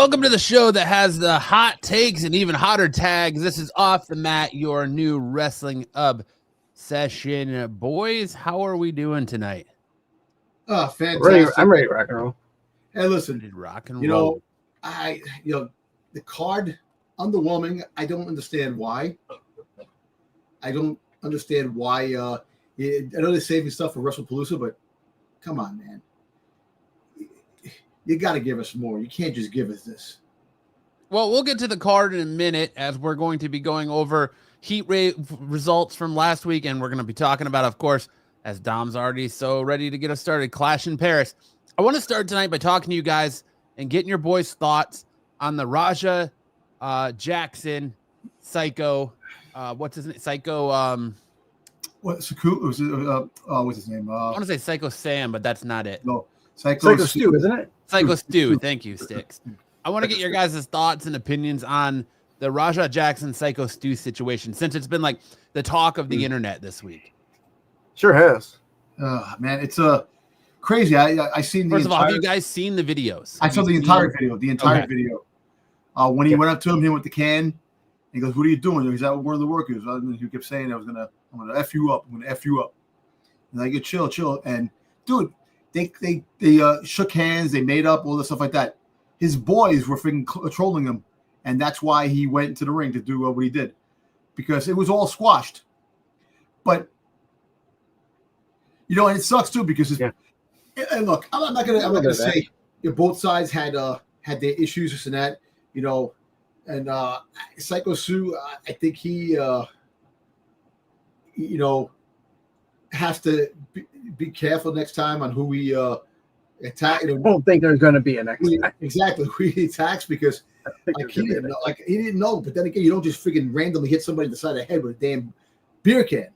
Welcome to the show that has the hot takes and even hotter tags. This is Off the Mat, your new wrestling obsession. Boys, how are we doing tonight? Oh, fantastic. I'm ready to rock and roll. Hey, listen, rock and roll. The card, underwhelming. I don't understand why. I don't understand why. I know they're saving stuff for WrestlePalooza, but come on, man. You got to give us more. You can't just give us this. Well, we'll get to the card in a minute as we're going to be going over heat rate results from last week. And we're going to be talking about, of course, as Dom's already so ready to get us started, Clash in Paris. I want to start tonight by talking to you guys and getting your boys' thoughts on the Raja Jackson Psycho. What's his name? Psycho. What's his name? I want to say Psycho Sam, but that's not it. No, Psycho Stu, isn't it? Psycho Stu. Thank you, Sticks. I want to get your guys' thoughts and opinions on the Raja Jackson Psycho Stu situation, since it's been like the talk of the internet this week. Sure has. Man, it's crazy. I seen the First of all, have you guys seen the videos? I saw the entire video. Video. When he went up to him with the can, he goes, "What are you doing?" He's out with one of the workers. He kept saying, I'm gonna F you up. I'm gonna F you up. And I get chill. And dude, they shook hands, they made up, all this stuff like that. His boys were freaking trolling him, and that's why he went to the ring to do what he did, because it was all squashed. But and it sucks too, because and look, I'm not gonna say both sides had their issues, this and that, and Psycho Sue, I think he has to be careful next time on who he attack. I don't think there's going to be an next time. Exactly, who he attacks, because he didn't know. But then again, you don't just freaking randomly hit somebody in the side of the head with a damn beer can.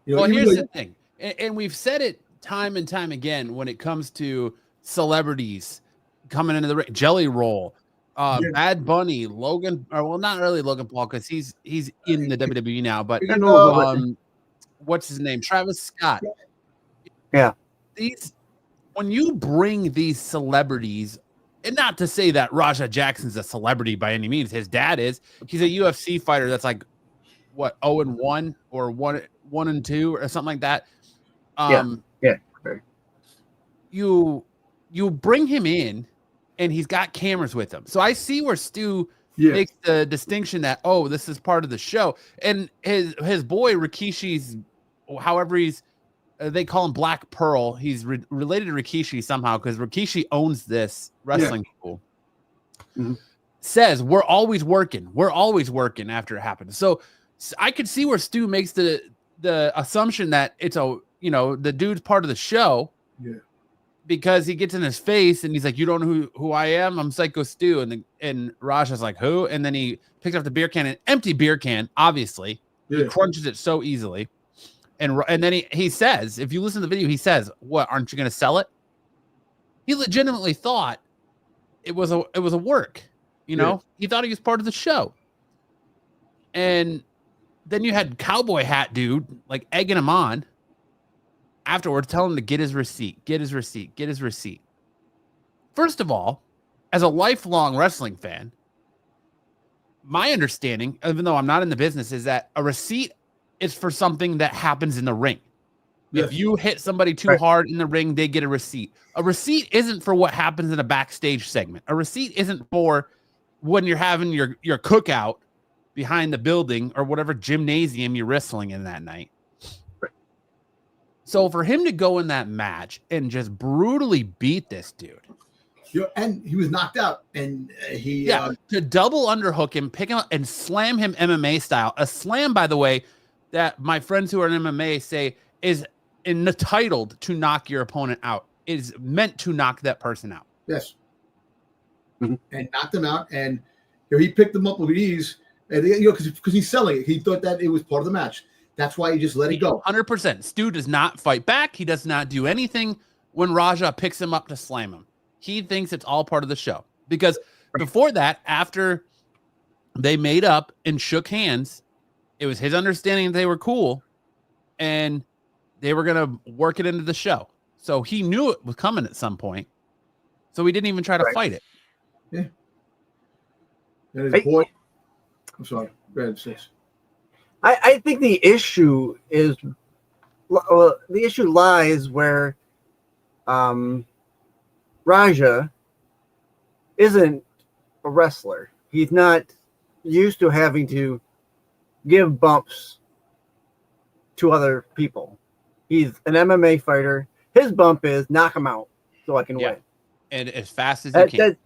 Well, here's the thing, and we've said it time and time again when it comes to celebrities coming into the ring. Jelly Roll, Bad Bunny, Logan, or well, not really Logan Paul, because he's in the WWE now, but what's his name? Travis Scott. Yeah. When you bring these celebrities, and not to say that Raja Jackson's a celebrity by any means, his dad is. He's a UFC fighter that's like what, 0-1 or 1-2 or something like that. Yeah. You bring him in, and he's got cameras with him. So I see where Stu makes the distinction that, this is part of the show. And his boy Rikishi's, however they call him Black Pearl. He's related to Rikishi somehow, because Rikishi owns this wrestling school. Mm-hmm. Says we're always working after it happens. So I could see where Stu makes the assumption that it's the dude's part of the show. Yeah. Because he gets in his face and he's like, "You don't know who I am? I'm Psycho Stu." And Raja's like, "Who?" And then he picks up the beer can, an empty beer can, obviously. Yeah. He crunches it so easily. And then he says, if you listen to the video, he says, "What, aren't you going to sell it?" He legitimately thought it was a work, He thought he was part of the show. And then you had Cowboy Hat dude like egging him on afterwards, telling him to get his receipt. First of all, as a lifelong wrestling fan, my understanding, even though I'm not in the business, is that a receipt is for something that happens in the ring. Yes. If you hit somebody too hard in the ring, they get a receipt. A receipt isn't for what happens in a backstage segment. A receipt isn't for when you're having your cookout behind the building or whatever gymnasium you're wrestling in that night. So for him to go in that match and just brutally beat this dude. And he was knocked out. And to double underhook him, pick him up, and slam him MMA style. A slam, by the way, that my friends who are in MMA say is entitled to knock your opponent out. It is meant to knock that person out. Yes. Mm-hmm. And knocked him out. And he picked them up with ease. And because he's selling it. He thought that it was part of the match. That's why he just let it go. 100%. Stu does not fight back. He does not do anything when Raja picks him up to slam him. He thinks it's all part of the show. Because before that, after they made up and shook hands, it was his understanding that they were cool and they were going to work it into the show. So he knew it was coming at some point. So he didn't even try to fight it. Yeah. And his boy. I'm sorry. Go ahead, sis. I think the issue is, well, the issue lies where Raja isn't a wrestler. He's not used to having to give bumps to other people. He's an MMA fighter. His bump is knock him out so I can win. And as fast as he can.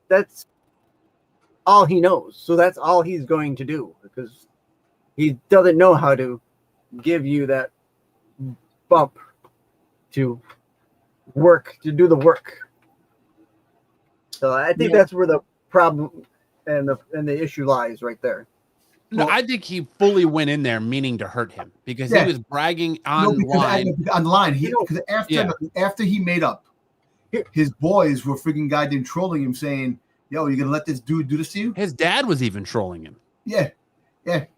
That's all he knows. So that's all he's going to do because he doesn't know how to give you that bump to work, to do the work. So I think that's where the problem and the issue lies right there. No, I think he fully went in there meaning to hurt him because he was bragging online. Because after he made up, his boys were freaking goddamn trolling him, saying, "Yo, you gonna let this dude do this to you?" His dad was even trolling him. Yeah.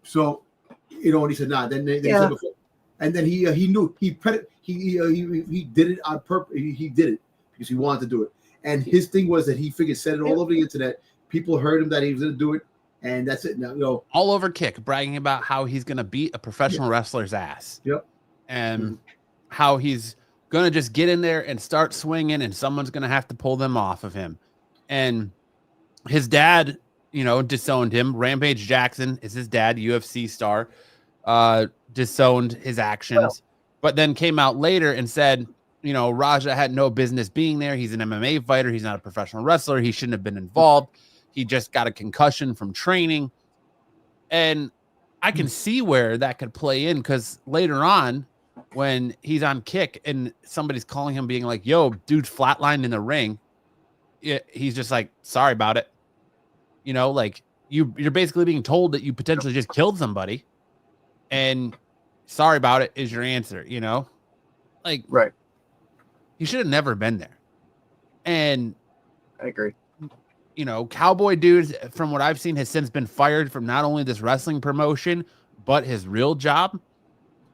So, and he said, "Nah." Then they said before, and then he knew he did it on purpose. He did it because he wanted to do it. And his thing was that he figured said it all over the internet. People heard him that he was gonna do it. And that's it. Now, all over Kick, bragging about how he's going to beat a professional wrestler's ass. Yep. And how he's going to just get in there and start swinging and someone's going to have to pull them off of him. And his dad, disowned him. Rampage Jackson is his dad, UFC star, disowned his actions, but then came out later and said, Raja had no business being there. He's an MMA fighter. He's not a professional wrestler. He shouldn't have been involved. He just got a concussion from training. And I can see where that could play in because later on, when he's on Kick and somebody's calling him being like, yo, dude's flatlined in the ring, he's just like, sorry about it. You're basically being told that you potentially just killed somebody. And sorry about it is your answer, Right. He should have never been there. And I agree. Cowboy dude, from what I've seen, has since been fired from not only this wrestling promotion, but his real job.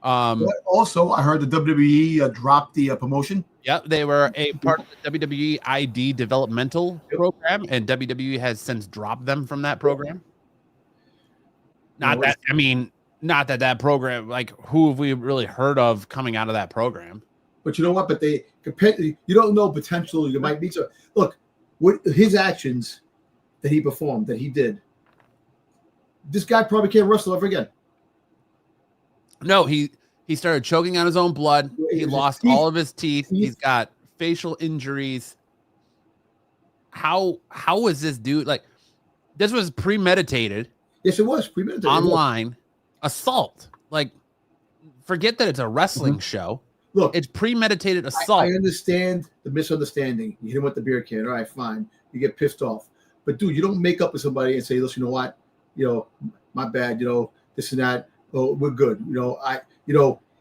But also, I heard the WWE dropped the promotion. Yep, they were a part of the WWE ID developmental program, and WWE has since dropped them from that program. Not that program, like, who have we really heard of coming out of that program? But you know what? But you don't know potential you might meet. So look, what his actions that he performed, that he did, this guy probably can't wrestle ever again. No, he started choking on his own blood. He lost all of his teeth. He's got facial injuries. How was this dude like? This was premeditated. Yes, it was premeditated. Online assault. Like, forget that it's a wrestling show. Look, it's premeditated assault. I understand the misunderstanding. You hit him with the beer can. All right, fine. You get pissed off. But, dude, you don't make up with somebody and say, listen, you know what? My bad, this and that. Oh, we're good.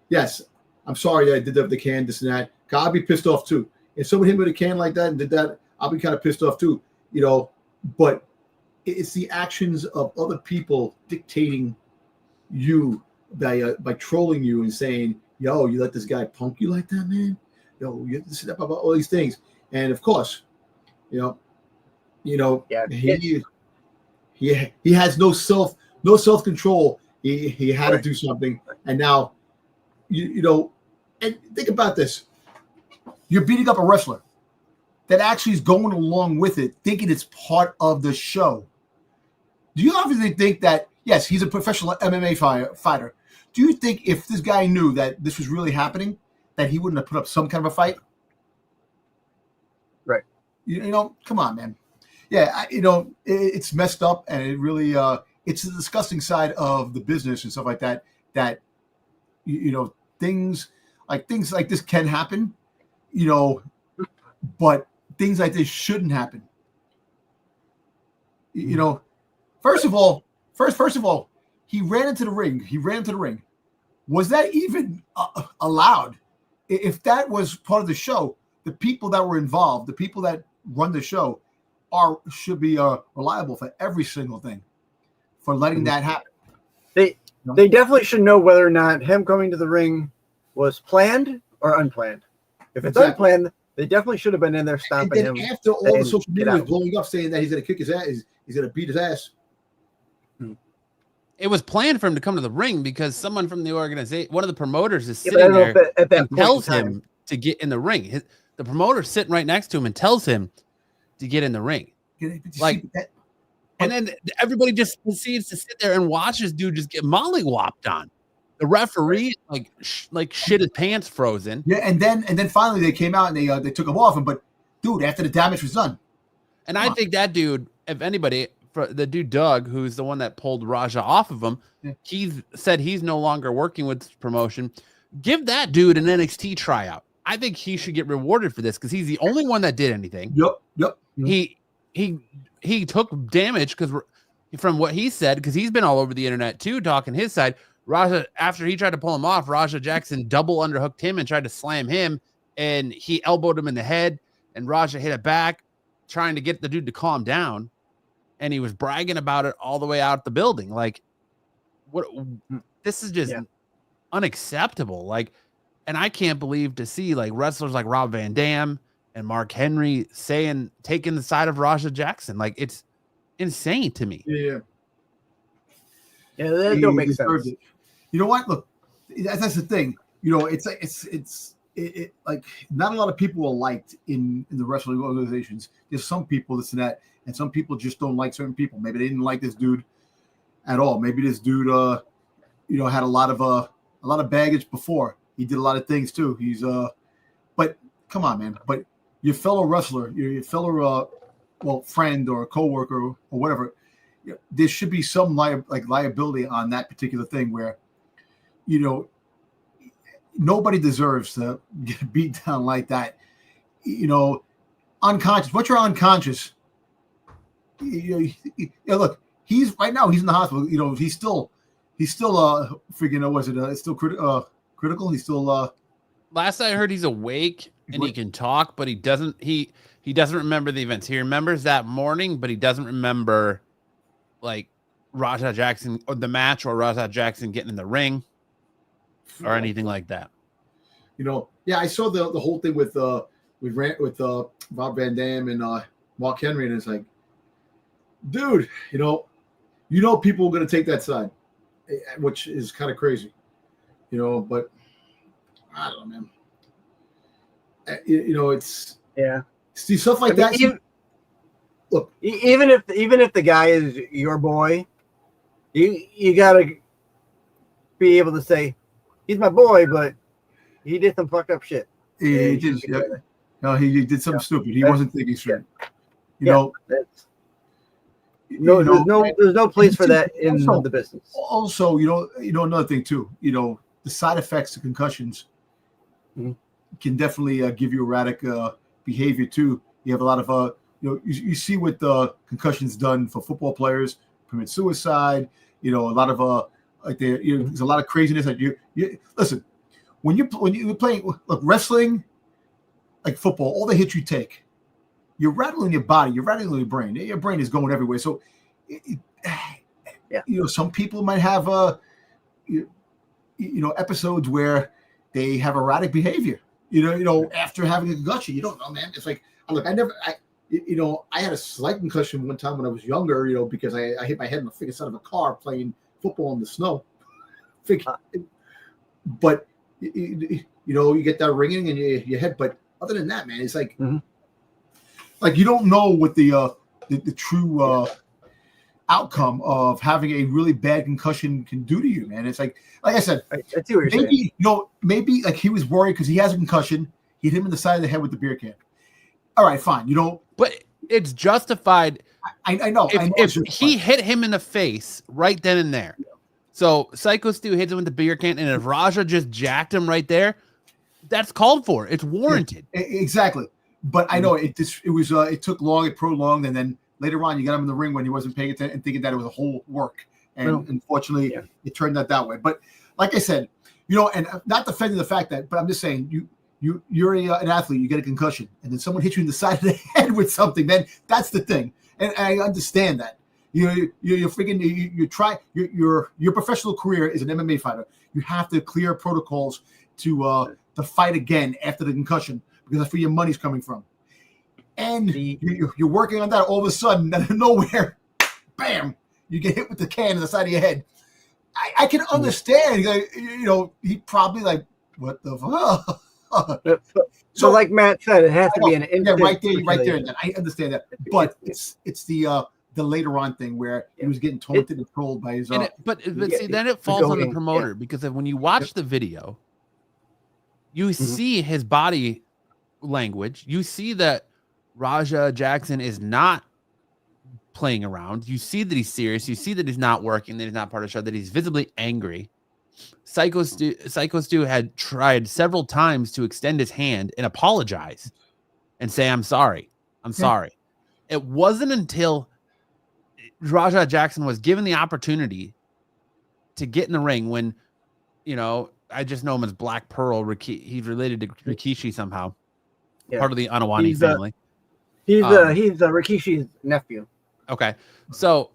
Yes, I'm sorry that I did that with the can, this and that. I'll be pissed off, too. If someone hit me with a can like that and did that, I'll be kind of pissed off, too. But it's the actions of other people dictating you by trolling you and saying, yo, you let this guy punk you like that, man? Yo, you this and that, about all these things. And of course, he has no self-control. He had to do something. And now and think about this. You're beating up a wrestler that actually is going along with it, thinking it's part of the show. Do you obviously think that, yes, he's a professional MMA fighter. Do you think if this guy knew that this was really happening, that he wouldn't have put up some kind of a fight? Right. Come on, man. Yeah, it's messed up, and it really, it's the disgusting side of the business and stuff like that. That, things like this can happen, but things like this shouldn't happen. First of all, he ran into the ring. Was that even allowed? If that was part of the show, the people that were involved, the people that run the show, should be reliable for every single thing for letting that happen. They definitely should know whether or not him coming to the ring was planned or unplanned. If it's unplanned, They definitely should have been in there stomping him. After all the social media was blowing up saying that he's going to kick his ass, he's going to beat his ass. It was planned for him to come to the ring because someone from the organization, one of the promoters, is sitting there and tells him to get in the ring. The promoter's sitting right next to him and tells him to get in the ring. Like, and then everybody just proceeds to sit there and watch this dude just get mollywopped on. The referee like shit his pants frozen. Yeah, and then finally they came out and they took him off him. But dude, after the damage was done, and I think that dude, if anybody, the dude Doug, who's the one that pulled Raja off of him, he said he's no longer working with this promotion. Give that dude an NXT tryout. I think he should get rewarded for this because he's the only one that did anything. Yep. He took damage because from what he said, because he's been all over the internet too, talking his side. Raja, after he tried to pull him off, Raja Jackson double underhooked him and tried to slam him, and he elbowed him in the head, and Raja hit it back, trying to get the dude to calm down, and he was bragging about it all the way out the building. Like, what? This is just unacceptable. Like, and I can't believe to see like wrestlers like Rob Van Dam and Mark Henry taking the side of Raja Jackson. Like, it's insane to me. Yeah, that don't make sense. You know what? Look, that's the thing. You know, it's like not a lot of people are liked in the wrestling organizations. There's some people this and that, and some people just don't like certain people. Maybe they didn't like this dude at all. Maybe this dude, had a lot of baggage before. He did a lot of things too. He's but come on, man. But your fellow wrestler, your fellow friend or coworker or whatever, there should be some liability on that particular thing where, nobody deserves to get beat down like that. Unconscious. Once you're unconscious, look, he's right now. He's in the hospital. He's still freaking. Was it? It's still critical. He's still. Last I heard, he's awake and he can talk, but he doesn't. He doesn't remember the events. He remembers that morning, but he doesn't remember like Raja Jackson or the match or Raja Jackson getting in the ring or anything like that. I saw the whole thing with Rob Van Dam and Mark Henry, and it's like, dude, people are going to take that side, which is kind of crazy, but I don't know, man. It's see stuff like that. Look, even if the guy is your boy, you gotta be able to say he's my boy, but he did some fucked up shit. He did. Yeah. No, he did something stupid. He wasn't thinking straight. There's no place for that in the business. Also, another thing too. The side effects of concussions can definitely give you erratic behavior too. You have a lot of you see what the concussions done for football players, commit suicide. A lot of there's a lot of craziness. Like you listen, when you're playing wrestling, like football, all the hits you take, you're rattling your body, you're rattling your brain. Your brain is going everywhere. So, some people might have episodes where they have erratic behavior. After having a concussion, you don't know, man. It's like, look, I had a slight concussion one time when I was younger, because I hit my head on the freaking side of a car playing football in the snow. But you get that ringing in your head. But other than that, man, it's like, like you don't know what the true outcome of having a really bad concussion can do to you, man. It's like I said, I see what you're saying. Maybe like he was worried because he has a concussion. He hit him in the side of the head with the beer can. All right, fine. But it's justified. I know. If he hit him in the face right then and there. So Psycho Stu hits him with the beer can, and if Raja just jacked him right there, that's called for. It's warranted. Yeah, exactly. But I know it took long, it prolonged, and then later on you got him in the ring when he wasn't paying attention and thinking that it was a whole work. And unfortunately, it turned out that way. But like I said, and not defending the fact that, but I'm just saying you're an athlete, you get a concussion, and then someone hits you in the side of the head with something, then that's the thing. And I understand that. You're freaking your professional career is an MMA fighter. You have to clear protocols to fight again after the concussion. because that's where your money's coming from. And you're working on that. All of a sudden, out of nowhere, bam, you get hit with the can in the side of your head. I can understand. Like, he probably like, what the fuck? So like Matt said, it has to be an instant. Yeah, right there. And then I understand that, but it's the later on thing where he was getting taunted and trolled by his. But see, then it falls on the promoter because when you watch the video, you see his body language. You see that Raja Jackson is not playing around. You see that he's serious. You see that he's not working, that he's not part of the show, that he's visibly angry. Psycho Stu had tried several times to extend his hand and apologize and say, I'm sorry. I'm sorry. It wasn't until Raja Jackson was given the opportunity to get in the ring when, I just know him as Black Pearl. He's related to Rikishi somehow. Yeah. Part of the Anawani family. He's Rikishi's nephew. Okay. So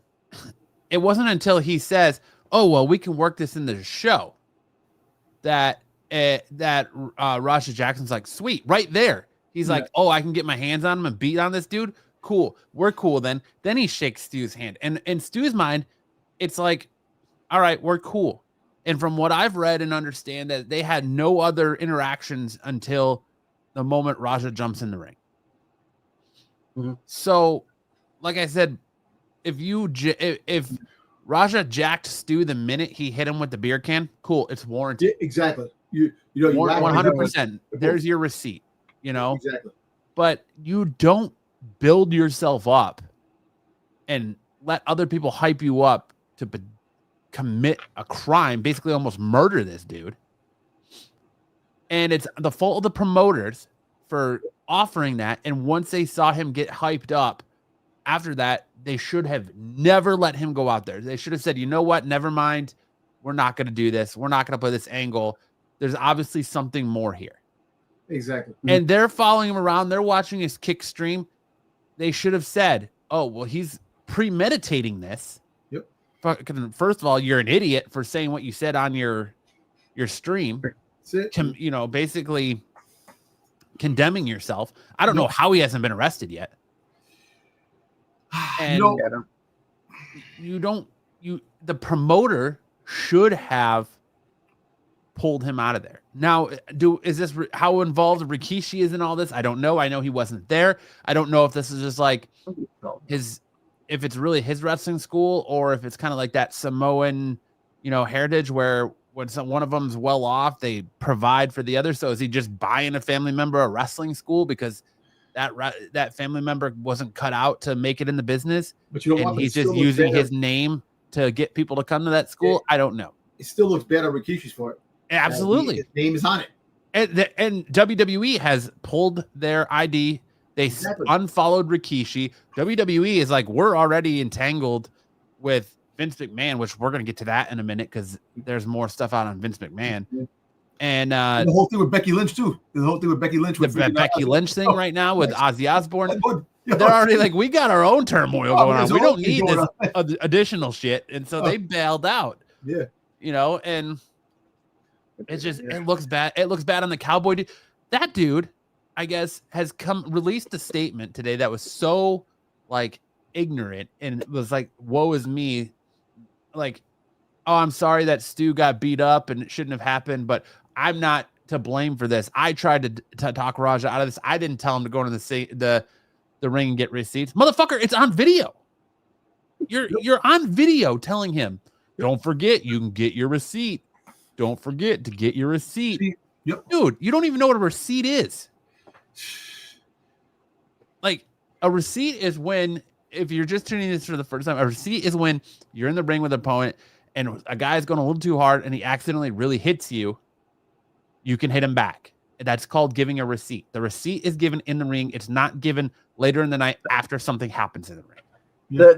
it wasn't until he says, oh, well, we can work this in the show that Raja Jackson's like, sweet, right there. He's like, oh, I can get my hands on him and beat on this dude. Cool. We're cool then. Then he shakes Stu's hand. And in Stu's mind, it's like, all right, we're cool. And from what I've read and understand, that they had no other interactions until the moment Raja jumps in the ring. Mm-hmm. So, like I said, if Raja jacked Stu the minute he hit him with the beer can, cool, it's warranted. Yeah, exactly. You 100%. There's your receipt. Exactly. But you don't build yourself up and let other people hype you up to commit a crime, basically almost murder this dude. And it's the fault of the promoters for offering that. And once they saw him get hyped up, after that, they should have never let him go out there. They should have said, you know what? Never mind. We're not going to do this. We're not going to play this angle. There's obviously something more here. Exactly. And they're following him around. They're watching his kick stream. They should have said, oh, well, he's premeditating this. Yep. First of all, you're an idiot for saying what you said on your stream. That's it. Basically condemning yourself. I don't know how he hasn't been arrested yet. And the promoter should have pulled him out of there. Now, is this how involved Rikishi is in all this? I don't know. I know he wasn't there. I don't know if this is just like if it's really his wrestling school, or if it's kind of like that Samoan, heritage where when one of them's well off, they provide for the other. So is he just buying a family member a wrestling school because that family member wasn't cut out to make it in the business, but he's just using his name to get people to come to that school? I don't know. It still looks bad on Rikishi's for it. Absolutely. His name is on it. And WWE has pulled their ID. They unfollowed Rikishi. WWE is like, we're already entangled with Vince McMahon, which we're going to get to that in a minute because there's more stuff out on Vince McMahon. And the whole thing with Becky Lynch too. The whole thing with Becky Lynch. The Becky Lynch thing right now with Ozzy Osbourne. They're already like, we got our own turmoil going on. We don't need this additional shit. And so they bailed out. Yeah. And it's just, it looks bad. It looks bad on the Cowboy dude. That dude, I guess, has released a statement today that was so like ignorant and it was like, woe is me. Like, oh, I'm sorry that Stu got beat up and it shouldn't have happened, but I'm not to blame for this. I tried to talk Raja out of this. I didn't tell him to go into the ring and get receipts. Motherfucker, it's on video. You're on video telling him, don't forget, you can get your receipt. Don't forget to get your receipt. Yep. Dude, you don't even know what a receipt is. Like, a receipt is when, if you're just tuning this for the first time, a receipt is when you're in the ring with an opponent and a guy's going a little too hard and he accidentally really hits you, you can hit him back. That's called giving a receipt. The receipt is given in the ring. It's not given later in the night after something happens in the ring.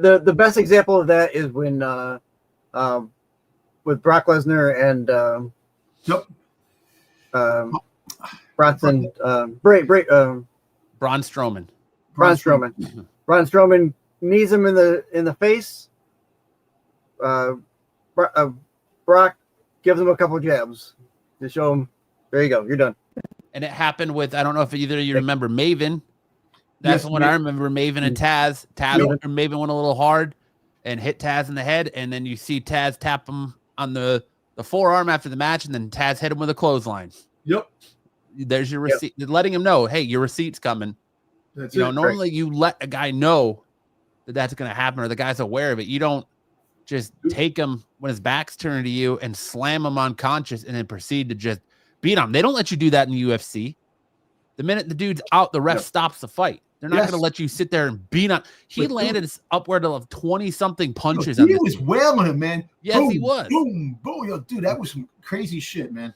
The best example of that is when with Brock Lesnar and Bronson Braun Strowman. Braun Strowman knees him in the face. Brock gives him a couple jabs to show him, there you go, you're done. And it happened with, I don't know if either of you remember Maven. That's what I remember, Maven and Taz. Maven went a little hard and hit Taz in the head, and then you see Taz tap him on the forearm after the match, and then Taz hit him with a clothesline. Yep. There's your receipt. Letting him know, hey, your receipt's coming. That's normally you let a guy know that that's going to happen, or the guy's aware of it. You don't just take him when his back's turned to you and slam him unconscious and then proceed to just beat him. They don't let you do that in the UFC. The minute the dude's out, the ref stops the fight. They're not going to let you sit there and beat on. He landed upward of 20-something punches. He was wailing him, man. Yes, he was. Boom, boom. Yo, dude, that was some crazy shit, man.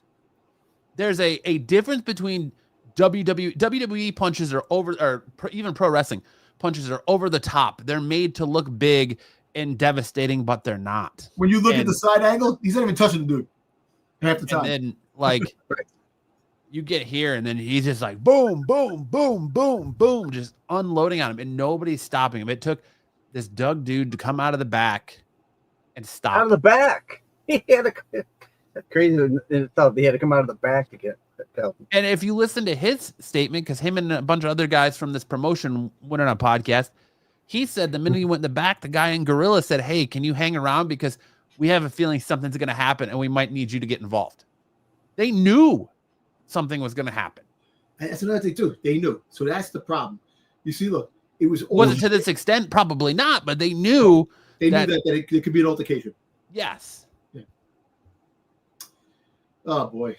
There's a difference between WWE punches are over, or even pro wrestling punches are over the top. They're made to look big and devastating, but they're not. When you look at the side angle, he's not even touching the dude half the time. And then, like, you get here, and then he's just like, boom, boom, boom, boom, boom, just unloading on him, and nobody's stopping him. It took this Doug dude to come out of the back and stop. Out of the back. He had a crazy in itself. He had to come out of the back to get help. And if you listen to his statement, because him and a bunch of other guys from this promotion went on a podcast, he said the minute he went in the back, the guy in Gorilla said, hey, can you hang around? Because we have a feeling something's going to happen, and we might need you to get involved. They knew something was going to happen. And that's another thing, too. They knew. So that's the problem. You see, look, it was it to this extent? Probably not, but they knew. They knew that it could be an altercation. Yes. Yeah. Oh, boy.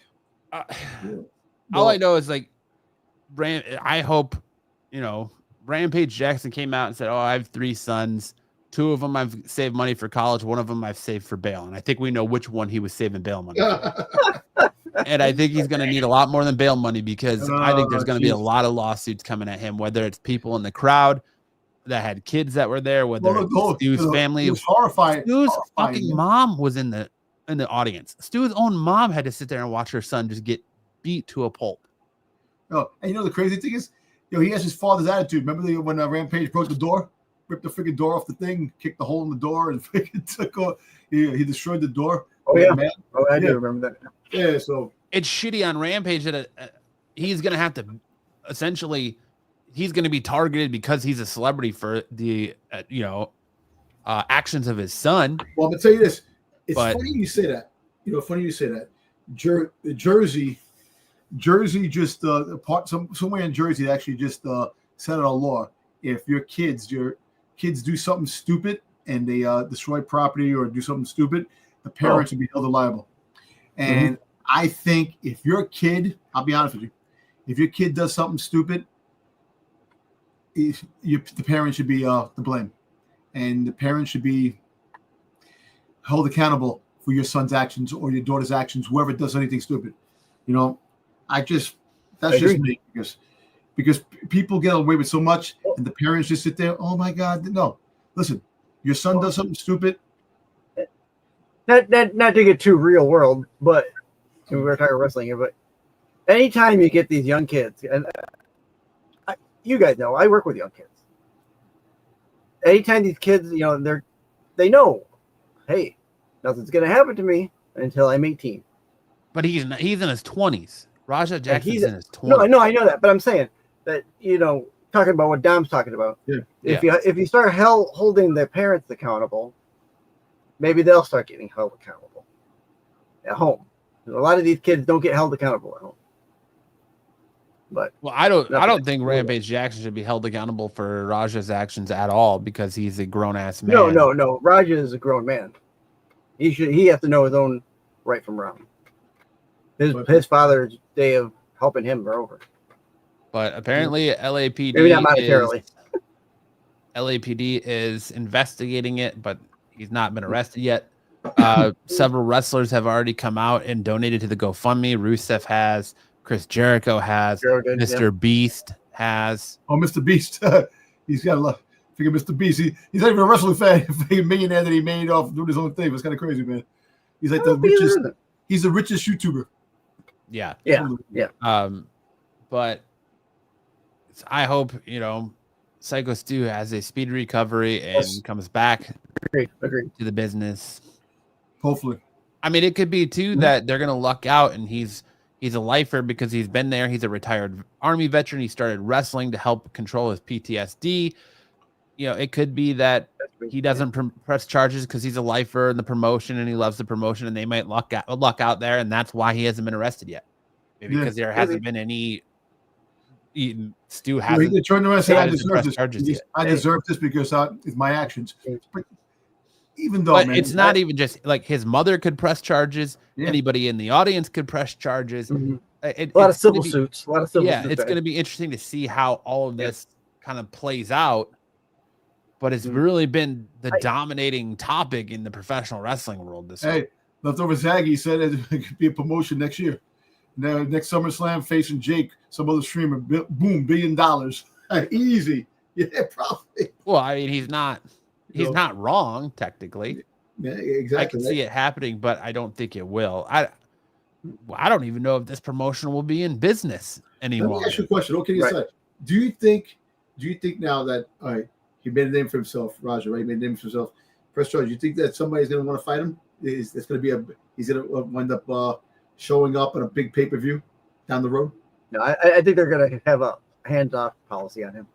All I know is, like, I hope, Rampage Jackson came out and said, I have 3 sons. 2 of them I've saved money for college. 1 of them I've saved for bail. And I think we know which one he was saving bail money for. And I think he's going to need a lot more than bail money, because I think there's going to be a lot of lawsuits coming at him, whether it's people in the crowd that had kids that were there, whether it's Stu's family. It was horrifying. Stu's fucking mom was in the audience. Stu's own mom had to sit there and watch her son just get beat to a pulp. Oh, and the crazy thing is, he has his father's attitude. Remember when Rampage broke the door, ripped the freaking door off the thing, kicked the hole in the door, and freaking took off. He destroyed the door. Oh yeah, man. I do remember that. Yeah, so it's shitty on Rampage that he's gonna have to essentially, he's gonna be targeted because he's a celebrity for the actions of his son. Well, I'm gonna tell you this. It's funny you say that. Funny you say that. Jersey just somewhere in Jersey they actually just set out a law. If your kids do something stupid and they destroy property or do something stupid, the parents will be held liable. And I think if your kid, I'll be honest with you, if your kid does something stupid, the parents should be to blame, and the parents should be held accountable for your son's actions or your daughter's actions, whoever does anything stupid. That's just me, because people get away with so much, and the parents just sit there. Oh my God, no! Listen, your son does something stupid. Not to get too real world, but we were talking wrestling here. But anytime you get these young kids, and you guys know, I work with young kids. Anytime these kids, they know, hey, nothing's gonna happen to me until I'm 18. But he's in his 20s. Raja Jackson's in his 20s. No, I know that, but I'm saying that talking about what Dom's talking about. Yeah. If you start holding their parents accountable, maybe they'll start getting held accountable at home. A lot of these kids don't get held accountable at home. But I don't think Rampage Jackson should be held accountable for Raja's actions at all, because he's a grown ass man. No. Raja is a grown man. He has to know his own right from wrong. His father's day of helping him are over. But apparently LAPD maybe not monetarily. LAPD is investigating it, but he's not been arrested yet. Several wrestlers have already come out and donated to the GoFundMe. Rusev has, Chris Jericho has, Mr. Beast has. Oh, Mr. Beast. He's got a lot. Figure Mr. Beast. He's not even a wrestling fan. A millionaire that he made off doing his own thing. It's kind of crazy, man. He's like the richest. He's the richest YouTuber. Yeah. But I hope, Psycho Stu has a speedy recovery and comes back Agreed. to the business. Hopefully. I mean, it could be too that they're gonna luck out and he's He's a lifer because he's been there. He's a retired Army veteran. He started wrestling to help control his PTSD. You know, it could be that he doesn't press charges because he's a lifer in the promotion and he loves the promotion, and they might luck out there, and that's why he hasn't been arrested yet. Maybe because there hasn't been any. Stu hasn't. He turned around and said, I deserve this because it's my actions. But even though, man, it's not even just like his mother could press charges. Yeah. Anybody in the audience could press charges. Mm-hmm. A lot of civil suits. Yeah, it's going to be interesting to see how all of this kind of plays out. But it's really been the dominating topic in the professional wrestling world this year. Hey, Leftover Zaggy said it could be a promotion next year. Now, next SummerSlam facing Jake, some other streamer, boom, $1 billion. Easy. Yeah, probably. Well, I mean, he's not wrong, technically. Yeah, exactly. I can see it happening, but I don't think it will. I don't even know if this promotion will be in business anymore. Let me ask you a question. Okay, aside. Do you think now that he made a name for himself, Raja, right? He made a name for himself. Press charge. You think that somebody's going to want to fight him? He's going to wind up showing up in a big pay-per-view down the road? No, I think they're going to have a hands-off policy on him.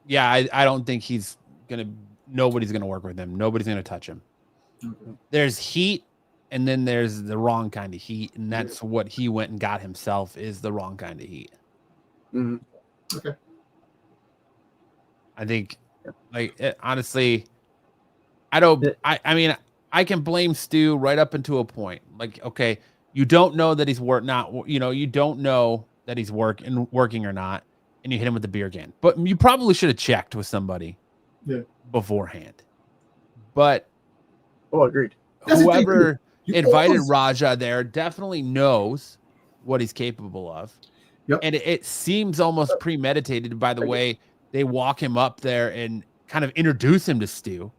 Yeah, I don't think nobody's going to work with him. Nobody's going to touch him. Mm-hmm. There's heat, and then there's the wrong kind of heat, and that's what he went and got himself is the wrong kind of heat. Mm-hmm. Okay. I think, honestly, I mean, I can blame Stu right up until a point. Like, okay, you don't know that he's you don't know that he's working or not, and you hit him with the beer can. But you probably should have checked with somebody beforehand. But agreed. Whoever invited Raja there definitely knows what he's capable of. Yep. And it seems almost premeditated by the way they walk him up there and kind of introduce him to Stu.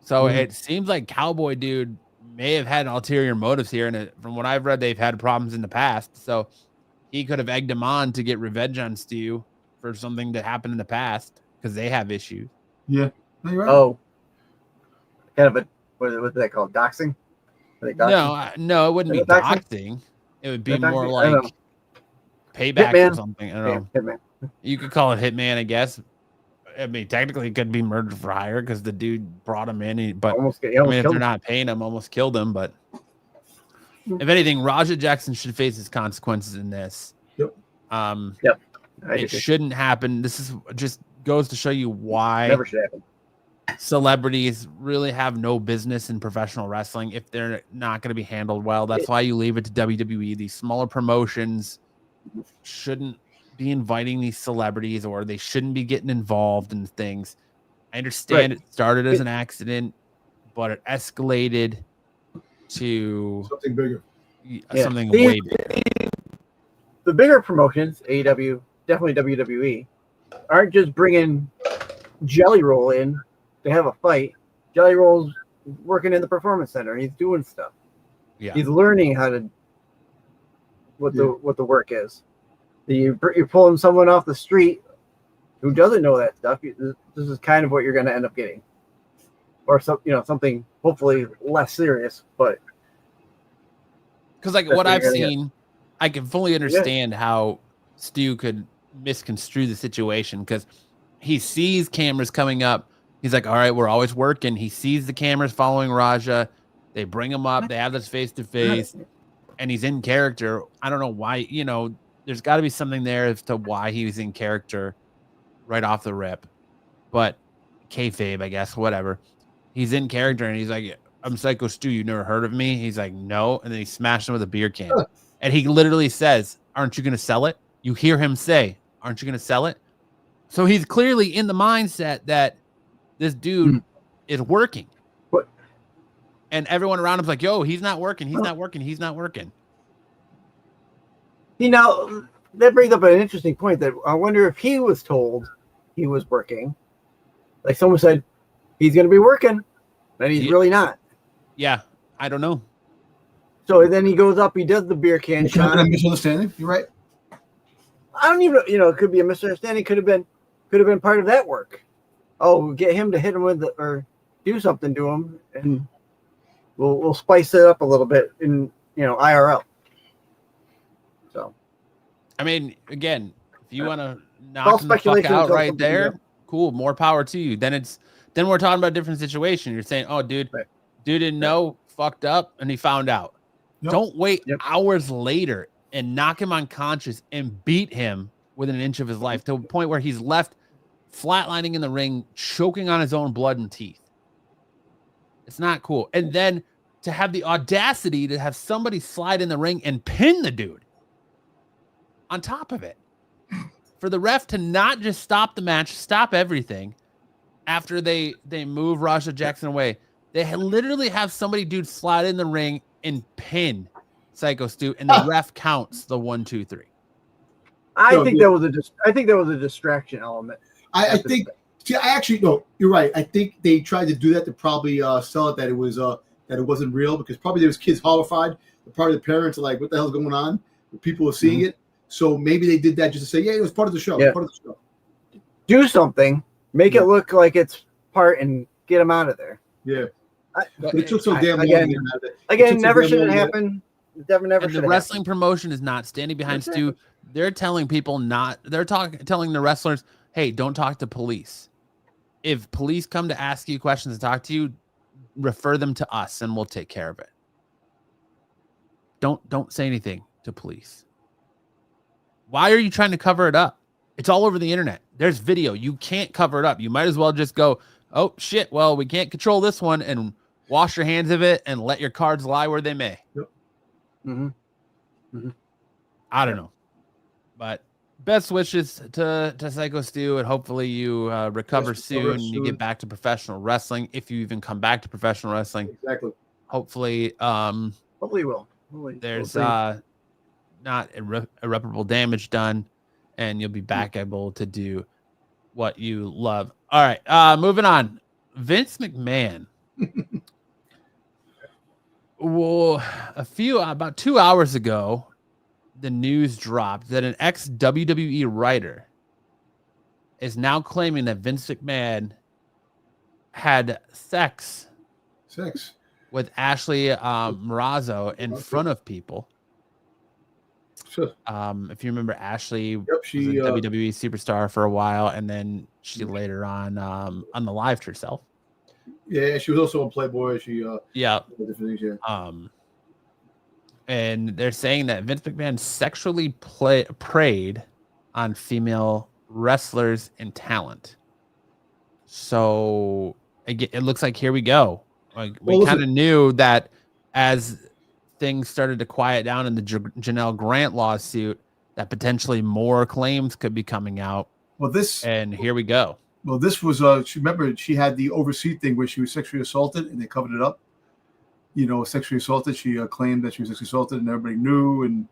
So it seems like Cowboy Dude may have had ulterior motives here. And from what I've read, they've had problems in the past. So he could have egged him on to get revenge on Stu for something that happened in the past because they have issues. Yeah. No, you're right. Oh, kind of what do they call doxing? No, it wouldn't be doxing. It would be more like payback Hitman. Or something. I don't know. Hitman. You could call it Hitman, I guess. I mean, technically, it could be murder for hire because the dude brought him in. But if they're not paying him, almost killed him. But if anything, Raja Jackson should face his consequences in this. Yep. It shouldn't happen. This is just goes to show you why never should happen. Celebrities really have no business in professional wrestling if they're not going to be handled well. That's why you leave it to WWE. These smaller promotions shouldn't be inviting these celebrities, or they shouldn't be getting involved in things. I understand it started as an accident, but it escalated to something bigger. Something way bigger. The bigger promotions, AEW, definitely WWE, aren't just bringing Jelly Roll in to have a fight. Jelly Roll's working in the Performance Center. He's doing stuff. Yeah. He's learning how to what the work is. You're pulling someone off the street who doesn't know that stuff. This is kind of what you're going to end up getting, or something hopefully less serious. But because what I've seen, I can fully understand how Stu could misconstrue the situation because he sees cameras coming up. He's like, all right, we're always working. He sees the cameras following Raja. They bring him up. They have this face-to-face, and he's in character. I don't know why, there's got to be something there as to why he was in character right off the rip. But kayfabe, I guess, whatever. He's in character, and he's like, I'm Psycho Stu. You never heard of me? He's like, no. And then he smashed him with a beer can. And he literally says, aren't you going to sell it? You hear him say, aren't you going to sell it? So he's clearly in the mindset that this dude is working. What? And everyone around him's like, yo, he's not working. He's not working. He's not working. That brings up an interesting point that I wonder if he was told he was working. Like someone said, he's going to be working, and he's really not. Yeah, I don't know. So then he goes up, he does the beer can shot. A misunderstanding. You're right. I don't even, it could be a misunderstanding. Could have been part of that work. Oh, get him to hit him with or do something to him, and we'll spice it up a little bit in IRL. So I mean, again, if you want to knock him the fuck out right there, cool, more power to you. Then we're talking about a different situation. You're saying, oh, dude didn't know, fucked up, and he found out. Yep. Don't wait hours later and knock him unconscious and beat him within an inch of his life to a point where he's left flatlining in the ring, choking on his own blood and teeth. It's not cool. And then to have the audacity to have somebody slide in the ring and pin the dude on top of it. For the ref to not just stop the match, stop everything after they move Raja Jackson away. They literally have somebody slide in the ring and pin Psycho Stu, and the ref counts the 1, 2, 3. I think there was a distraction element. I think. See, I actually no. You're right. I think they tried to do that to probably sell it that it was that it wasn't real, because probably there was kids horrified. Probably the parents are like, "What the hell's going on?" People are seeing it, so maybe they did that just to say, "Yeah, it was part of the show." Yeah. Part of the show. Do something, make it look like it's part, and get them out of there. Yeah. But it took so damn long. Again, never should have happened. Never should. The wrestling promotion is not standing behind Stu. They're telling people not. They're telling the wrestlers, "Hey, don't talk to police. If police come to ask you questions and talk to you, refer them to us, and we'll take care of it. Don't say anything to police." Why are you trying to cover it up? It's all over the internet. There's video. You can't cover it up. You might as well just go, "Oh shit, well, we can't control this one," and wash your hands of it and let your cards lie where they may. Yep. I don't know, but best wishes to Psycho Stu, and hopefully you recover soon and you get back to professional wrestling, if you even come back to professional wrestling. Exactly. Hopefully you will. There's not irreparable damage done, and you'll be back able to do what you love. All right, moving on. Vince McMahon. Well, about 2 hours ago, the news dropped that an ex-WWE writer is now claiming that Vince McMahon had sex with Ashley Marazzo in front of people. Sure. If you remember, Ashley was a WWE superstar for a while, and then she later on unalived herself. Yeah, she was also on Playboy. Different things, and they're saying that Vince McMahon sexually preyed on female wrestlers and talent. So it looks like here we go. Like we kind of knew that as things started to quiet down in the Janelle Grant lawsuit, that potentially more claims could be coming out. And here we go. Well, this was remember she had the overseas thing where she was sexually assaulted and they covered it up. Sexually assaulted. She claimed that she was sexually assaulted and everybody knew, and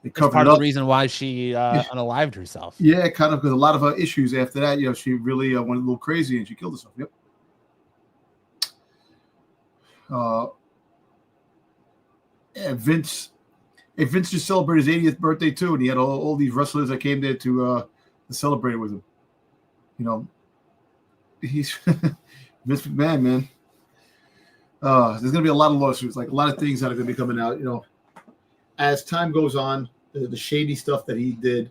they covered it up. Part of the reason why she unalived herself. Yeah, kind of, because a lot of her issues after that, she really went a little crazy and she killed herself. Yep. Vince just celebrated his 80th birthday too, and he had all these wrestlers that came there to celebrate with him. He's Vince McMahon, man. There's gonna be a lot of lawsuits, like a lot of things that are gonna be coming out. As time goes on, the shady stuff that he did.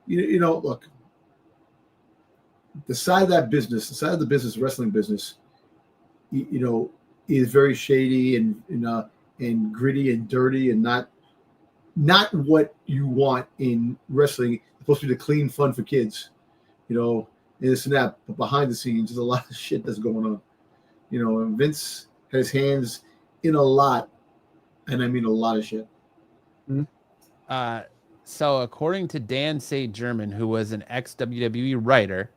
Look, the side of the business, wrestling business, is very shady and gritty and dirty, and not what you want in wrestling. It's supposed to be the clean fun for kids, and this and that. But behind the scenes, there's a lot of shit that's going on. And Vince has hands in a lot, and I mean a lot of shit. Mm-hmm. So according to Dan St. German, who was an ex-WWE writer,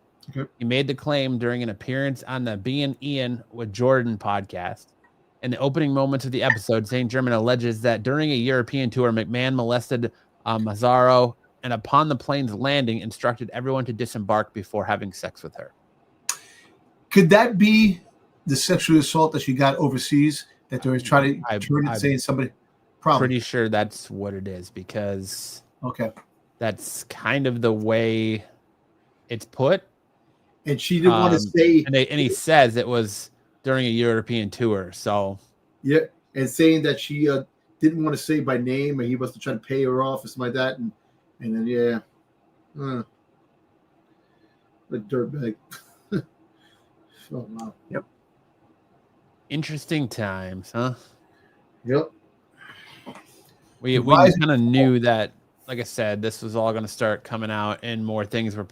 he made the claim during an appearance on the Being Ian with Jordan podcast. In the opening moments of the episode, St. German alleges that during a European tour, McMahon molested Mazzaro, and upon the plane's landing, instructed everyone to disembark before having sex with her. Could that be the sexual assault that she got overseas, that they were trying to turn it, saying somebody? Probably. Pretty sure that's what it is, because that's kind of the way it's put. And she didn't want to say, and he says it was during a European tour. So and saying that she didn't want to say by name, or he was trying to pay her off or something like that, and then a dirtbag. Oh wow. Yep. Interesting times, huh? Yep. We kind of knew that, like I said, this was all going to start coming out, and more allegations were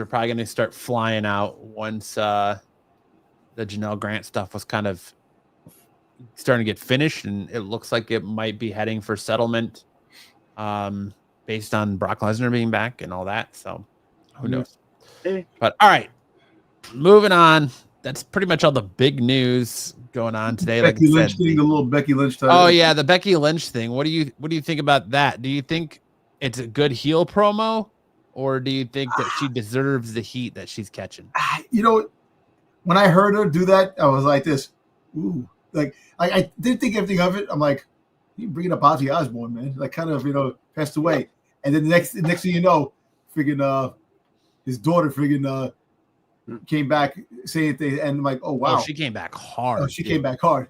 probably going to start flying out once the Janelle Grant stuff was kind of starting to get finished, and it looks like it might be heading for settlement, based on Brock Lesnar being back and all that. So who knows? But all right, moving on. That's pretty much all the big news going on today. Becky Lynch thing, the little Becky Lynch time. Oh yeah, the Becky Lynch thing. What do you think about that? Do you think it's a good heel promo, or do you think that she deserves the heat that she's catching? You know, when I heard her do that, I was like this. Ooh, like I didn't think anything of it. I'm like, you bringing up Ozzy Osbourne, man? Like kind of passed away, and then the next thing you know, friggin' his daughter friggin' came back saying things, and I'm like, oh wow, she came back hard. Oh, she came back hard.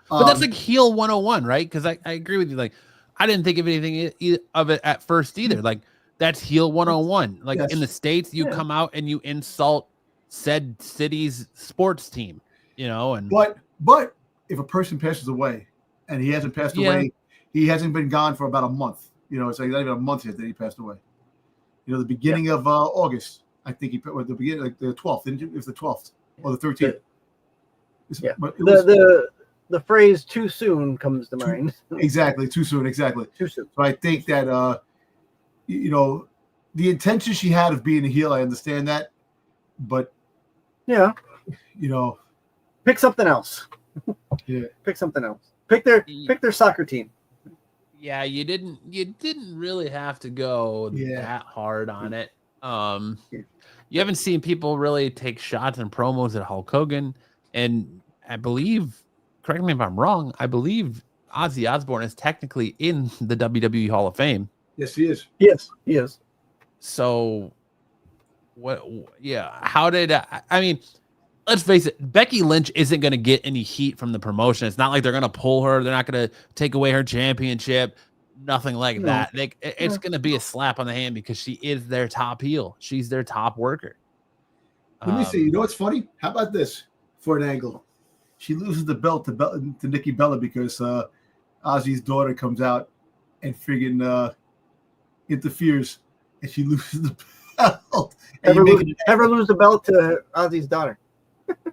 But that's like heel 101, right? Because I agree with you. Like, I didn't think of anything of it at first either. Like, that's heel 101. Like in the States, you come out and you insult said city's sports team, and but if a person passes away and he hasn't passed away, he hasn't been gone for about a month. It's like not even a month yet that he passed away. The beginning of August. I think he put at the beginning, like the 12th. It was the 12th or the 13th. Yeah. The phrase "too soon" comes to mind. Exactly, too soon. Exactly, too soon. So I think that the intention she had of being a heel, I understand that, but pick something else. Pick something else. Pick their soccer team. Yeah, you didn't really have to go that hard on it. You haven't seen people really take shots and promos at Hulk Hogan, and I believe, correct me if I'm wrong, I believe Ozzy Osbourne is technically in the WWE Hall of Fame. Yes, he is. Yes, he is. So, what? Yeah, how did I mean? Let's face it, Becky Lynch isn't going to get any heat from the promotion. It's not like they're going to pull her. They're not going to take away her championship. Nothing like that. It's going to be a slap on the hand because she is their top heel. She's their top worker. Let me see. You know what's funny? How about this for an angle? She loses the belt to Nikki Bella because Ozzy's daughter comes out and friggin' interferes, and she loses the belt. Ever lose the belt to Ozzy's daughter?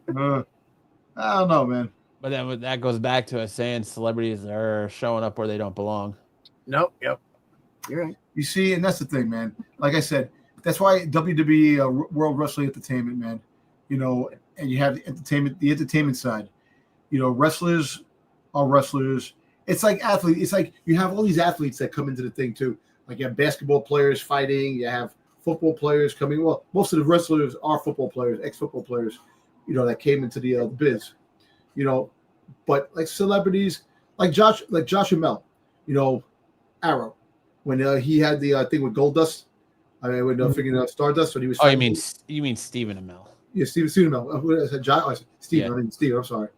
I don't know, man. But then that goes back to us saying celebrities are showing up where they don't belong. Nope. Yep. You're right. You see, and that's the thing, man. Like I said, that's why WWE World Wrestling Entertainment, man. And you have the entertainment side. Wrestlers are wrestlers. It's like athletes. It's like you have all these athletes that come into the thing too. Like you have basketball players fighting. You have football players coming. Well, most of the wrestlers are football players, ex-football players. That came into the biz. But like celebrities, like Josh Amell, Arrow, when he had the thing with Goldust, figuring out Stardust when he was. Oh, you mean Stephen Amell? Yeah, Stephen Amell. I said John. I said Stephen. I mean Steve. I'm sorry,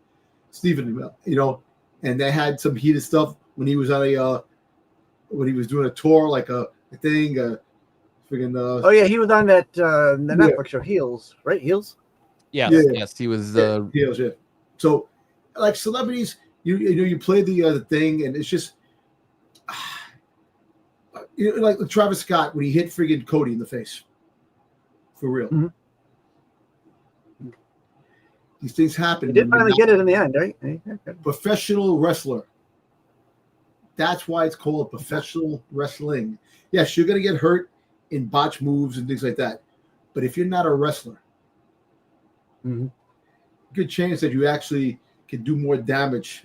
Stephen Amell. And they had some heated stuff when he was on when he was doing a tour, like a thing. Oh yeah, he was on that the Netflix show Heels, right? Heels. Yes, he was. Heels, yeah. So, like celebrities, you play the thing, and it's just. Like Travis Scott when he hit friggin' Cody in the face. For real. Mm-hmm. These things happen. He did finally get it in the end, right? Professional wrestler. That's why it's called professional wrestling. Yes, you're going to get hurt in botch moves and things like that. But if you're not a wrestler, good chance that you actually can do more damage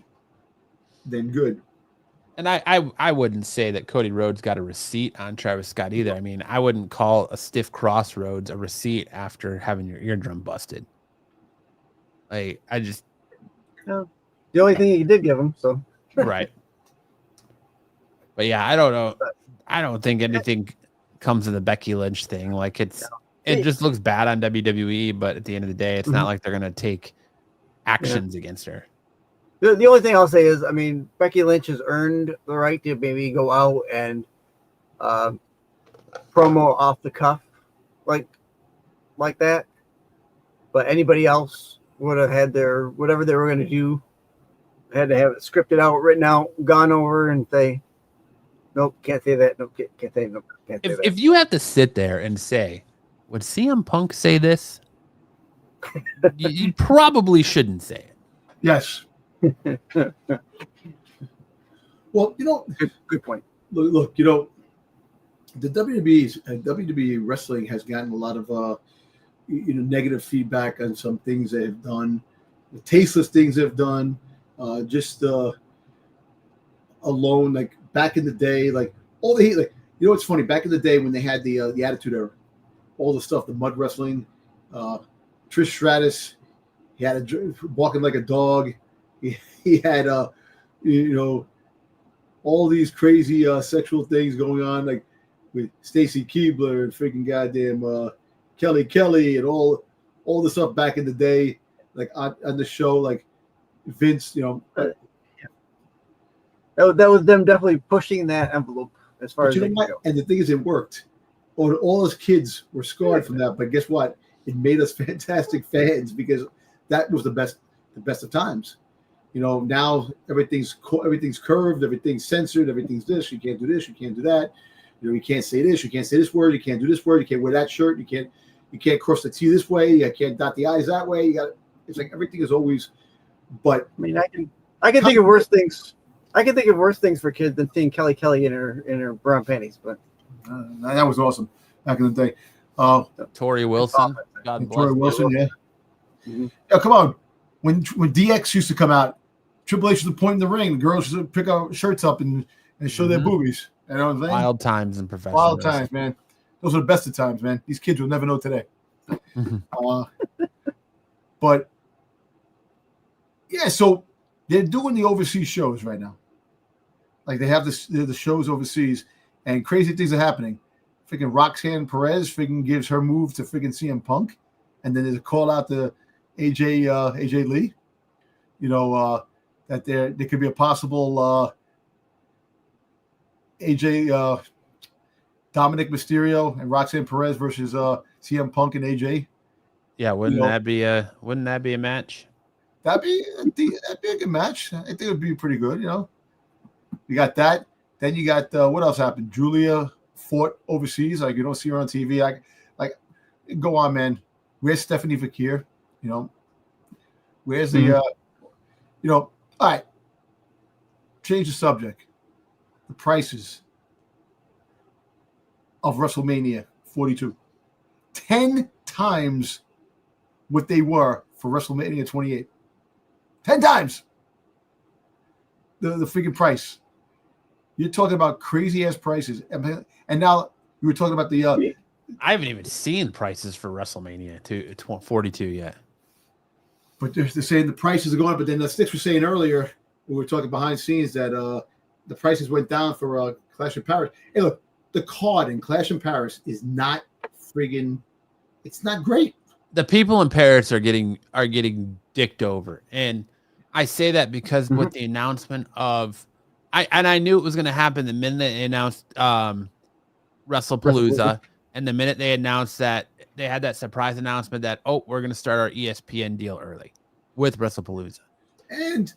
than good. And I wouldn't say that Cody Rhodes got a receipt on Travis Scott either. I mean, I wouldn't call a stiff crossroads a receipt after having your eardrum busted. Like, the only thing he did give him, so. Right. But yeah, I don't know. I don't think anything comes of the Becky Lynch thing. Like it just looks bad on WWE, but at the end of the day, it's not like they're going to take actions against her. The only thing I'll say is, I mean, Becky Lynch has earned the right to maybe go out and promo off the cuff like that. But anybody else would have had their whatever they were going to do, had to have it scripted out, written out, gone over, and say, nope, can't say that. Nope, can't say nope, can't say that. If you have to sit there and say, would CM Punk say this? you probably shouldn't say it. Yes. Well, good point. Look, the WWE wrestling has gotten a lot of negative feedback on some things they have done, the tasteless things they've done, alone, like back in the day, like all the heat, like it's funny, back in the day when they had the Attitude Era, all the stuff, the mud wrestling, Trish Stratus, he had walking like a dog. He had all these crazy sexual things going on, like with Stacy Keibler and freaking goddamn Kelly and all the stuff back in the day, like on the show, like Vince, that was them definitely pushing that envelope as far as and the thing is, it worked. All those kids were scarred from that, but guess what? It made us fantastic fans because that was the best of times. Now everything's curved, everything's censored, everything's this. You can't do this, you can't do that. You can't say this, you can't say this word, you can't do this word, you can't wear that shirt, you can't cross the T this way, you can't dot the I's that way. It's like everything is always. But I mean, I can think of worse things. I can think of worse things for kids than seeing Kelly in her brown panties. But that was awesome back in the day. Tori Wilson, God bless. Tori Wilson, yeah. Mm-hmm. Yeah, come on. When DX used to come out, Triple H was pointing the ring. The girls used to pick our shirts up and show their boobies. You know what I'm saying? Wild times in professional Wild wrestling. times, man. Those are the best of times, man. These kids will never know today. But yeah, so they're doing the overseas shows right now. Like they have the shows overseas, and crazy things are happening. Freaking Roxanne Perez freaking gives her move to freaking CM Punk, and then there's a call out to AJ Lee. That there could be a possible AJ Dominic Mysterio and Roxanne Perez versus CM Punk and AJ. Yeah, wouldn't that be a match? That'd be a good match. I think it would be pretty good. You got that. Then you got what else happened? Julia fought overseas. Like you don't see her on TV. Go on, man. Where's Stephanie Fakir? Where's the all right. Change the subject. The prices of WrestleMania 42. 10 times what they were for WrestleMania 28. 10 times the freaking price. You're talking about crazy ass prices. And now you were talking about the I haven't even seen prices for WrestleMania 42 yet. But they're saying the prices are going up. But then the Sticks were saying earlier, we were talking behind the scenes, that the prices went down for Clash in Paris. Hey, look, the card in Clash in Paris is not friggin'. It's not great. The people in Paris are getting dicked over, and I say that because with the announcement of, I knew it was going to happen the minute they announced WrestlePalooza, and the minute they announced that they had that surprise announcement that we're going to start our ESPN deal early with WrestlePalooza, and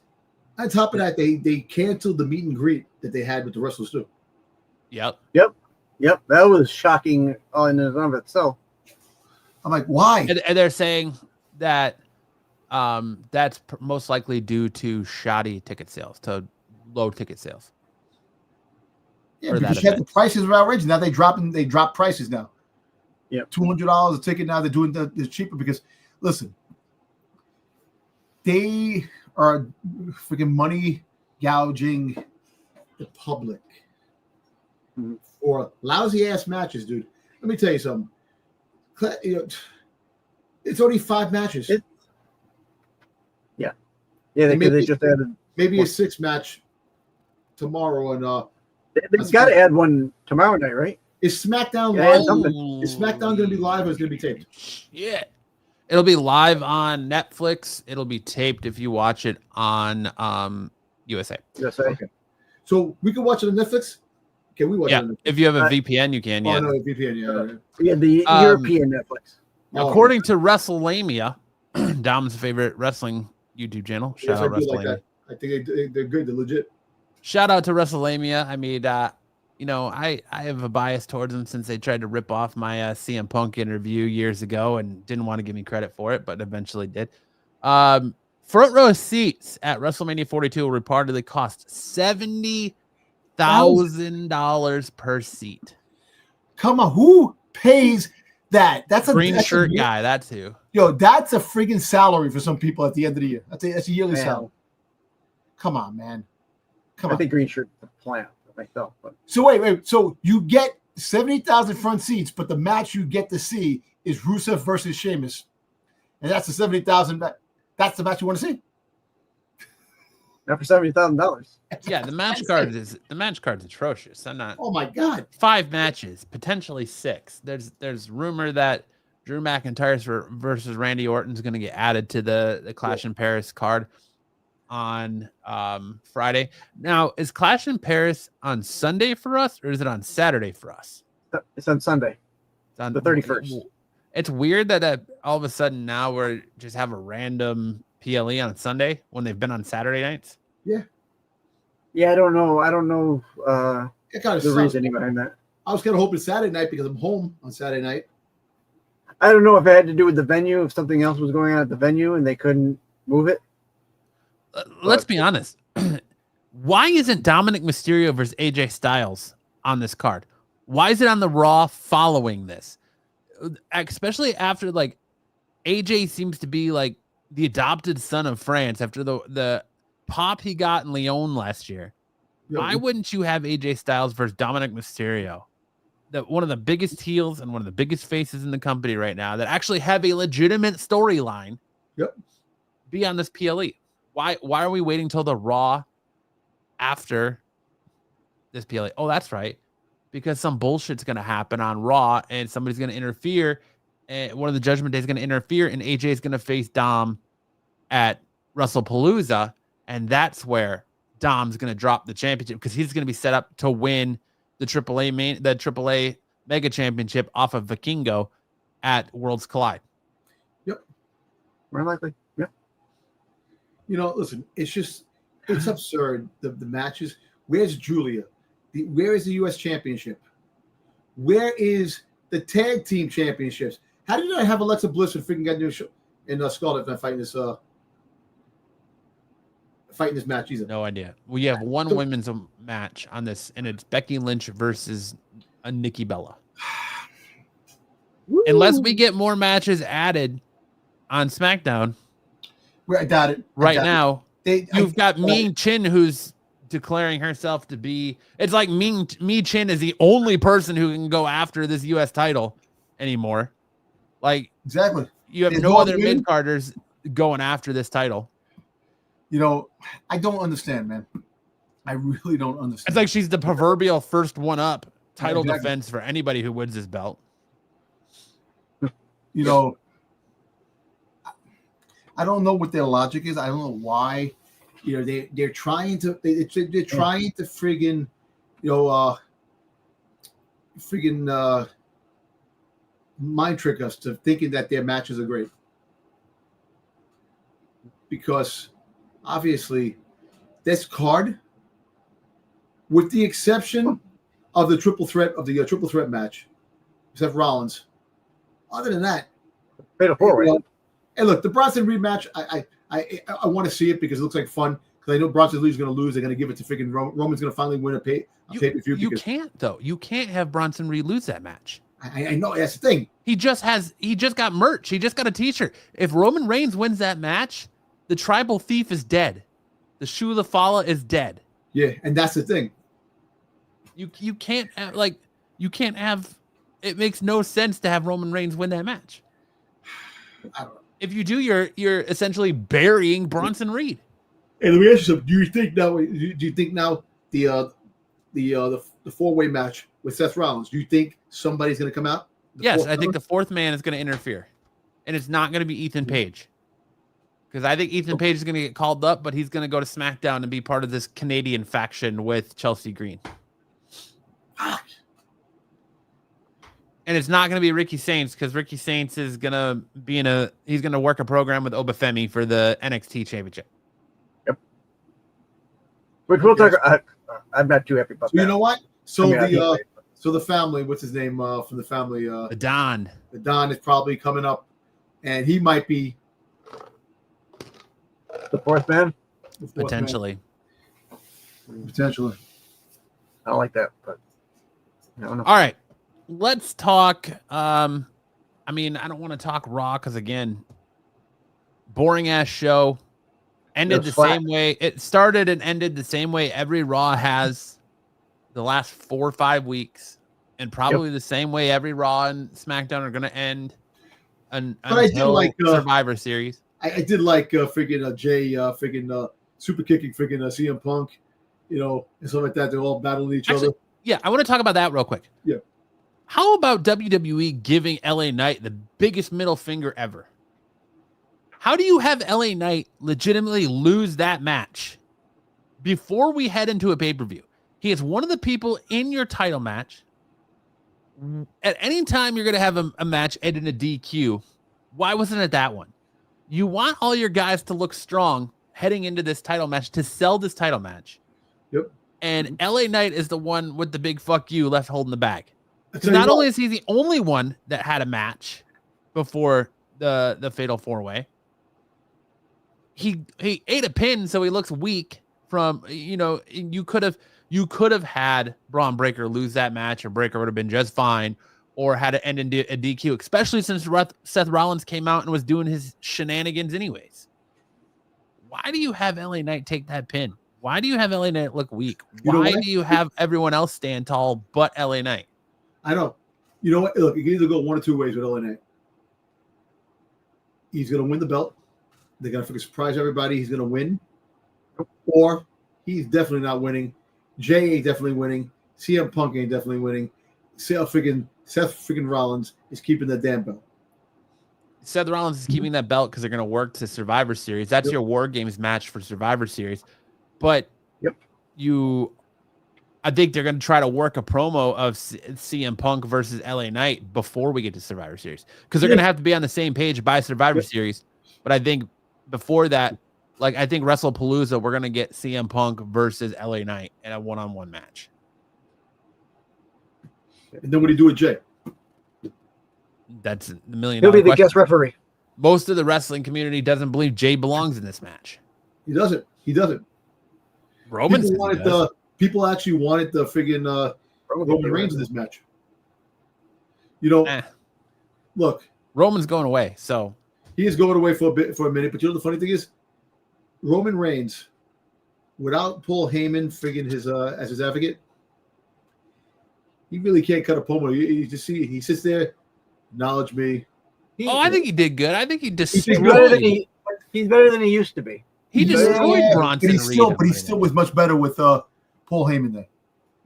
on top of that, they canceled the meet and greet that they had with the wrestlers too. Yep. That was shocking in and of itself. I'm like, why? And they're saying that that's most likely due to shoddy ticket sales, to low ticket sales. Yeah, because the prices are outrageous. Now they drop prices now. Yeah, $200 a ticket now. They're doing the cheaper because, listen, they are freaking money gouging the public for lousy ass matches, dude. Let me tell you something. It's only 5 matches. Yeah, they just added maybe a 6 match tomorrow, and they've got to add one tomorrow night, right? Is SmackDown live? Is SmackDown going to be live or is it going to be taped? Yeah. It'll be live on Netflix. It'll be taped if you watch it on USA. Okay. So we can watch it on Netflix? Can we watch it on Netflix? If you have a VPN, you can. Oh, no, VPN, yeah. Yeah, the European Netflix. According to WrestleMania, Dom's favorite wrestling YouTube channel. Shout out WrestleMania. Like that. I think they're good. They're legit. Shout out to WrestleMania. I mean, I have a bias towards them since they tried to rip off my CM Punk interview years ago and didn't want to give me credit for it, but eventually did. Front row seats at WrestleMania 42 will reportedly cost $70,000 per seat. Come on, who pays that? That's a green shirt guy. That's who. Yo, that's a friggin' salary for some people at the end of the year. That's a yearly salary. Come on, man. I think green shirt the plant myself. But. So wait. So you get 70,000 front seats, but the match you get to see is Rusev versus Sheamus, and that's the 70,000. That's the match you want to see. Not for $70,000. Yeah, the match card is atrocious. I'm not. Oh my god! 5 matches, potentially 6. There's rumor that Drew McIntyre versus Randy Orton is going to get added to the Clash in Paris card on Friday. Now, is Clash in Paris on Sunday for us, or is it on Saturday for us? It's on Sunday. It's on the 31st. It's weird that all of a sudden now we're just have a random PLE on Sunday when they've been on Saturday nights. Yeah. Yeah, I don't know. It kind of the reasoning behind that. I was kind of hoping Saturday night because I'm home on Saturday night. I don't know if it had to do with the venue, if something else was going on at the venue and they couldn't move it. Let's be honest. Why isn't Dominic Mysterio versus AJ Styles on this card? Why is it on the Raw following this? Especially after like AJ seems to be like the adopted son of France after the pop he got in Lyon last year. Why wouldn't you have AJ Styles versus Dominic Mysterio? One of the biggest heels and one of the biggest faces in the company right now that actually have a legitimate storyline. Be on this PLE. Why are we waiting till the Raw after this PLE? Oh, that's right. Because some bullshit's going to happen on Raw and somebody's going to interfere. And one of the Judgment Day is going to interfere and AJ is going to face Dom at WrestlePalooza. And that's where Dom's going to drop the championship because he's going to be set up to win the AAA Mega Championship off of Vikingo at Worlds Collide. Yep. More likely. Yep. Listen, it's absurd. The matches. Where's Julia? Where is the U.S. Championship? Where is the Tag Team Championships? How did I have Alexa Bliss and freaking got new show in Scarlett fighting this match either? No idea. We have one women's match on this, and it's Becky Lynch versus Nikki Bella. Unless we get more matches added on SmackDown. I doubt it. Now, you've got Ming Chin who's declaring herself to be. It's like Mi Chin is the only person who can go after this U.S. title anymore. Like exactly, you have no other mid carders going after this title. I don't understand, man. I really don't understand. It's like she's the proverbial first one up title defense for anybody who wins this belt. I don't know what their logic is. I don't know why. They're trying to friggin' mind trick us to thinking that their matches are great. Because obviously this card, with the exception of the triple threat match, Seth Rollins, other than that, and look, the Bronson rematch, I want to see it because it looks like fun. Because I know Bronson Reed's going to lose. They're going to give it to freaking Roman's going to finally win a pay-per-view. You can't though. You can't have Bronson Reed lose that match. I know that's the thing. He just got merch. He just got a T-shirt. If Roman Reigns wins that match, the Tribal Thief is dead. The Shoe of the Fala is dead. Yeah, and that's the thing. You can't have. It makes no sense to have Roman Reigns win that match. I don't know. If you do, you're essentially burying Bronson Reed. And let me ask you something. Do you think now the 4-way match with Seth Rollins? Do you think somebody's going to come out? Yes, I think the fourth man is going to interfere. and it's not going to be Ethan Page. Because I think Ethan Page is going to get called up, but he's going to go to SmackDown and be part of this Canadian faction with Chelsea Green. And it's not going to be Ricky Saints, because Ricky Saints is going to be he's going to work a program with Obafemi for the NXT Championship. Yep. Which we'll talk. I'm not too happy about that. You know what? So the family, what's his name from the family? The Don. The Don is probably coming up, and he might be the fourth man. Potentially. Potentially. I don't like that, but I don't know. All right. Let's talk. I don't want to talk Raw because, again, boring ass show. Ended the same way. It started and ended the same way every Raw has the last 4 or 5 weeks, and probably the same way every Raw and SmackDown are going to end until Survivor Series. I did like freaking Jey super kicking freaking CM Punk, and stuff like that. They're all battling each other. Yeah, I want to talk about that real quick. Yeah. How about WWE giving LA Knight the biggest middle finger ever? How do you have LA Knight legitimately lose that match before we head into a pay-per-view? He is one of the people in your title match. At any time you're going to have a match ending a DQ, why wasn't it that one? You want all your guys to look strong heading into this title match to sell this title match. Yep. And LA Knight is the one with the big fuck you left holding the bag. Not only is he the only one that had a match before the Fatal 4-Way, he ate a pin, so he looks weak from, you could have had Braun Breaker lose that match, or Breaker would have been just fine, or had it end in a DQ, especially since Seth Rollins came out and was doing his shenanigans anyways. Why do you have LA Knight take that pin? Why do you have LA Knight look weak? Why do you have everyone else stand tall but LA Knight? I know. You know what? Look, you can either go one or two ways with LA Knight. He's going to win the belt. They're going to freaking surprise everybody. He's going to win. Or he's definitely not winning. Jey ain't definitely winning. CM Punk ain't definitely winning. Seth freaking Rollins is keeping that damn belt. Seth Rollins is keeping that belt because they're going to work to Survivor Series. That's your War Games match for Survivor Series. But I think they're going to try to work a promo of CM Punk versus LA Knight before we get to Survivor Series, because they're going to have to be on the same page by Survivor Series. But I think before that, I think WrestlePalooza, we're going to get CM Punk versus LA Knight in a one-on-one match. And then what do you do with Jey? That's the million. He'll be the guest referee. Most of the wrestling community doesn't believe Jey belongs in this match. He doesn't. Roman people actually wanted the friggin' Roman Reigns in this match. Look, Roman's going away, so he is going away for a minute. But the funny thing is, Roman Reigns, without Paul Heyman friggin' his as his advocate, he really can't cut a promo. You just see he sits there, acknowledge me. I think he did good. I think he destroyed. He's better than he used to be. He destroyed Bronson Reed. But he still was much better with Paul Heyman there.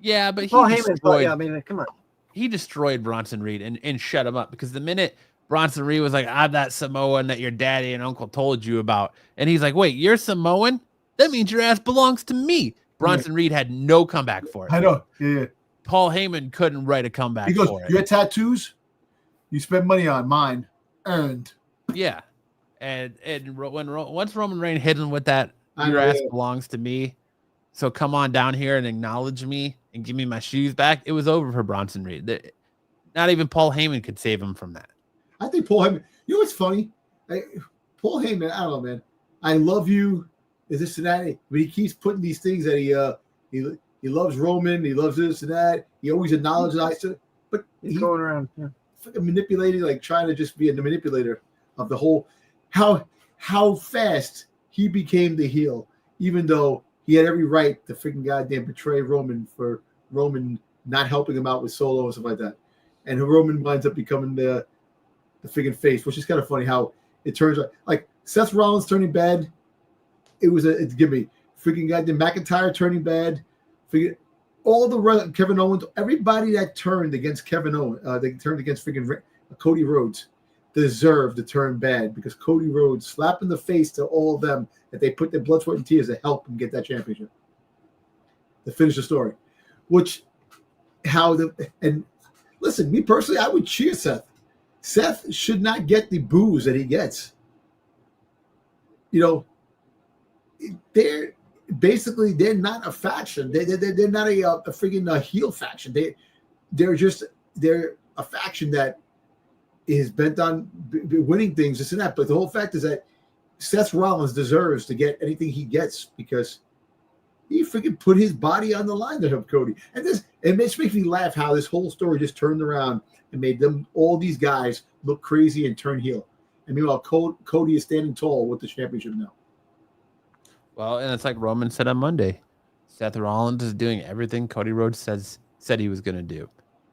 Yeah, but Paul Heyman. Come on. He destroyed Bronson Reed and shut him up, because the minute Bronson Reed was like, I'm that Samoan that your daddy and uncle told you about, and he's like, wait, you're Samoan? That means your ass belongs to me. Bronson Reed had no comeback for it. I know. Yeah. Paul Heyman couldn't write a comeback he goes, for it. Your tattoos, you spend money on, mine earned. Yeah. And once Roman Reigns hit him with that, your ass belongs to me, so come on down here and acknowledge me and give me my shoes back, it was over for Bronson Reed. Not even Paul Heyman could save him from that. I think Paul Heyman, what's funny? Paul Heyman, I don't know, man. I love you. Is this and that? But he keeps putting these things that he loves Roman. He loves this and that. He always acknowledges it. But he's going around manipulating, trying to just be a manipulator of the whole. How fast he became the heel, even though he had every right to freaking goddamn betray Roman for Roman not helping him out with Solo and stuff like that. And Roman winds up becoming the freaking face, which is kind of funny how it turns out. Like Seth Rollins turning bad, it's give me freaking goddamn McIntyre turning bad. All the Kevin Owens, everybody that turned against Kevin Owens, they turned against freaking Cody Rhodes. deserve to turn bad because Cody Rhodes slapped in the face to all of them that they put their blood, sweat, and tears to help him get that championship. To finish the story. And listen, me personally, I would cheer Seth. Seth should not get the boos that he gets. They're not a faction. They're not a freaking heel faction. They're a faction that is bent on winning things, this and that. But the whole fact is that Seth Rollins deserves to get anything he gets because he freaking put his body on the line to help Cody. And it makes me laugh how this whole story just turned around and made all these guys look crazy and turn heel. And meanwhile, Cody is standing tall with the championship now. Well, and it's like Roman said on Monday. Seth Rollins is doing everything Cody Rhodes said he was going to do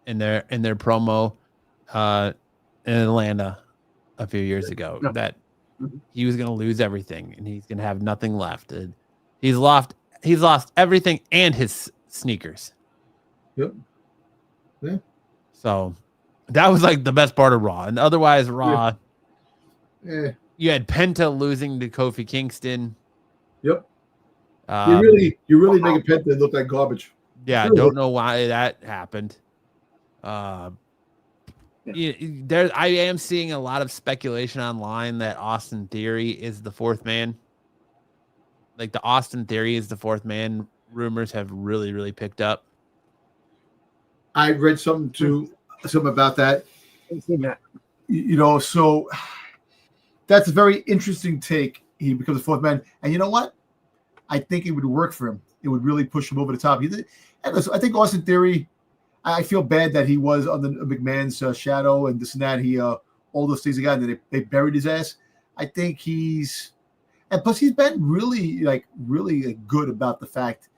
in their promo in Atlanta a few years ago. No. That he was going to lose everything and he's going to have nothing left. And he's lost everything and his sneakers. Yep. Yeah. So that was like the best part of Raw. And otherwise, Raw, you had Penta losing to Kofi Kingston. Yep. You really make a Penta look like garbage. Yeah, really. Don't know why that happened. I am seeing a lot of speculation online that Austin Theory is the fourth man. Like the Austin Theory is the fourth man. Rumors have really, really picked up. I read something about that. I've seen that. So that's a very interesting take. He becomes a fourth man. And you know what? I think it would work for him. It would really push him over the top. I think Austin Theory, I feel bad that he was under McMahon's shadow and this and that. He all those things again that they buried his ass. I think and plus he's been really good about the fact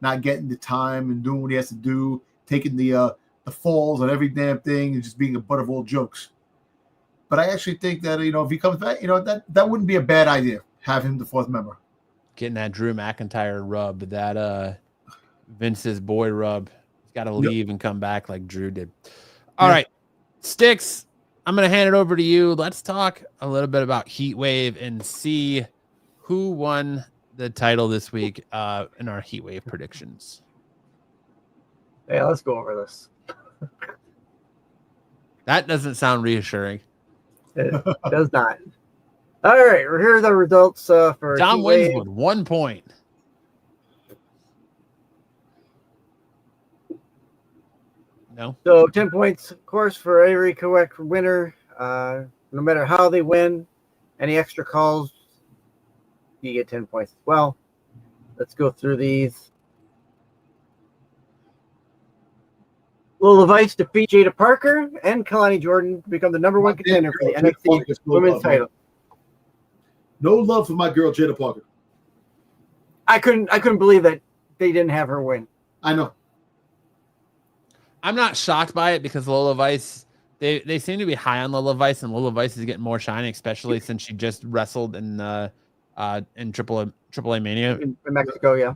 not getting the time and doing what he has to do, taking the falls on every damn thing and just being a butt of all jokes. But I actually think that if he comes back, that wouldn't be a bad idea. Have him the fourth member. Getting that Drew McIntyre rub, that Vince's boy rub. He's got to leave and come back like Drew did. All right, Sticks, I'm going to hand it over to you. Let's talk a little bit about Heat Wave and see who won the title this week in our Heat Wave predictions. Yeah, let's go over this. That doesn't sound reassuring. It does not. All right, here are the results for John wins with 1 point. No. So 10 points, of course, for every correct winner. No matter how they win, any extra calls, you get 10 points as well. Let's go through these. Lola Vice defeat Jada Parker and Kalani Jordan to become the number one contender for the NXT Women's title. No love for my girl Jada Parker. I couldn't believe that they didn't have her win. I know. I'm not shocked by it because Lola Vice, they seem to be high on Lola Vice, and Lola Vice is getting more shiny, especially since she just wrestled in AAA Mania in Mexico, yeah.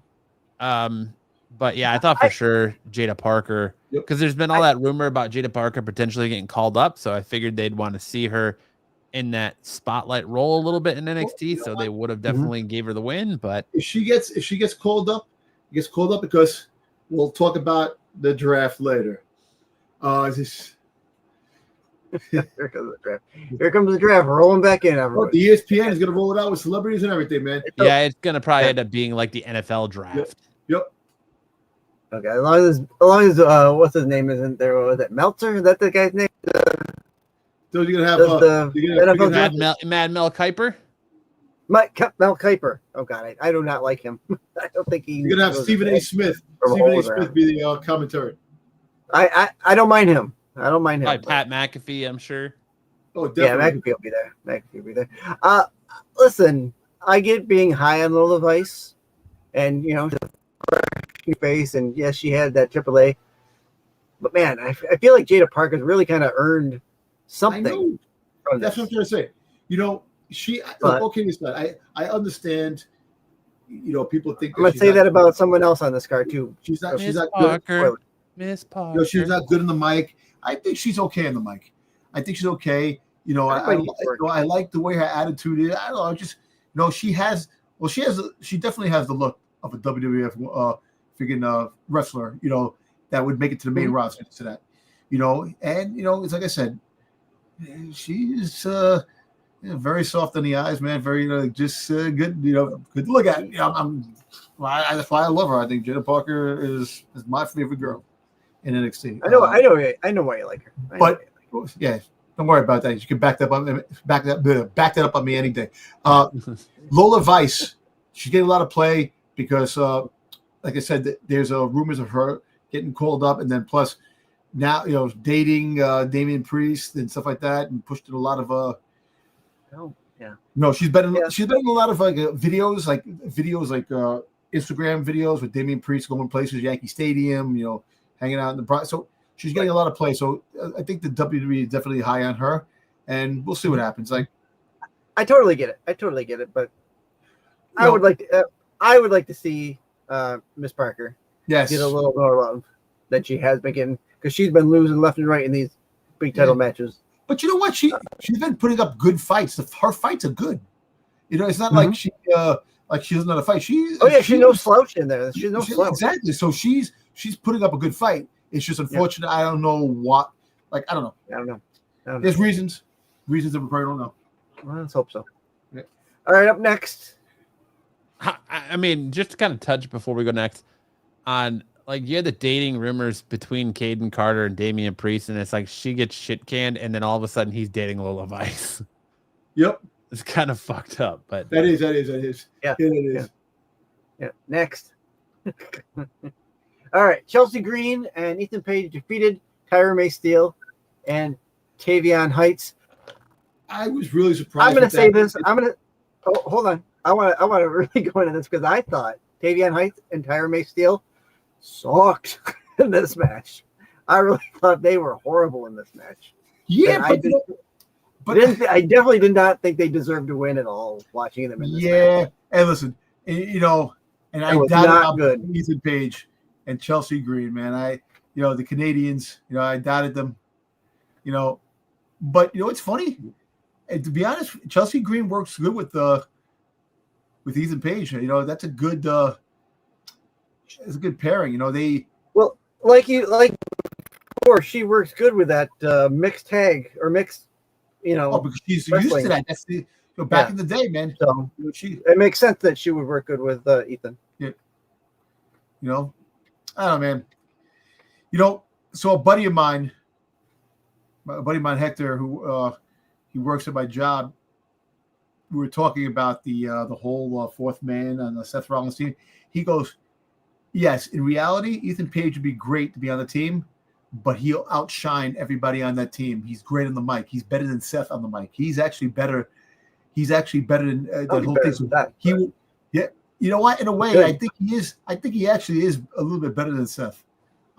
But yeah, I thought for sure Jada Parker, because there's been all that rumor about Jada Parker potentially getting called up, so I figured they'd want to see her in that spotlight role a little bit in NXT, so they would have definitely gave her the win. But if she gets called up, because we'll talk about the draft later. Here comes the draft. Here comes the draft. Rolling back in, everyone. The ESPN is going to roll it out with celebrities and everything, man. Yeah, it's going to probably end up being like the NFL draft. Yep. Okay, as long as what's his name isn't there? What was it? Meltzer? Is that the guy's name? So you're gonna have Mad Mel Kiper. Mel Kiper. Oh God, I do not like him. I don't think You're gonna have Stephen A. Smith. Stephen A. Smith be the commentary. I don't mind him. I don't mind him. Probably Pat McAfee, I'm sure. Oh, definitely. Yeah, McAfee will be there. Listen, I get being high on Lola Vice, and face, and yes, she had that AAA. But man, I feel like Jada Parker's really kind of earned something. That's what I'm trying to say. I understand. People think. I'm gonna say that about someone else on this card too. She's not Parker. Miss Parker. She's not good in the mic. I think she's okay in the mic. I think she's okay. You know, I like the way her attitude is. I don't know, just she definitely has the look of a WWF wrestler. That would make it to the main roster to that. And it's like I said, she's very soft on the eyes, man. Very just good, good to look at. That's why I love her. I think Jada Parker is my favorite girl in NXT. I know why you like her. Yeah, don't worry about that. You can back that up on me any day. Lola Vice, she's getting a lot of play because, like I said, there's rumors of her getting called up, and then plus now dating Damian Priest and stuff like that, and pushed in a lot of No, she's been in a lot of videos like Instagram videos with Damian Priest going places, Yankee Stadium, hanging out in the so she's getting a lot of play. So I think the WWE is definitely high on her, and we'll see what happens. Like, I totally get it, but I would like to see Miss Parker get a little more love than she has been getting, because she's been losing left and right in these big title matches. But you know what? She's been putting up good fights. Her fights are good. It's not like she doesn't know how to fight. She's no slouch in there. She's no slouch. Exactly. So she's putting up a good fight. It's just unfortunate. Yeah. I don't know what. I don't know. I don't know. There's reasons that we probably don't know. Well, let's hope so. Yeah. All right, up next. I mean, just to kind of touch before we go next on, you had the dating rumors between Caden Carter and Damian Priest, and it's like she gets shit canned, and then all of a sudden he's dating Lola Vice. Yep. It's kind of fucked up, but that is. Yeah. It is. Yeah. Next. All right. Chelsea Green and Ethan Page defeated Tyra May Steele and Tavion Heights. I was really surprised. I'm going to say this. Hold on. I want to really go into this because I thought Tavion Heights and Tyra May Steele sucked in this match. I really thought they were horrible in this match. Yeah, I definitely did not think they deserved to win at all watching them in this match. And listen, and I doubted Ethan Page and Chelsea Green, man. The Canadians, I doubted them, but it's funny. And to be honest, Chelsea Green works good with Ethan Page. That's a good it's a good pairing. Before, she works good with that mixed tag or mixed, because she's used to that. That's back in the day, man. So it makes sense that she would work good with Ethan. Yeah. I don't know, man. So a buddy of mine, Hector, who he works at my job. We were talking about the whole fourth man on the Seth Rollins team. He goes, yes, in reality, Ethan Page would be great to be on the team, but he'll outshine everybody on that team. He's great on the mic. He's better than Seth on the mic. He's actually better than the whole thing. You know what? In a way, good. I think he actually is a little bit better than Seth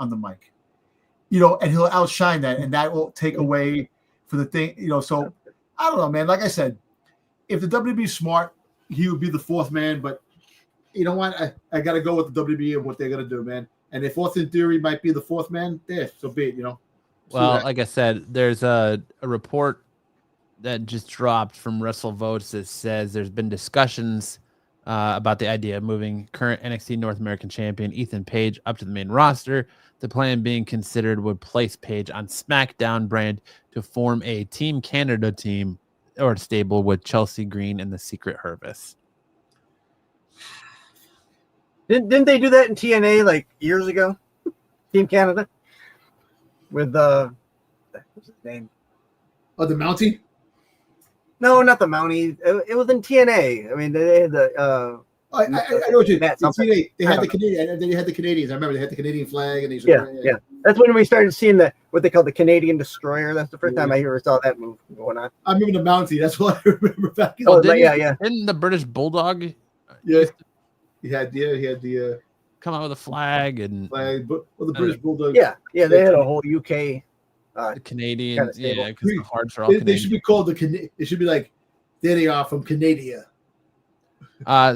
on the mic. And he'll outshine that, and that will take away for the thing. So I don't know, man. Like I said, if the WWE is smart, he would be the fourth man. But you know what? I got to go with the WWE and what they're going to do, man. And if Austin Theory might be the fourth man, so be it, Well, like I said, there's a report that just dropped from WrestleVotes that says there's been discussions about the idea of moving current NXT North American champion Ethan Page up to the main roster. The plan being considered would place Page on SmackDown brand to form a Team Canada team or stable with Chelsea Green and the Secret Hervis. Didn't they do that in TNA years ago? Team Canada with what's his name? Oh, the Mountie? No, not the Mountie. It was in TNA. I mean, they had the. I know what you mean. TNA, they had the Canadian. They had the Canadians. I remember they had the Canadian flag, and yeah. That's when we started seeing what they call the Canadian Destroyer. That's the first time I ever saw that move going on. I remember the Mountie. That's what I remember back. Didn't the British Bulldog? Yeah. He had the come out with a flag and the British Bulldog. Yeah, they had a whole UK. The Canadians, because the hearts are all Canadian. They should be called it should be like, there they are from Canada.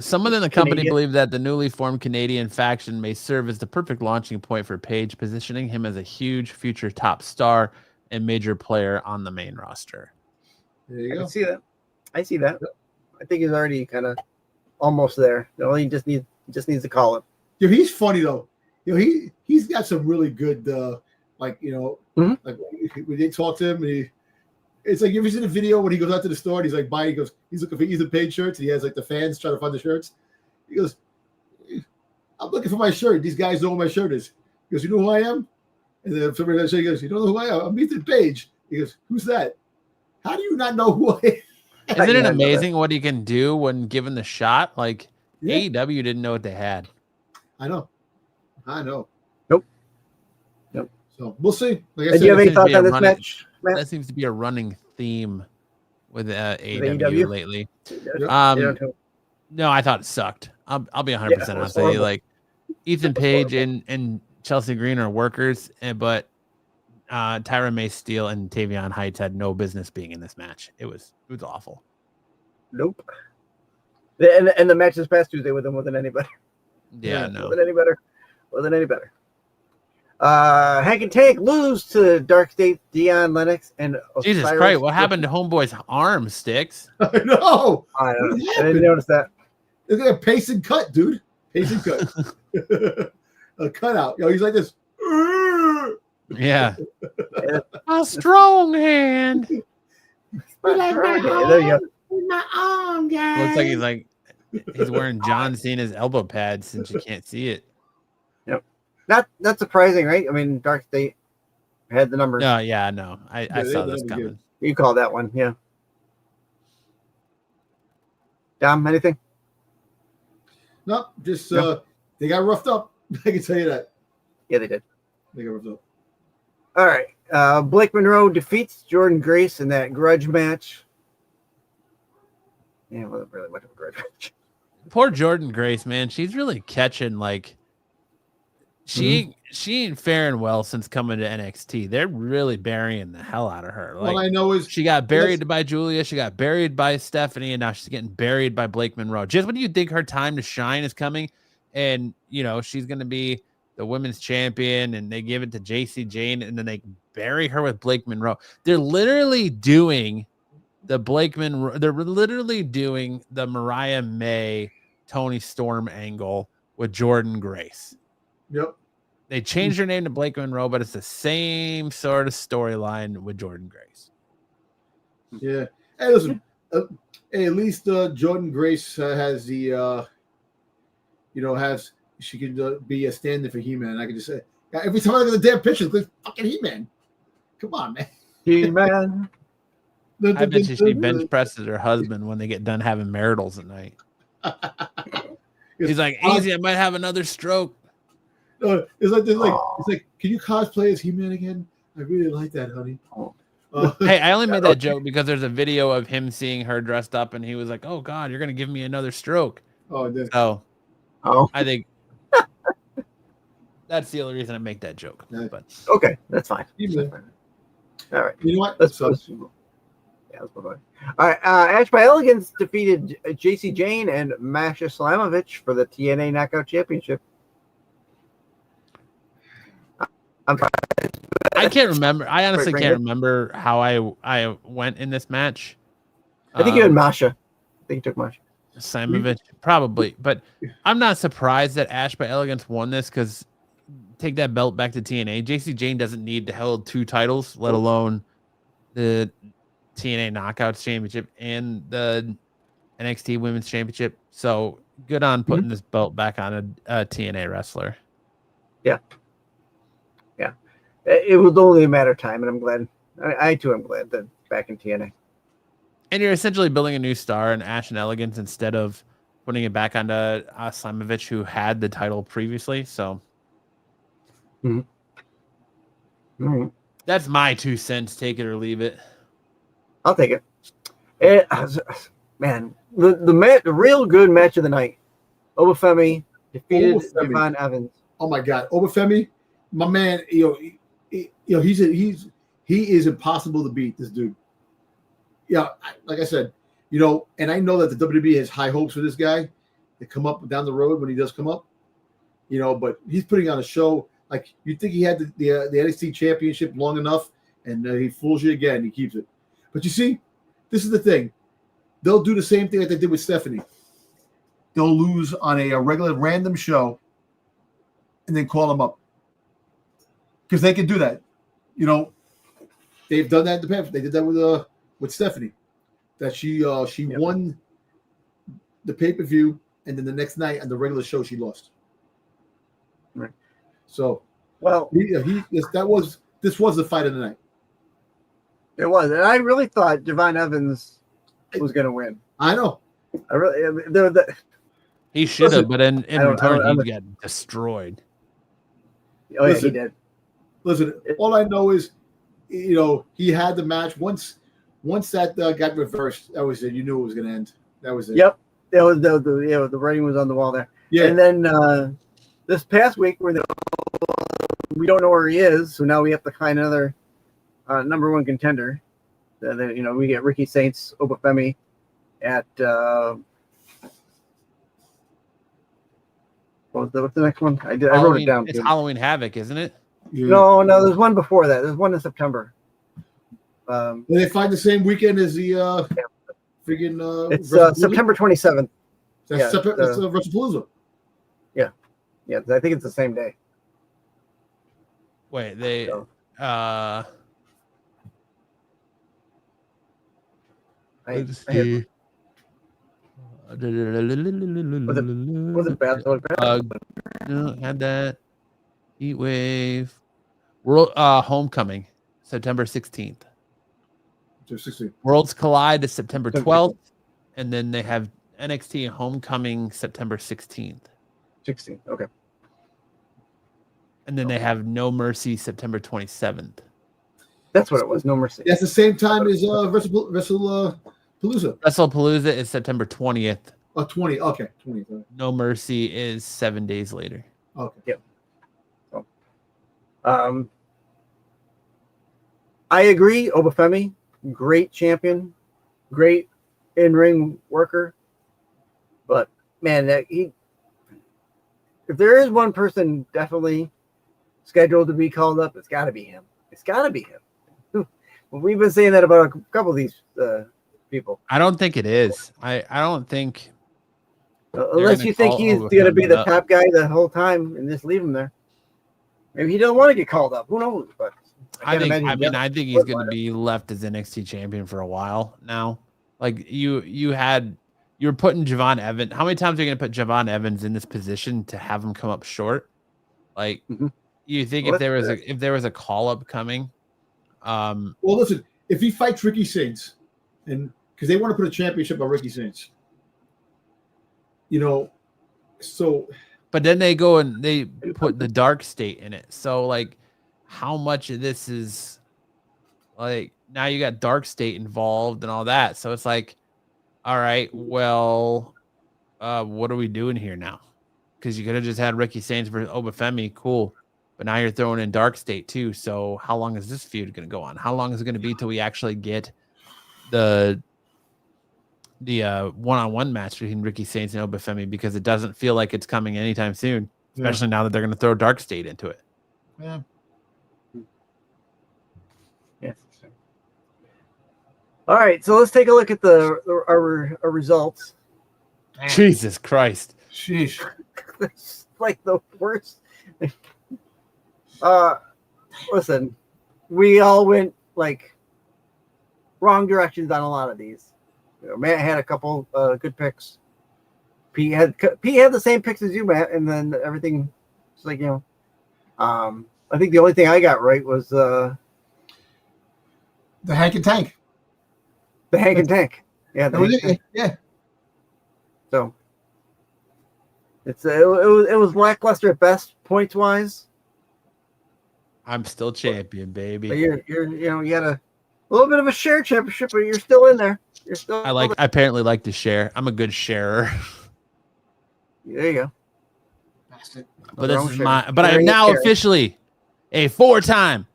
Someone in the company believed that the newly formed Canadian faction may serve as the perfect launching point for Page, positioning him as a huge future top star and major player on the main roster. There you I go. can see that. I see that. Yep. I think he's already kind of almost there. He just needs to call it. Yo, he's funny though. He's got some really good like when they talk to him, it's like you ever seen a video when he goes out to the store and he's like buying, he's looking for either paid shirts and he has like the fans trying to find the shirts. He goes, I'm looking for my shirt. These guys know what my shirt is. He goes, you know who I am? And then somebody else goes, you don't know who I am? I'm Ethan Page. He goes, who's that? How do you not know who I am? Isn't it amazing what he can do when given the shot? Like AEW didn't know what they had. I know. Nope. So we'll see. Like I said, do you have any thoughts on this match? That seems to be a running theme with AEW lately. No, I thought it sucked. I'll be 100% honest with you. Like Ethan Page and Chelsea Green are workers, but Tyra May Steele and Tavion Heights had no business being in this match. It was awful. Nope. And the match this past Tuesday with them wasn't any better. Yeah, no. Wasn't any better. Hank and Tank lose to Dark State, Dion Lennox, and Osiris. Jesus Christ, what happened to Homeboy's arm, Sticks? I know. I didn't notice that. It's like a pace and cut, dude. Pace and cut. A cutout. He's like this. Yeah. A strong hand. There you go. My arm, guys. Looks like he's wearing John Cena's elbow pads since you can't see it. Not surprising, right? I mean, Dark State had the numbers. No, yeah, no. I saw this coming. Good. You called that one, yeah. Dom, anything? No, just they got roughed up. I can tell you that. Yeah, they did. They got roughed up. All right. Blake Monroe defeats Jordan Grace in that grudge match. Yeah, it wasn't really much of a grudge match. Poor Jordan Grace, man. She's really catching like she ain't faring well since coming to NXT. They're really burying the hell out of her. Like, all I know is she got buried by Julia, she got buried by Stephanie, and now she's getting buried by Blake Monroe. Just when you think her time to shine is coming, and she's gonna be the women's champion, and they give it to JC Jane, and then they bury her with Blake Monroe. They're literally doing the Blake Monroe. They're literally doing the Mariah May, Tony Storm angle with Jordan Grace. Yep. They changed her name to Blake Monroe, but it's the same sort of storyline with Jordan Grace. Yeah. Hey, listen. Hey, at least Jordan Grace has the, she could be a stand-in for He-Man. I could just say, every time I look at the damn picture, it's like fucking He-Man. Come on, man. He-Man. I bet she bench presses her husband when they get done having maritals at night. He's like, easy, I might have another stroke. It's like, can you cosplay as He-Man again? I really like that, honey. Hey, I only made that joke because there's a video of him seeing her dressed up, and he was like, "Oh God, you're gonna give me another stroke." Oh, I think that's the only reason I make that joke. But okay, that's fine. All right, you know what? Let's move on. All right, Ash by Elegance defeated JC Jane and Masha Slamovich for the TNA Knockout Championship. I can't remember. I honestly can't remember how I went in this match. I think you had Masha. I think you took Masha. Slamovich, probably. But I'm not surprised that Ash by Elegance won this because take that belt back to TNA. JC Jane doesn't need to hold 2 titles, let alone the TNA Knockouts Championship and the NXT Women's Championship. So good on putting this belt back on a TNA wrestler. Yeah. It was only a matter of time, and I'm glad. I too am glad that back in TNA. And you're essentially building a new star in Ash and Elegance instead of putting it back onto Slamovich, who had the title previously. So that's my 2 cents. Take it or leave it. I'll take it. Man, the real good match of the night. Obafemi defeated Devon Evans. Oh my God, Obafemi, my man. He is impossible to beat. This dude. Yeah, like I said, and I know that the WWE has high hopes for this guy to come up down the road when he does come up. But he's putting on a show. Like you think he had the NXT Championship long enough, and he fools you again. He keeps it. But you see, this is the thing. They'll do the same thing that they did with Stephanie. They'll lose on a regular random show and then call them up. Because they can do that. You know, they've done that in the past. They did that with Stephanie. That she won the pay-per-view, and then the next night on the regular show she lost. Right. So, well, this was the fight of the night. It was, and I really thought Javon Evans was going to win. I know. He should have, but in return, he got destroyed. Oh, yeah, he did. Listen, all I know is, you know, he had the match. Once that got reversed, that was it. You knew it was going to end. That was it. Yep. That was the writing was on the wall there. Yeah. And then this past week, we don't know where he is, so now we have to find another number one contender. Then, you know, we get Ricky Saints, Obafemi at what's the next one? I wrote it down. It's Halloween Havoc, isn't it? Yeah. No, there's one before that. There's one in September. Did they find the same weekend as the friggin' it's September 27th. That's WrestlePalooza. Yeah, I think it's the same day. Wait, they let's see. Was it bad? Had that Heat Wave World Homecoming September 16th. Worlds Collide is September 12th, and then they have NXT Homecoming September 16th. 16th, okay. And then they have No Mercy September 27th. That's what it was. No Mercy. That's the same time as WrestlePalooza. WrestlePalooza is September 20th. Oh, 20. Okay, 20th. No Mercy is 7 days later. Okay. Yep. So, I agree. Obafemi, great champion, great in-ring worker, but man, if there is one person definitely scheduled to be called up, it's got to be him. It's got to be him. Well, we've been saying that about a couple of these people. I don't think it is. I don't think. Unless you think he's going to be the top guy the whole time and just leave him there. Maybe he doesn't want to get called up. Who knows? But I think he's going to be left as NXT champion for a while now. Like you were putting Javon Evans. How many times are you going to put Javon Evans in this position to have him come up short? Like you think if there was a call up coming? Well, listen, if he fights Ricky Saints, and because they want to put a championship on Ricky Saints, you know, so. But then they go and they put the dark state in it. So like, how much of this is like now you got dark state involved and all that. So it's like, all right, well, what are we doing here now? Because you could have just had Ricky Saints versus Obafemi, cool. But now you're throwing in dark state too. So how long is this feud going to go on? How long is it going to be till we actually get the one-on-one match between Ricky Saints and Obafemi? Because it doesn't feel like it's coming anytime soon, especially now that they're going to throw dark state into it. Yeah. Yes. All right, so let's take a look at our results. Jesus Christ! Sheesh. It's like the worst. Listen, we all went like wrong directions on a lot of these. You know, Matt had a couple good picks. Pete had the same picks as you, Matt, and then everything. It's like, you know, I think the only thing I got right was the Hank and Tank. The Hank and Tank. Yeah, yeah. So it was lackluster at best points wise. I'm still champion, baby. But you got a little bit of a share championship, but you're still in there. I apparently like to share. I'm a good sharer. There you go. But this is but I'm now officially a four-time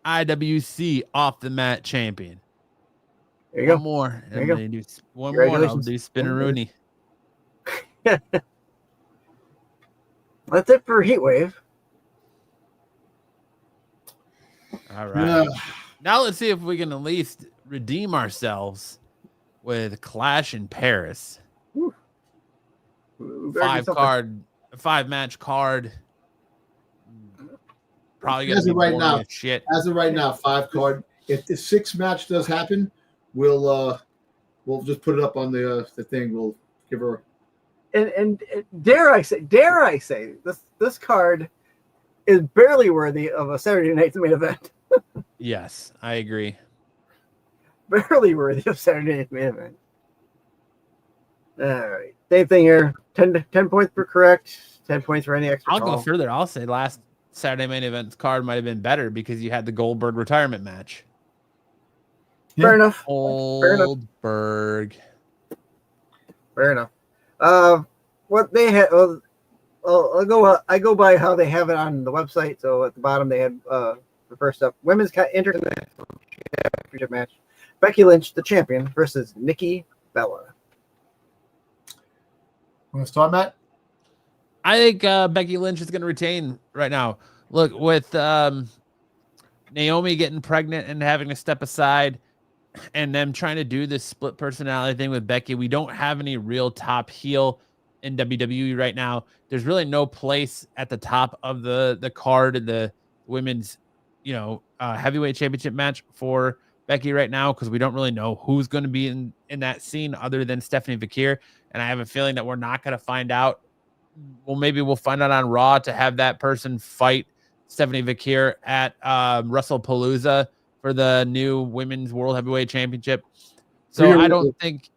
IWC off the mat champion. There you go. One more. There you go. One more. I'll do Spinneroonie. That's it for Heatwave. All right. Now let's see if we can at least redeem ourselves with Clash in Paris. 5-match card. Probably gonna be right now. Shit. As of right now, 5 card. If the 6 match does happen, we'll just put it up on the thing. We'll give her. And dare I say, this card is barely worthy of a Saturday night's main event. Yes, I agree. Barely worthy of Saturday night's main event. All right, same thing here. 10 points per correct. 10 points for any extra. I'll go further. I'll say last Saturday main event card might have been better because you had the Goldberg retirement match. Fair enough. Goldberg. Fair enough. What they had. I go by how they have it on the website. So at the bottom they had the first up, women's intercontinental championship match. Becky Lynch, the champion, versus Nikki Bella. Want to start, Matt? I think Becky Lynch is going to retain right now. Look, with Naomi getting pregnant and having to step aside and them trying to do this split personality thing with Becky, we don't have any real top heel in WWE right now. There's really no place at the top of the card in the women's, heavyweight championship match for Becky right now because we don't really know who's going to be in that scene other than Stephanie Vakir. And I have a feeling that we're not going to find out. Well, maybe we'll find out on Raw to have that person fight Stephanie Vakir at WrestlePalooza for the new Women's World Heavyweight Championship. So I don't think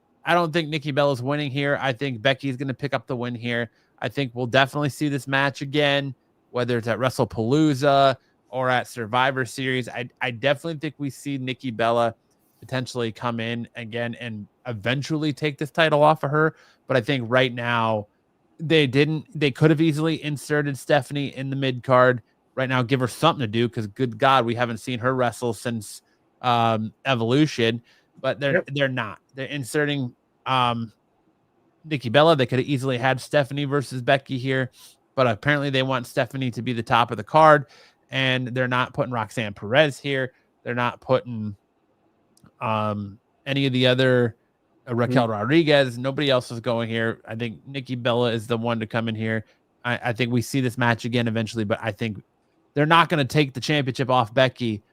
Nikki Bella's winning here. I think Becky's going to pick up the win here. I think we'll definitely see this match again, whether it's at WrestlePalooza or at Survivor Series. I definitely think we see Nikki Bella potentially come in again and eventually take this title off of her. But I think right now they could have easily inserted Stephanie in the mid card right now, give her something to do. Cause good God, we haven't seen her wrestle since Evolution, but they're not, they're inserting Nikki Bella. They could have easily had Stephanie versus Becky here, but apparently they want Stephanie to be the top of the card and they're not putting Roxanne Perez here. They're not putting any of the other Raquel Rodriguez. Nobody else is going here. I think Nikki Bella is the one to come in here. I think we see this match again eventually, but I think they're not going to take the championship off Becky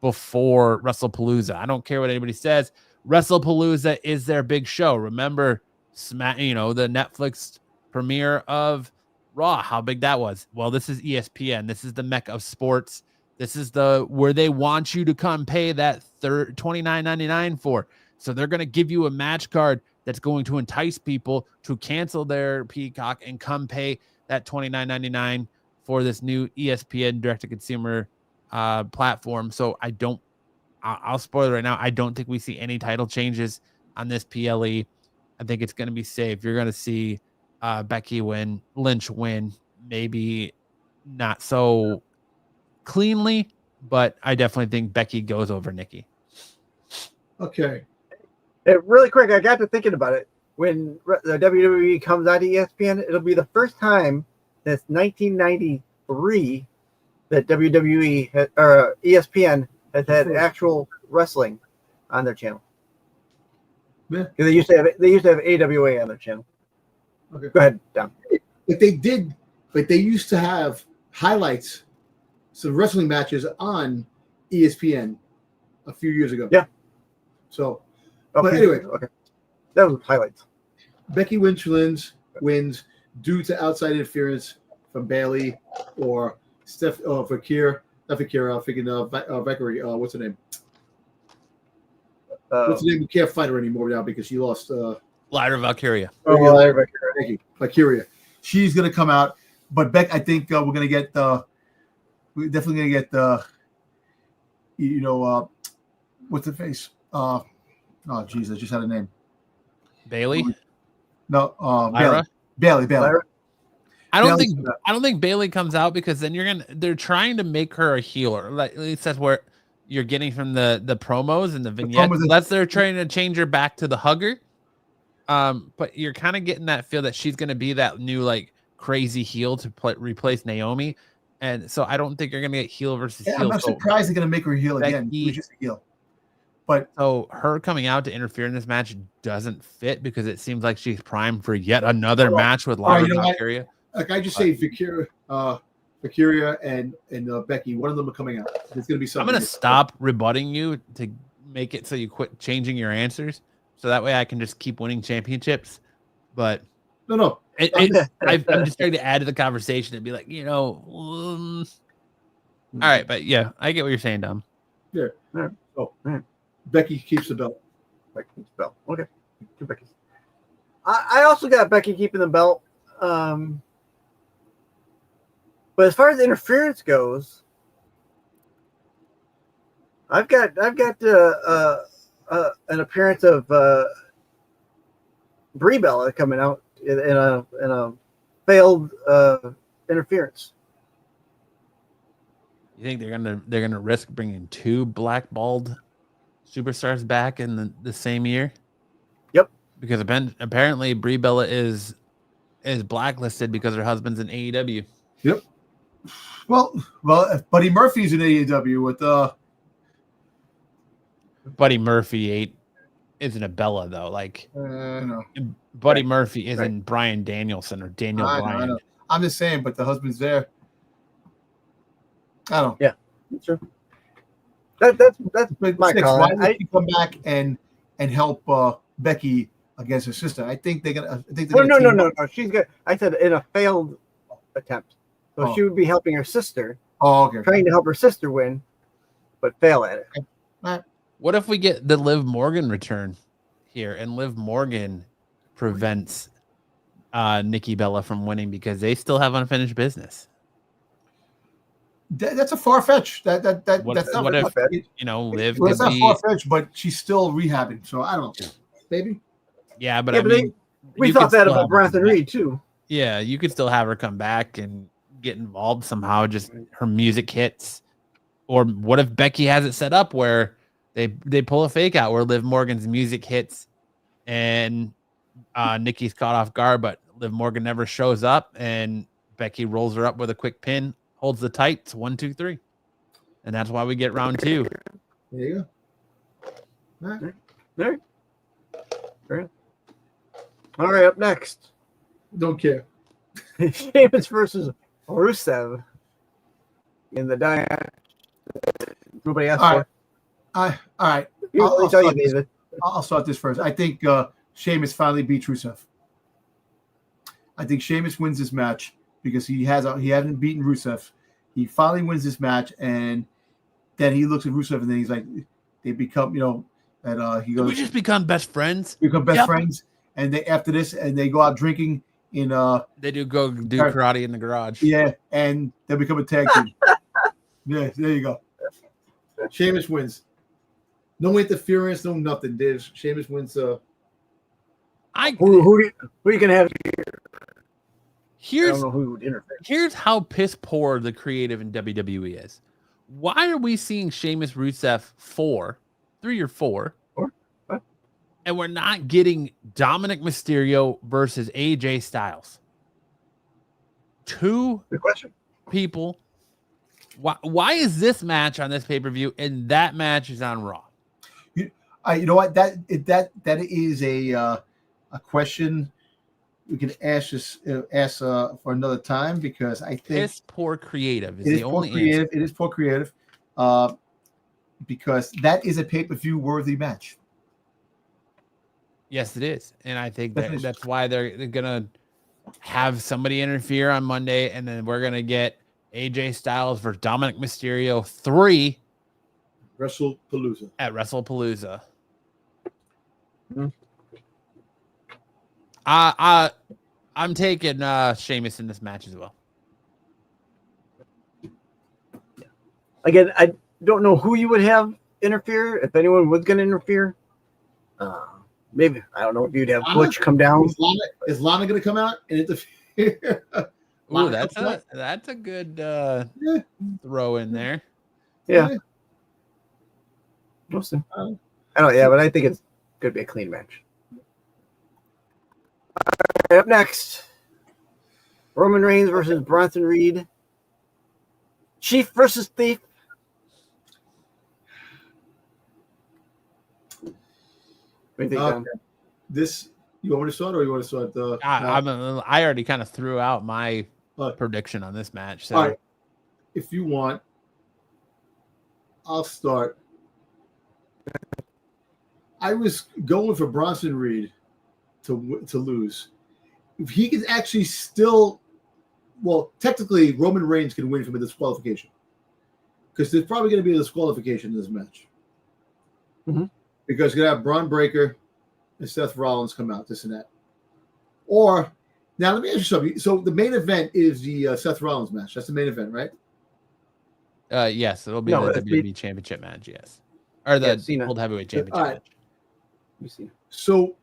before WrestlePalooza. I don't care what anybody says. WrestlePalooza is their big show. Remember, the Netflix premiere of Raw, how big that was. Well, this is ESPN. This is the mecca of sports. This is where they want you to come pay that $29.99 for. So they're going to give you a match card that's going to entice people to cancel their Peacock and come pay that $29.99 for this new ESPN direct-to-consumer platform. So I'll spoil it right now. I don't think we see any title changes on this PLE. I think it's going to be safe. You're going to see Becky win, Lynch win, maybe not so cleanly, but I definitely think Becky goes over Nikki. Okay. Really quick, I got to thinking about it. When the WWE comes out of ESPN, it'll be the first time since 1993 that WWE or ESPN has had actual wrestling on their channel. Yeah. They used to have AWA on their channel. Okay. Go ahead, Dom. But they used to have highlights, some wrestling matches on ESPN a few years ago. Yeah. So, but anyway, okay. That was highlights. Becky Lynch wins due to outside interference from Bayley or Vakir. Not Vakir. I'm thinking Valkyrie. What's her name? What's her name? We can't fight her anymore now because she lost. Lyra Valkyria. Valkyria. Thank you, Valkyria. She's gonna come out, but Beck, I think we're gonna get. We're definitely gonna get what's the face? Oh, jeez, I just had a name. Bayley. No, Lyra? Bayley. Lyra? I don't think Bayley comes out because then they're trying to make her a healer. Like, at least that's where you're getting from the promos and the vignettes. Unless they're trying to change her back to the hugger. But you're kind of getting that feel that she's going to be that new like crazy heel to replace Naomi. And so I don't think you're gonna get heel versus heel. I'm not surprised they're gonna make her heel again. She's just a heel. But so her coming out to interfere in this match doesn't fit because it seems like she's primed for yet another match with Lyra Valkyria. Like I just say, Valkyria and Becky, one of them are coming out. There's gonna be something. I'm gonna stop rebutting you to make it so you quit changing your answers, so that way I can just keep winning championships. But no, I'm just trying to add to the conversation and be like, all right, but yeah, I get what you're saying, Dom. Yeah. Oh, Becky keeps the belt. Becky keeps the belt. Okay, two Beckys. I also got Becky keeping the belt. But as far as interference goes, I've got an appearance of Brie Bella coming out in a failed interference. You think they're gonna risk bringing two blackballed superstars back in the same year? Yep. Because apparently Brie Bella is blacklisted because her husband's in AEW. Yep. Well, if Buddy Murphy's in AEW with Buddy Murphy isn't a Bella though. Like no. Buddy Murphy isn't Bryan Danielson or Daniel Bryan. I know. I'm just saying, but the husband's there. I don't know. Yeah, that's true. That's my call. Why would he come back and help Becky against her sister? I think they're gonna. No. She's good. I said in a failed attempt, so she would be helping her sister. Oh, okay. Trying to help her sister win, but fail at it. Okay. Right. What if we get the Liv Morgan return here, and Liv Morgan prevents Nikki Bella from winning because they still have unfinished business? That's a far fetch. That's not Liv it's not far fetched, but she's still rehabbing. So I don't know, maybe. Yeah, but I mean, we thought that about Bronson Reed too. Yeah, you could still have her come back and get involved somehow. Just her music hits, or what if Becky has it set up where they pull a fake out where Liv Morgan's music hits and Nikki's caught off guard, but Liv Morgan never shows up and Becky rolls her up with a quick pin. Holds the tights 1, 2, 3, and that's why we get round 2. There you go. All right. All right. Up next, don't care. Sheamus versus Rusev in the diet. Nobody asked for. All right. I'll start this first. I think Sheamus finally beats Rusev. I think Sheamus wins this match because he hasn't beaten Rusev. He finally wins this match, and then he looks at Rusev, and then he's like, they become, he goes, we just become best friends. Become best friends, and they after this, and they go out drinking in they do karate in the garage. Yeah, and they become a tag team. Yeah, there you go. Sheamus wins. No interference, no nothing. Sheamus wins. Who you can have here? I don't know who would interfere. Here's how piss poor the creative in WWE is. Why are we seeing Sheamus Rusev 3 or 4? And we're not getting Dominic Mysterio versus AJ Styles? Two people. Why is this match on this pay-per-view and that match is on Raw? You know what? That is a question we can ask for another time, because I think it's poor creative. It is poor creative, because that is a pay-per-view worthy match. Yes, it is, and I think that's why they're gonna have somebody interfere on Monday, and then we're gonna get AJ Styles versus Dominic Mysterio 3 WrestlePalooza at WrestlePalooza. Mm-hmm. I'm taking Sheamus in this match as well. Again, I don't know who you would have interfere, if anyone was going to interfere. Maybe, I don't know if you'd have Butch come down. Is Lana going to come out and interfere? Ooh, that's a good throw in there. Yeah. We'll see. I don't. Yeah, but I think it's going to be a clean match. All right, up next, Roman Reigns versus Bronson Reed Chief versus Thief. What do you think, Tom? This, you want me to start or you want to start? I already kind of threw out my prediction on this match. So, all right. If you want, I'll start. I was going for Bronson Reed to lose. If he can actually still, well, technically Roman Reigns can win from a disqualification because there's probably going to be a disqualification in this match. Mm-hmm. Because you're going to have Braun Breaker and Seth Rollins come out, this and that. Or, now let me ask you something. So the main event is the Seth Rollins match. That's the main event, right? Yes, it'll be the WWE Championship match, yes. Or the World Heavyweight Championship match. You see. So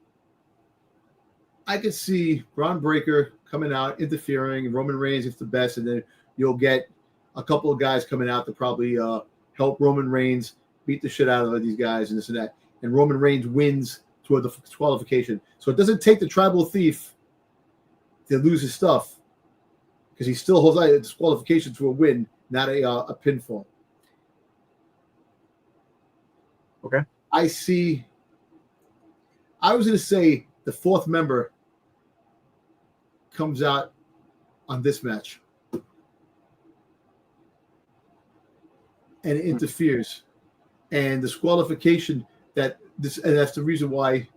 I could see Braun Breaker coming out, interfering, and Roman Reigns is the best, and then you'll get a couple of guys coming out to probably help Roman Reigns beat the shit out of these guys and this and that. And Roman Reigns wins toward the disqualification. So it doesn't take the tribal thief to lose his stuff because he still holds out a disqualification to a win, not a pinfall. Okay. I was going to say the fourth member comes out on this match and interferes. And disqualification and that's the reason why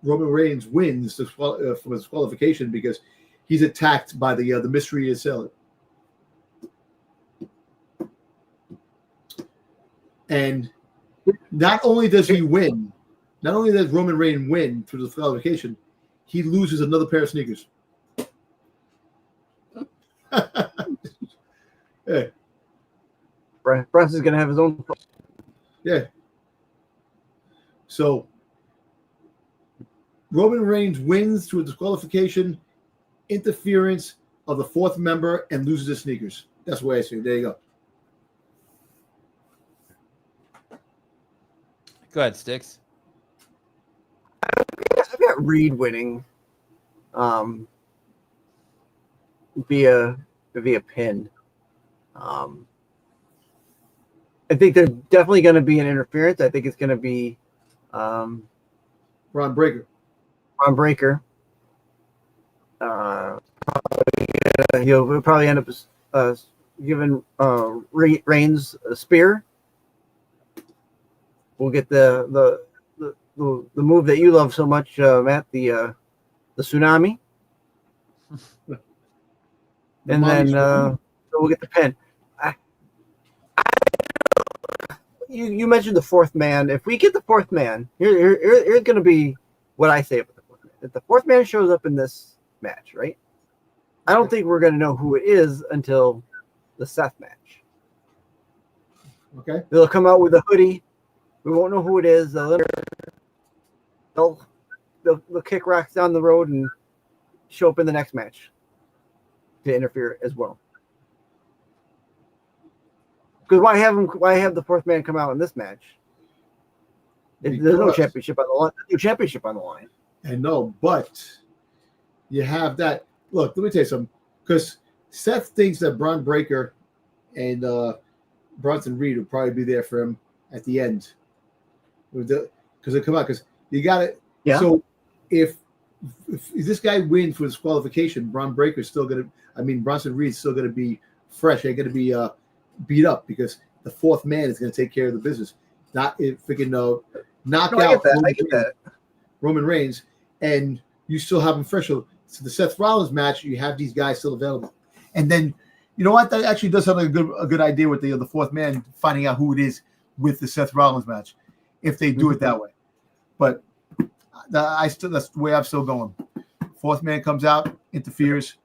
Roman Reigns wins from a disqualification because he's attacked by the mystery assailant. And not only does he win, not only does Roman Reigns win through the disqualification, he loses another pair of sneakers. Yeah. Brunson's going to have his own. Yeah. So Roman Reigns wins through a disqualification, interference of the fourth member, and loses his sneakers. That's the way I see it. There you go. Go ahead, Sticks. I've got Reed winning via pin. I think there's definitely going to be an interference. I think it's going to be Braun Breaker. He'll probably end up giving Reigns a spear. We'll get the move that you love so much, Matt, the tsunami, and then so we'll get the pin. You mentioned the fourth man. If we get the fourth man, here's going to be what I say about the fourth man. If the fourth man shows up in this match, right? I don't think we're going to know who it is until the Seth match. Okay. They'll come out with a hoodie. We won't know who it is. They'll kick rocks down the road and show up in the next match to interfere as well. Because why have the fourth man come out in this match? There's no championship on the line. No championship on the line. I know, but you have that. Look, let me tell you something. Because Seth thinks that Braun Breaker and Bronson Reed will probably be there for him at the end. Because they come out. Because you got it. Yeah. So if this guy wins for disqualification, Bronson Reed's still going to be fresh. Ain't going to be beat up because the fourth man is going to take care of the business. Not if freaking knock out Roman Reigns, and you still have him fresh. So the Seth Rollins match, you have these guys still available. And then, you know what? That actually does sound like a good idea with the fourth man finding out who it is with the Seth Rollins match, if they do it that way. But that's the way I'm still going. Fourth man comes out, interferes.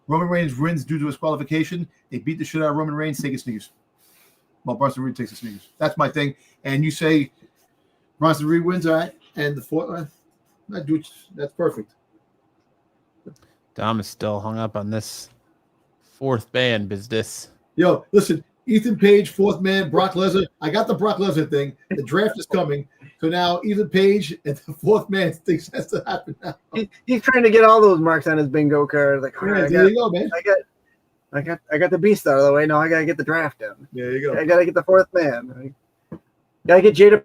Roman Reigns wins due to his qualification. They beat the shit out of Roman Reigns, take his sneakers. Well, Bronson Reed takes his sneakers. That's my thing. And you say Bronson Reed wins, all right? And the fourth, that's perfect. Dom is still hung up on this fourth man business. Yo, listen, Ethan Page, fourth man, Brock Lesnar. I got the Brock Lesnar thing. The draft is coming. So now Ethan Page and the fourth man thinks has to happen now. He's trying to get all those marks on his bingo card. Like, there you go, man. I got the beast out of the way. Now I gotta get the draft in. There you go. I gotta get the fourth man. Gotta get Jada.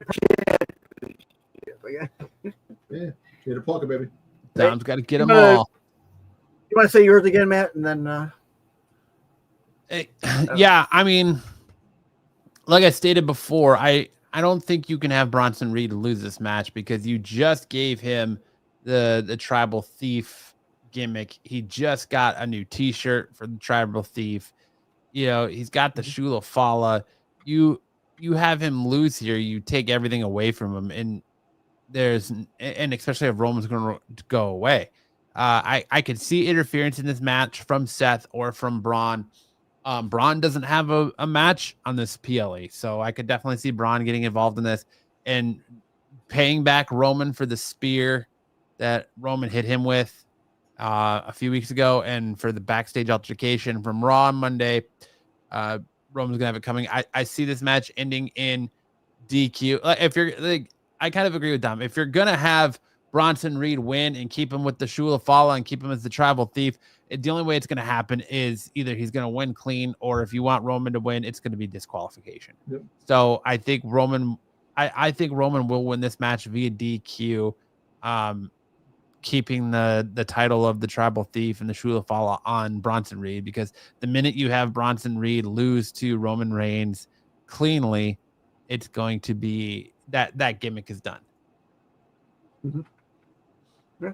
Yeah, Jada Parker, baby. Dom's got to get them all. You want to say yours again, Matt, and then? Yeah, I mean, like I stated before, I don't think you can have Bronson Reed lose this match because you just gave him the tribal thief gimmick. He just got a new T-shirt for the tribal thief. You know, he's got the Shula Fala. You have him lose here, you take everything away from him, and especially if Roman's going to go away. I could see interference in this match from Seth or from Braun. Braun doesn't have a match on this PLE, so I could definitely see Braun getting involved in this and paying back Roman for the spear that Roman hit him with a few weeks ago, and for the backstage altercation from Raw on Monday. Roman's gonna have it coming. I see this match ending in DQ. If you're like, I kind of agree with Dom. If you're gonna have Bronson Reed win and keep him with the Shula Fala and keep him as the tribal thief, the only way it's going to happen is either he's going to win clean, or if you want Roman to win, it's going to be disqualification. Yep. So I think Roman will win this match via DQ, keeping the title of the tribal thief and the Shula Fala on Bronson Reed, because the minute you have Bronson Reed lose to Roman Reigns cleanly, it's going to be that gimmick is done. Mm-hmm. Yeah.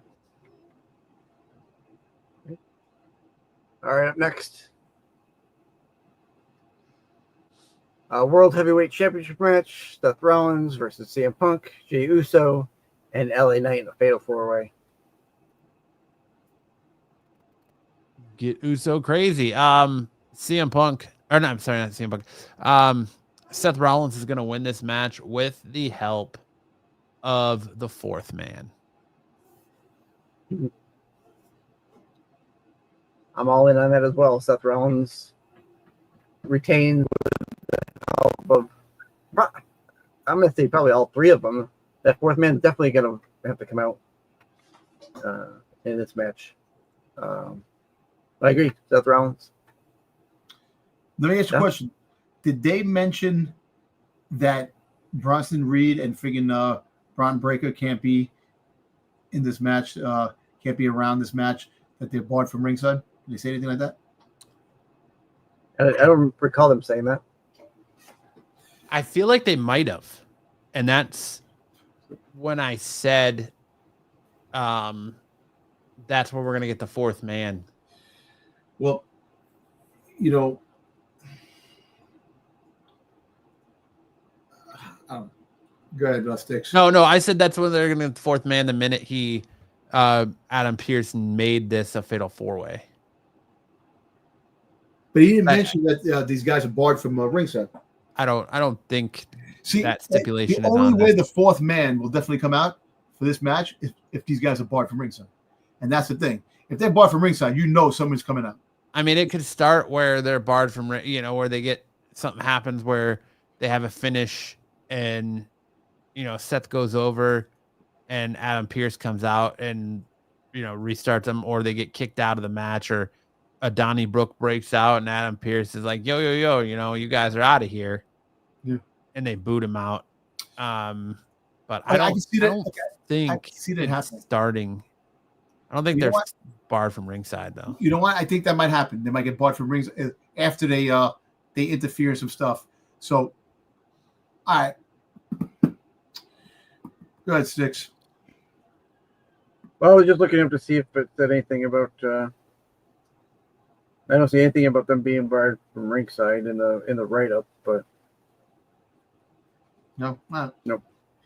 All right, up next, World Heavyweight Championship match: Seth Rollins versus CM Punk, Jey Uso, and LA Knight in a fatal 4-way. Get Uso crazy. CM Punk, or no, I'm sorry, not CM Punk. Seth Rollins is going to win this match with the help of the fourth man. I'm all in on that as well. Seth Rollins retains with the help of, I'm going to say probably all three of them. That fourth man is definitely going to have to come out in this match. I agree, Seth Rollins. Let me ask you a question. Did they mention that Bronson Reed and friggin' Braun Breaker can't be in this match, can't be around this match, that they're barred from ringside? Did they say anything like that? I don't recall them saying that. I feel like they might have. And that's when I said that's where we're going to get the fourth man. Well, you know, go ahead, Sticks. No, I said that's when they're going to get the fourth man the minute Adam Pearce made this a fatal 4-way. But he didn't mention that these guys are barred from ringside. I don't think that stipulation the is only on way this. The fourth man will definitely come out for this match if these guys are barred from ringside. And that's the thing. If they're barred from ringside, you know someone's coming out. I mean, it could start where they're barred from, where they get something happens where they have a finish and, Seth goes over and Adam Pearce comes out and, restarts them, or they get kicked out of the match, or a Donnybrook breaks out and Adam Pearce is like, yo, you guys are out of here. Yeah. And they boot him out. But I don't think see that happening. Starting. I don't think they're barred from ringside, though. You know what? I think that might happen. They might get barred from ringside after they interfere in some stuff. So, all right. Go ahead, Sticks. Well, I was just looking up to see if it said anything about. I don't see anything about them being barred from ringside in the write up, but no. Nope.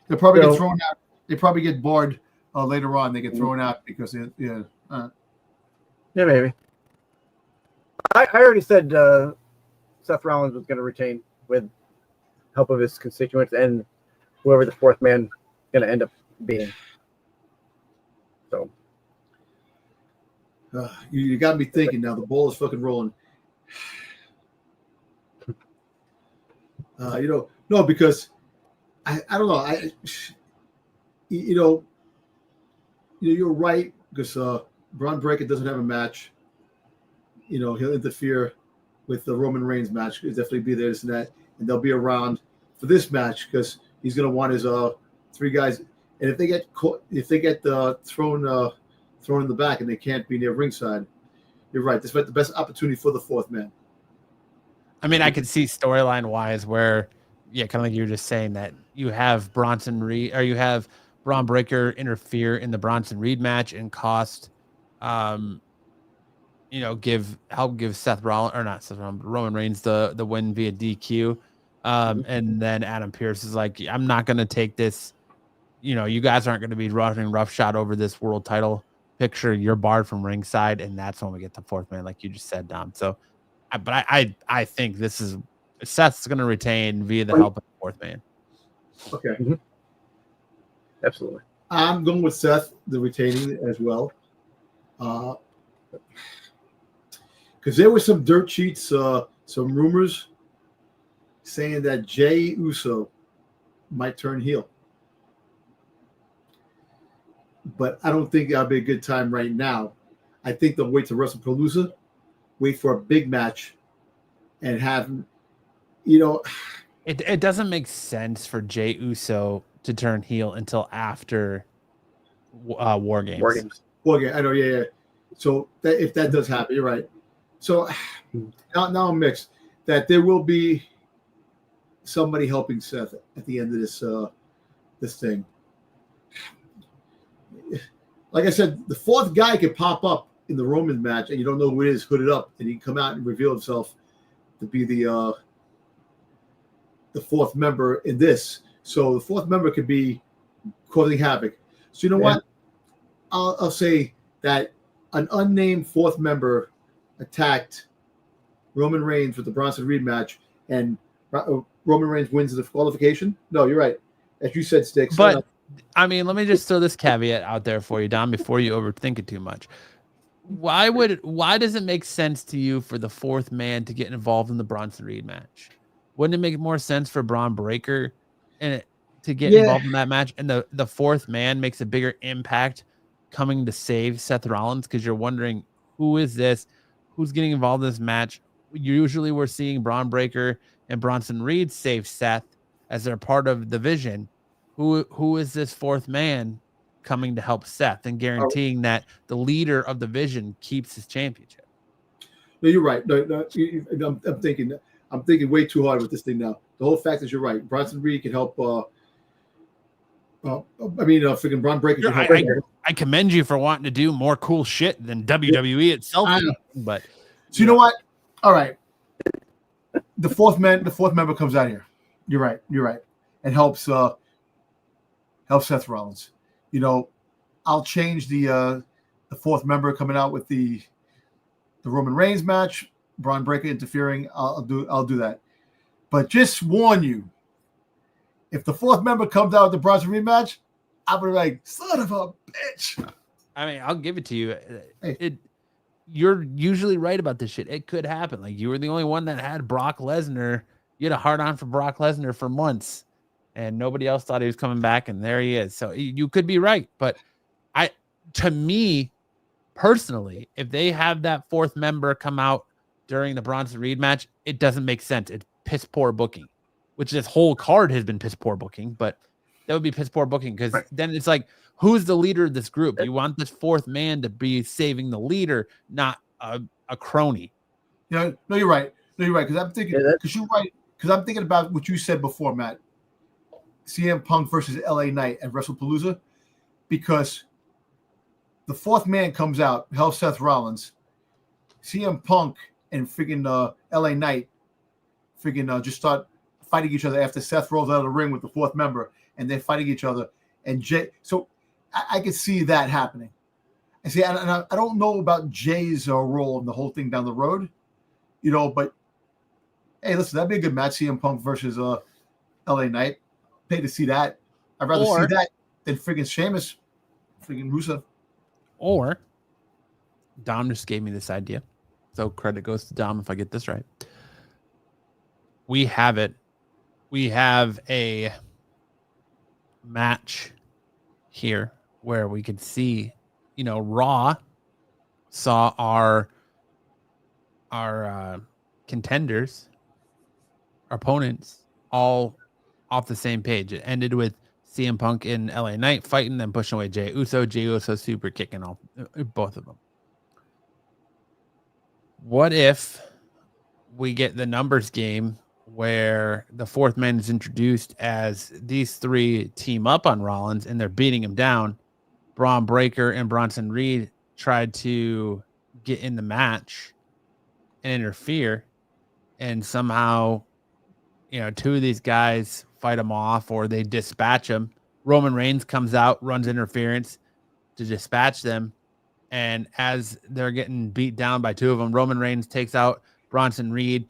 They'll probably get thrown out. They probably get barred later on. They get thrown out because yeah, maybe. I already said Seth Rollins was going to retain with help of his constituents and whoever the fourth man going to end up being. So you got me thinking now. The ball is fucking rolling. No, because I don't know. You're right, because Braun Breaker doesn't have a match. he'll interfere with the Roman Reigns match. He'll definitely be there, this and that, and they'll be around for this match because he's going to want his 3 guys. And if they get thrown in the back and they can't be near ringside, you're right. This is the best opportunity for the 4th man. I mean, I could see storyline wise where, kind of like you were just saying, that you have Bronson Reed or you have Braun Breaker interfere in the Bronson Reed match and cost, help give Seth Rollins or not Seth Rollins, Roman Reigns the win via DQ. And then Adam Pearce is like, I'm not going to take this. You guys aren't going to be running roughshod over this world title picture. You're barred from ringside. And that's when we get the 4th man, like you just said, Dom. So, but I think this is Seth's going to retain via the help of the 4th man. Okay. Mm-hmm. Absolutely. I'm going with Seth, the retaining as well. Because there were some dirt sheets, some rumors saying that Jey Uso might turn heel. But I don't think that'll be a good time right now. I think they'll wait to WrestlePalooza, wait for a big match, and have, It doesn't make sense for Jey Uso to turn heel until after War Games. War Games. I know, yeah. So if that does happen, you're right. So now I'm mixed. That there will be somebody helping Seth at the end of this thing. Like I said, the 4th guy could pop up in the Roman match, and you don't know who it is, hooded up, and he can come out and reveal himself to be the 4th member in this. So the 4th member could be causing havoc. So you know what? I'll say that an unnamed 4th member attacked Roman Reigns with the Bronson Reed match, and Roman Reigns wins the qualification. No, you're right. As you said, Sticks. But I mean, let me just throw this caveat out there for you, Dom, before you overthink it too much. Why does it make sense to you for the 4th man to get involved in the Bronson Reed match? Wouldn't it make more sense for Braun Breaker to get involved in that match? And the 4th man makes a bigger impact coming to save Seth Rollins, because you're wondering, who is this? Who's getting involved in this match? Usually we're seeing Braun Breaker and Bronson Reed save Seth as they're part of the Vision. Who is this 4th man coming to help Seth and guaranteeing that the leader of the Vision keeps his championship? No, you're right. No, I'm thinking way too hard with this thing now. The whole fact is, you're right. Bronson Reed can help. Freaking Braun Breaker can help. I commend you for wanting to do more cool shit than WWE itself. But so you know what? All right. The 4th member comes out here. You're right. And helps Seth Rollins. I'll change the 4th member coming out with the Roman Reigns match, Braun Breaker interfering. I'll do that. But just warn you, if the 4th member comes out with the Bronson Reed match, I'm gonna be like, son of a bitch. I mean, I'll give it to you. Hey. You're usually right about this shit. It could happen. Like, you were the only one that had Brock Lesnar. You had a hard on for Brock Lesnar for months, and nobody else thought he was coming back, and there he is. So you could be right. But to me, personally, if they have that 4th member come out during the Bronson Reed match, it doesn't make sense. It's piss poor booking, which this whole card has been piss poor booking, but that would be piss poor booking, because then it's like, who's the leader of this group? You want this 4th man to be saving the leader, not a crony. No, you're right. Because I'm thinking, because I'm thinking about what you said before, Matt. CM Punk versus LA Knight at WrestlePalooza, because the 4th man comes out, helps Seth Rollins. CM Punk and freaking LA Knight freaking just start fighting each other after Seth rolls out of the ring with the 4th member, and they're fighting each other. And Jey, so I could see that happening. I see, and I don't know about Jay's role in the whole thing down the road, but hey, listen, that'd be a good match, CM Punk versus LA Knight. Pay to see that. I'd rather see that than freaking Sheamus, freaking Rusev. Or Dom just gave me this idea, so credit goes to Dom if I get this right. We have it. We have a match here where we could see, Raw saw our contenders, our opponents, all off the same page. It ended with CM Punk and LA Knight fighting, then pushing away Jey Uso. Jey Uso super kicking all both of them. What if we get the numbers game where the fourth man is introduced as these three team up on Rollins and they're beating him down? Braun Breaker and Bronson Reed tried to get in the match and interfere, and somehow, two of these guys fight them off or they dispatch them. Roman Reigns comes out, runs interference to dispatch them, and as they're getting beat down by two of them, Roman Reigns takes out Bronson Reed.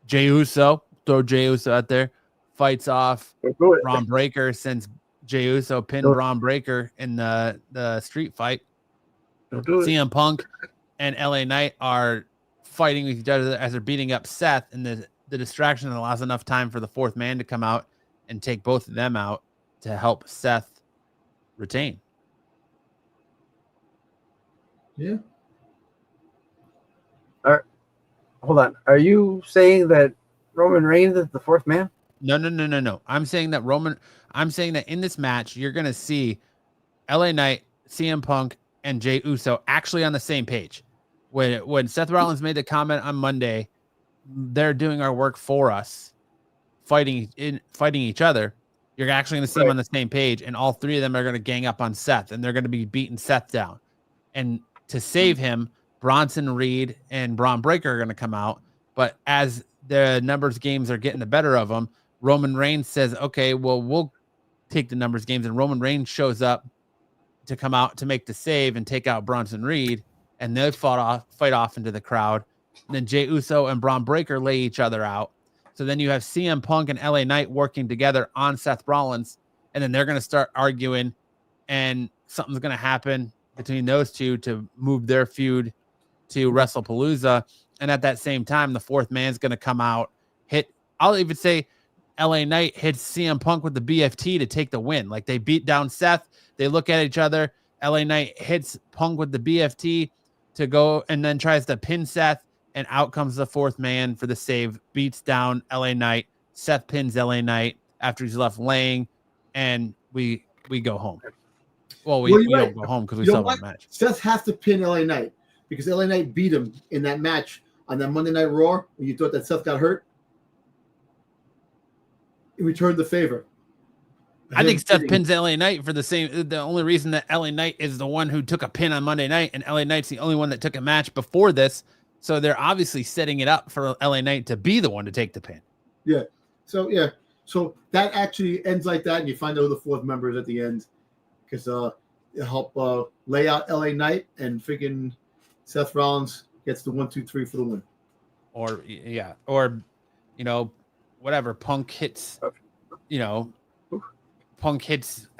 Jey Uso, throw Jey Uso out there, fights off Braun Breaker since Jey Uso pinned Braun Breaker in the street fight. CM Punk and LA Knight are fighting with each other as they're beating up Seth, and the distraction allows enough time for the fourth man to come out and take both of them out to help Seth retain. Yeah. All right. Hold on. Are you saying that Roman Reigns is the fourth man? No. I'm saying that in this match, you're going to see LA Knight, CM Punk, and Jey Uso actually on the same page. When Seth Rollins made the comment on Monday, they're doing our work for us, fighting each other. You're actually going to see them on the same page, and all three of them are going to gang up on Seth, and they're going to be beating Seth down. And to save him, Bronson Reed and Braun Breaker are going to come out. But as the numbers games are getting the better of them, Roman Reigns says, okay, well, we'll take the numbers games. And Roman Reigns shows up to come out to make the save and take out Bronson Reed. And they fight off into the crowd. And then Jey Uso and Braun Breaker lay each other out. So then you have CM Punk and LA Knight working together on Seth Rollins. And then they're going to start arguing. And something's going to happen between those two to move their feud to WrestlePalooza. And at that same time, the fourth man's going to come out, I'll even say LA Knight hits CM Punk with the BFT to take the win. Like, they beat down Seth. They look at each other. LA Knight hits Punk with the BFT to go and then tries to pin Seth. And out comes the fourth man for the save, beats down LA Knight. Seth pins LA Knight after he's left laying, and we go home. Well, we don't go home because we still have a match. Seth has to pin LA Knight because LA Knight beat him in that match on that Monday Night Raw when you thought that Seth got hurt. He returned the favor. I think Seth pins LA Knight for the only reason that LA Knight is the one who took a pin on Monday night, and LA Knight's the only one that took a match before this. So they're obviously setting it up for LA Knight to be the one to take the pin. Yeah. So that actually ends like that, and you find out who the fourth member is at the end because it help lay out LA Knight, and freaking Seth Rollins gets the 1, 2, 3 for the win. Or whatever. Punk hits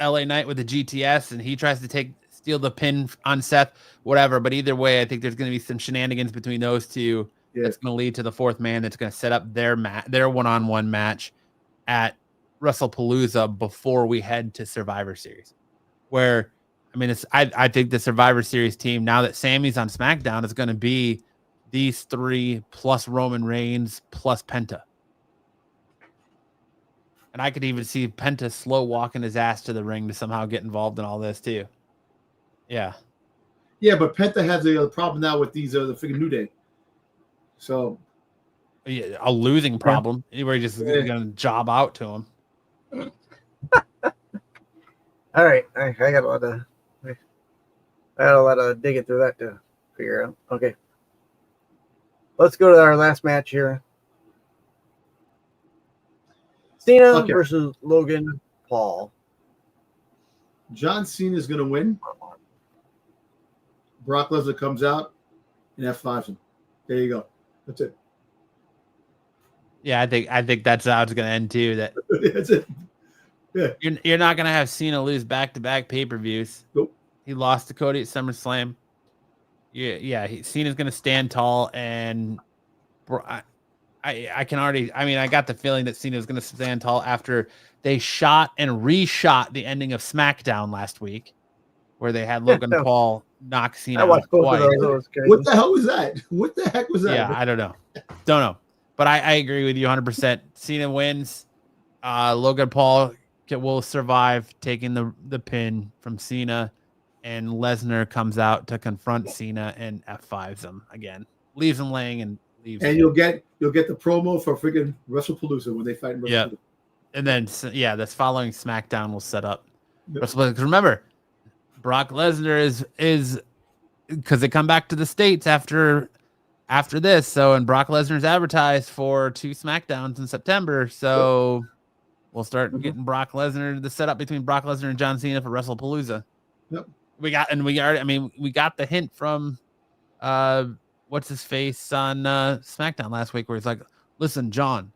LA Knight with the GTS, and he tries to steal the pin on Seth, whatever. But either way, I think there's going to be some shenanigans between those two. Yeah. That's going to lead to the fourth man that's going to set up their one-on-one match at WrestlePalooza before we head to Survivor Series. Where, I think the Survivor Series team, now that Sammy's on SmackDown, is going to be these three plus Roman Reigns plus Penta. And I could even see Penta slow walking his ass to the ring to somehow get involved in all this too. Yeah. Yeah, but Penta has a problem now with these the freaking New Day. So yeah, a losing problem where he's just going to job out to him. All right, I got a lot of digging through that to figure out. Okay, let's go to our last match here. Cena versus Logan Paul. John Cena is going to win. Brock Lesnar comes out and F5s him. There you go. That's it. Yeah, I think that's how it's going to end too. That that's it. Yeah, you're not going to have Cena lose back-to-back pay-per-views. Nope. He lost to Cody at SummerSlam. Yeah. Cena's going to stand tall, and I can already. I got the feeling that Cena's going to stand tall after they shot and reshot the ending of SmackDown last week, where they had Logan Paul knock Cena I watched out both twice. of those. That was crazy. What the hell was that? What the heck was that? Yeah, I don't know. But I agree with you 100%. Cena wins. Logan Paul will survive taking the pin from Cena, and Lesnar comes out to confront Cena and F5s him again. Leaves him laying and leaves. And you'll get the promo for freaking WrestlePalooza when they fight in WrestlePalooza. Yeah. And then that's following SmackDown will set up WrestlePalooza. Because remember, Brock Lesnar is because they come back to the States after this. So, and Brock Lesnar's advertised for 2 SmackDowns in September. So we'll start getting Brock Lesnar, the setup between Brock Lesnar and John Cena for WrestlePalooza. Yep. We got the hint from what's his face on SmackDown last week where he's like, listen, John,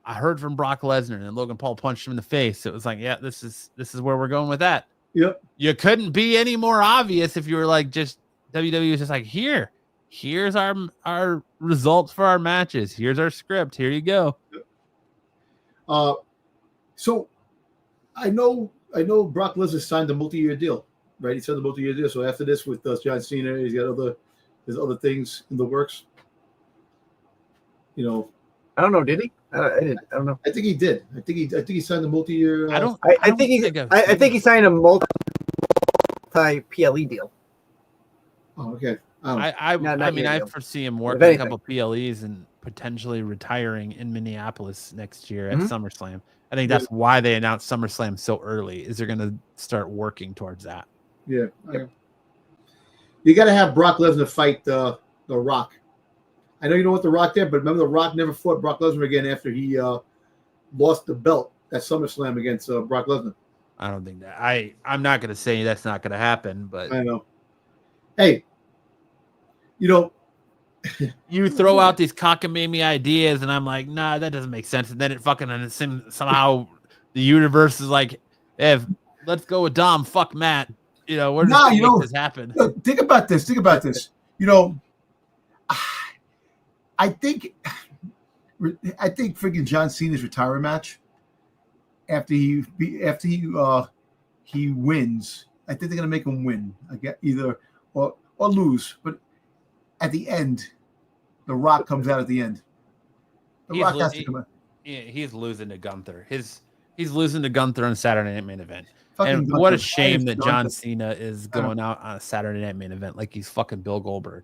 I heard from Brock Lesnar, and Logan Paul punched him in the face. It was like, yeah, this is where we're going with that. Yep. You couldn't be any more obvious if you were like, just WWE was just like, here's our results for our matches. Here's our script. Here you go. Yep. So I know Brock Lesnar signed a multi-year deal, right? He signed a multi-year deal. So after this with John Cena, he's got other things in the works. You know, I don't know. Did he? I don't know. I think he did. I think he signed a multi-year. I think he signed a multi PLE deal. Oh, okay. I foresee him working a couple PLEs and potentially retiring in Minneapolis next year at SummerSlam. I think that's why they announced SummerSlam so early. Is they're going to start working towards that. Yeah. You got to have Brock Lesnar fight the Rock. I know you don't want the Rock there, but remember the Rock never fought Brock Lesnar again after he lost the belt at SummerSlam against Brock Lesnar. I don't think that. I'm not going to say that's not going to happen, but I know. Hey, you know, you throw out these cockamamie ideas, and I'm like, nah, that doesn't make sense. And then it fucking somehow the universe is like, let's go with Dom. Fuck Matt. You know, where does this happen? Look, think about this. You know, I think freaking John Cena's retirement match after he wins. I think they're gonna make him win. I get either or lose, but at the end, The Rock comes out at the end. Rock has to come out. Yeah, he's losing to Gunther. He's losing to Gunther on Saturday Night Main Event. Fucking what a Gunther. shame that John Cena is going out on a Saturday Night Main Event like he's fucking Bill Goldberg.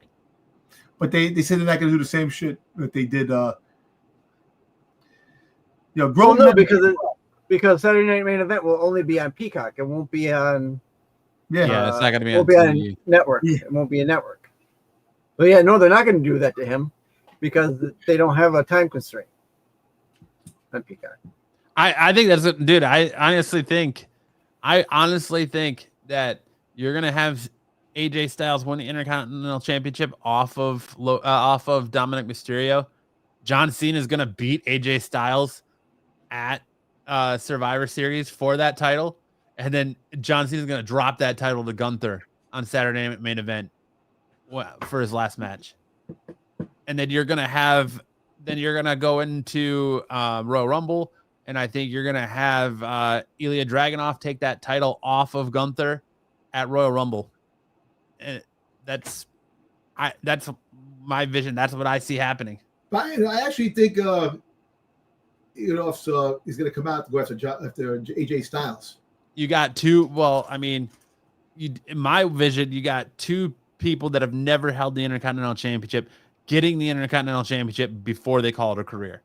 But they said they're not going to do the same shit that they did. Because Saturday Night Main Event will only be on Peacock. It won't be on. Yeah, it's not going to be on TV. Network. Yeah. It won't be a network. But they're not going to do that to him because they don't have a time constraint on Peacock. I think that's dude. I honestly think that you're gonna have AJ Styles win the Intercontinental Championship off of Dominic Mysterio. John Cena is gonna beat AJ Styles at Survivor Series for that title, and then John Cena is gonna drop that title to Gunther on Saturday Night Main Event for his last match, and then you're gonna go into Royal Rumble. And I think you're going to have Ilya Dragunov take that title off of Gunther at Royal Rumble. And that's my vision. That's what I see happening. I actually think, he's going to come out to go after AJ Styles. You got two. Well, I mean, in my vision, you got two people that have never held the Intercontinental Championship getting the Intercontinental Championship before they call it a career.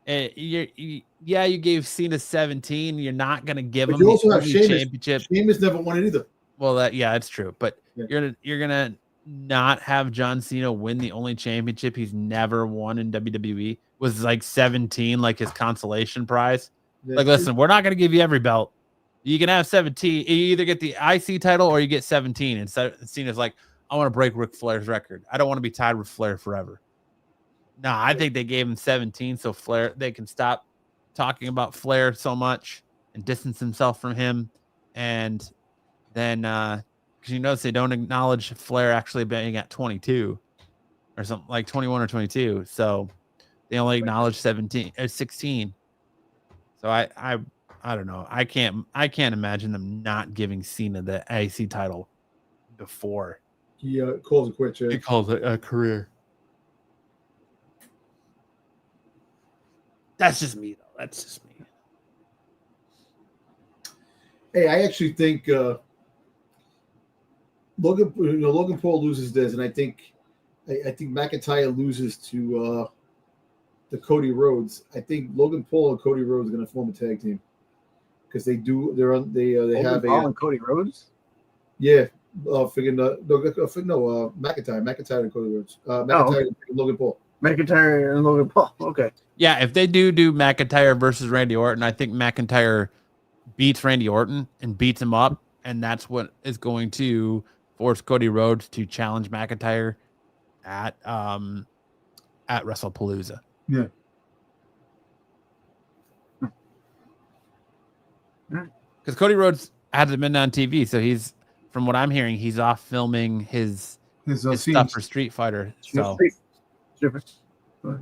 You gave Cena 17. You're not going to give him the championship. Sheamus never won it either. Well, that's true. But you're gonna not have John Cena win the only championship he's never won in WWE. Was like 17, like his consolation prize. Yeah. Like, listen, we're not going to give you every belt. You can have 17. You either get the IC title or you get 17. And Cena's like, I want to break Ric Flair's record. I don't want to be tied with Flair forever. No, I think they gave him 17 so they can stop talking about Flair so much and distance himself from him. And then, because you notice they don't acknowledge Flair actually being at 22 or something like 21 or 22. So they only acknowledge 17 or 16. So I don't know. I can't imagine them not giving Cena the IC title before He calls it quits. He calls it a career. That's just me, though. That's just me. Hey, I actually think Logan Paul loses this, and I think McIntyre loses to Cody Rhodes. I think Logan Paul and Cody Rhodes are going to form a tag team because they have Paul and Cody Rhodes. Yeah, McIntyre and Cody Rhodes. McIntyre and Logan Paul. McIntyre and Logan Paul. Okay. Yeah, if they do McIntyre versus Randy Orton, I think McIntyre beats Randy Orton and beats him up, and that's what is going to force Cody Rhodes to challenge McIntyre at WrestlePalooza. Yeah. Because Cody Rhodes hasn't been on TV, so he's, from what I'm hearing, he's off filming his stuff for Street Fighter. So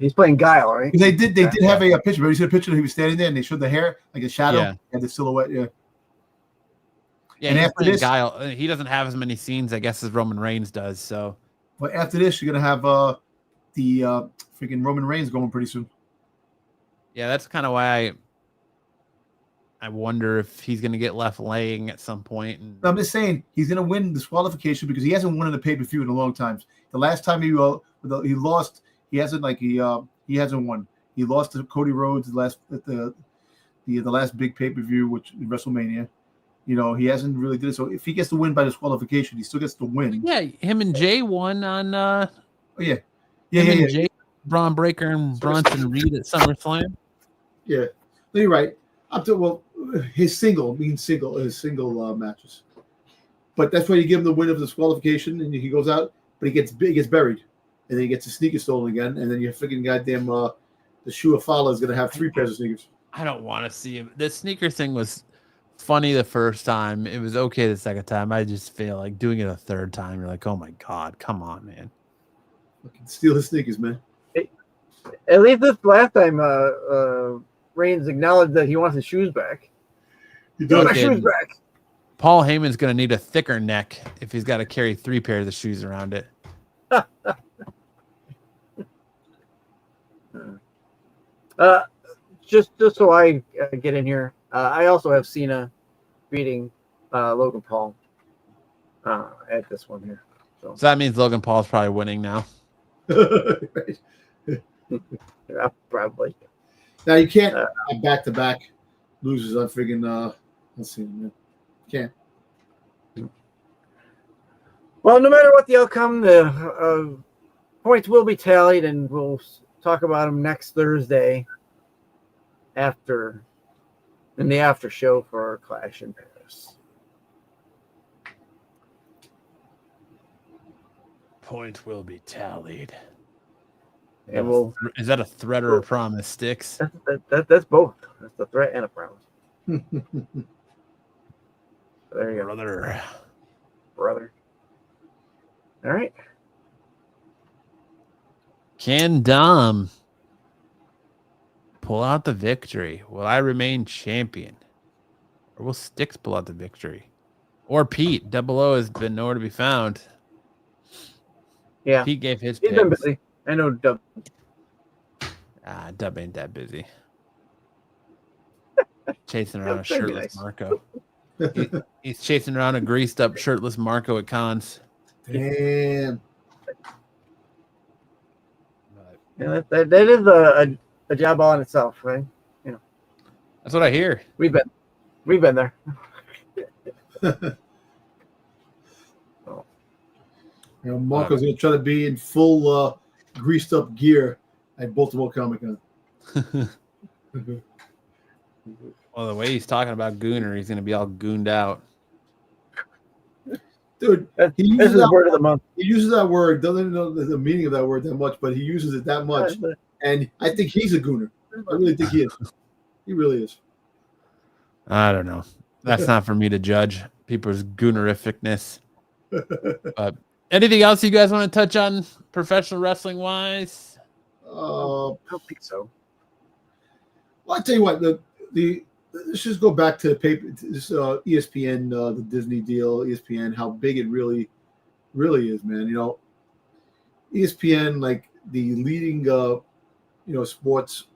he's playing Guile, right? They did have a picture. But you see a picture that he was standing there, and they showed the hair, like a shadow, and the silhouette. Yeah. Yeah, and after this, Guile, he doesn't have as many scenes, I guess, as Roman Reigns does. So, but after this, you're gonna have the freaking Roman Reigns going pretty soon. Yeah, that's kind of why I wonder if he's gonna get left laying at some point. And I'm just saying he's gonna win disqualification because he hasn't won in a pay-per-view in a long time. The last time he lost, he hasn't won. He lost to Cody Rhodes the last big pay-per-view, which is WrestleMania. You know, he hasn't really did it. So if he gets to win by disqualification, he still gets to win. Yeah, him and Jey won on Jey, Braun Breaker and Bronson Reed at SummerSlam. Yeah. No, you're right. His single matches. But that's why you give him the win of disqualification and he goes out, but he gets buried. And then he gets his sneakers stolen again, and then you're freaking goddamn the Shua Fala is gonna have 3 pairs of sneakers. I don't want to see him. The sneaker thing was funny the first time. It was okay the second time. I just feel like doing it a third time. You're like, oh my god, come on, man. Fucking steal his sneakers, man. At least this last time, Reigns acknowledged that he wants his shoes back. He does. My shoes back. Paul Heyman's gonna need a thicker neck if he's got to carry 3 pairs of shoes around it. Just so I get in here, I also have Cena beating Logan Paul at this one here. So that means Logan Paul's probably winning now. Right. Yeah, probably. Now you can't back-to-back losers on friggin' let's see, man. Can't. Well, no matter what the outcome, the points will be tallied, and we'll talk about them next Thursday in the after show for Clash in Paris. Points will be tallied. And is that a threat or a promise, Sticks? That's both. That's a threat and a promise. There you go. Brother. All right. Can Dom pull out the victory? Will I remain champion? Or will Sticks pull out the victory? Or Pete? Double O has been nowhere to be found. Yeah. Pete gave his He's been busy. I know Dub. Dub ain't that busy. Chasing around a shirtless Marco. He's chasing around a greased up shirtless Marco at cons. Damn. Yeah, that is a job all in itself, right? You know. That's what I hear. We've been there. You know, Marco's gonna try to be in full greased up gear at Baltimore Comic Con. Well, the way he's talking about Gooner, he's gonna be all gooned out. Dude, he uses the word of the month. He uses that word, doesn't know the meaning of that word that much, but he uses it that much. And I think he's a gooner. I really think he is. He really is. I don't know. That's not for me to judge people's goonerificness. But anything else you guys want to touch on professional wrestling wise? I don't think so. Well, I'll tell you what, let's just go back to the paper, this ESPN, the Disney deal, ESPN, how big it really Really is, man. ESPN, like the leading, sports.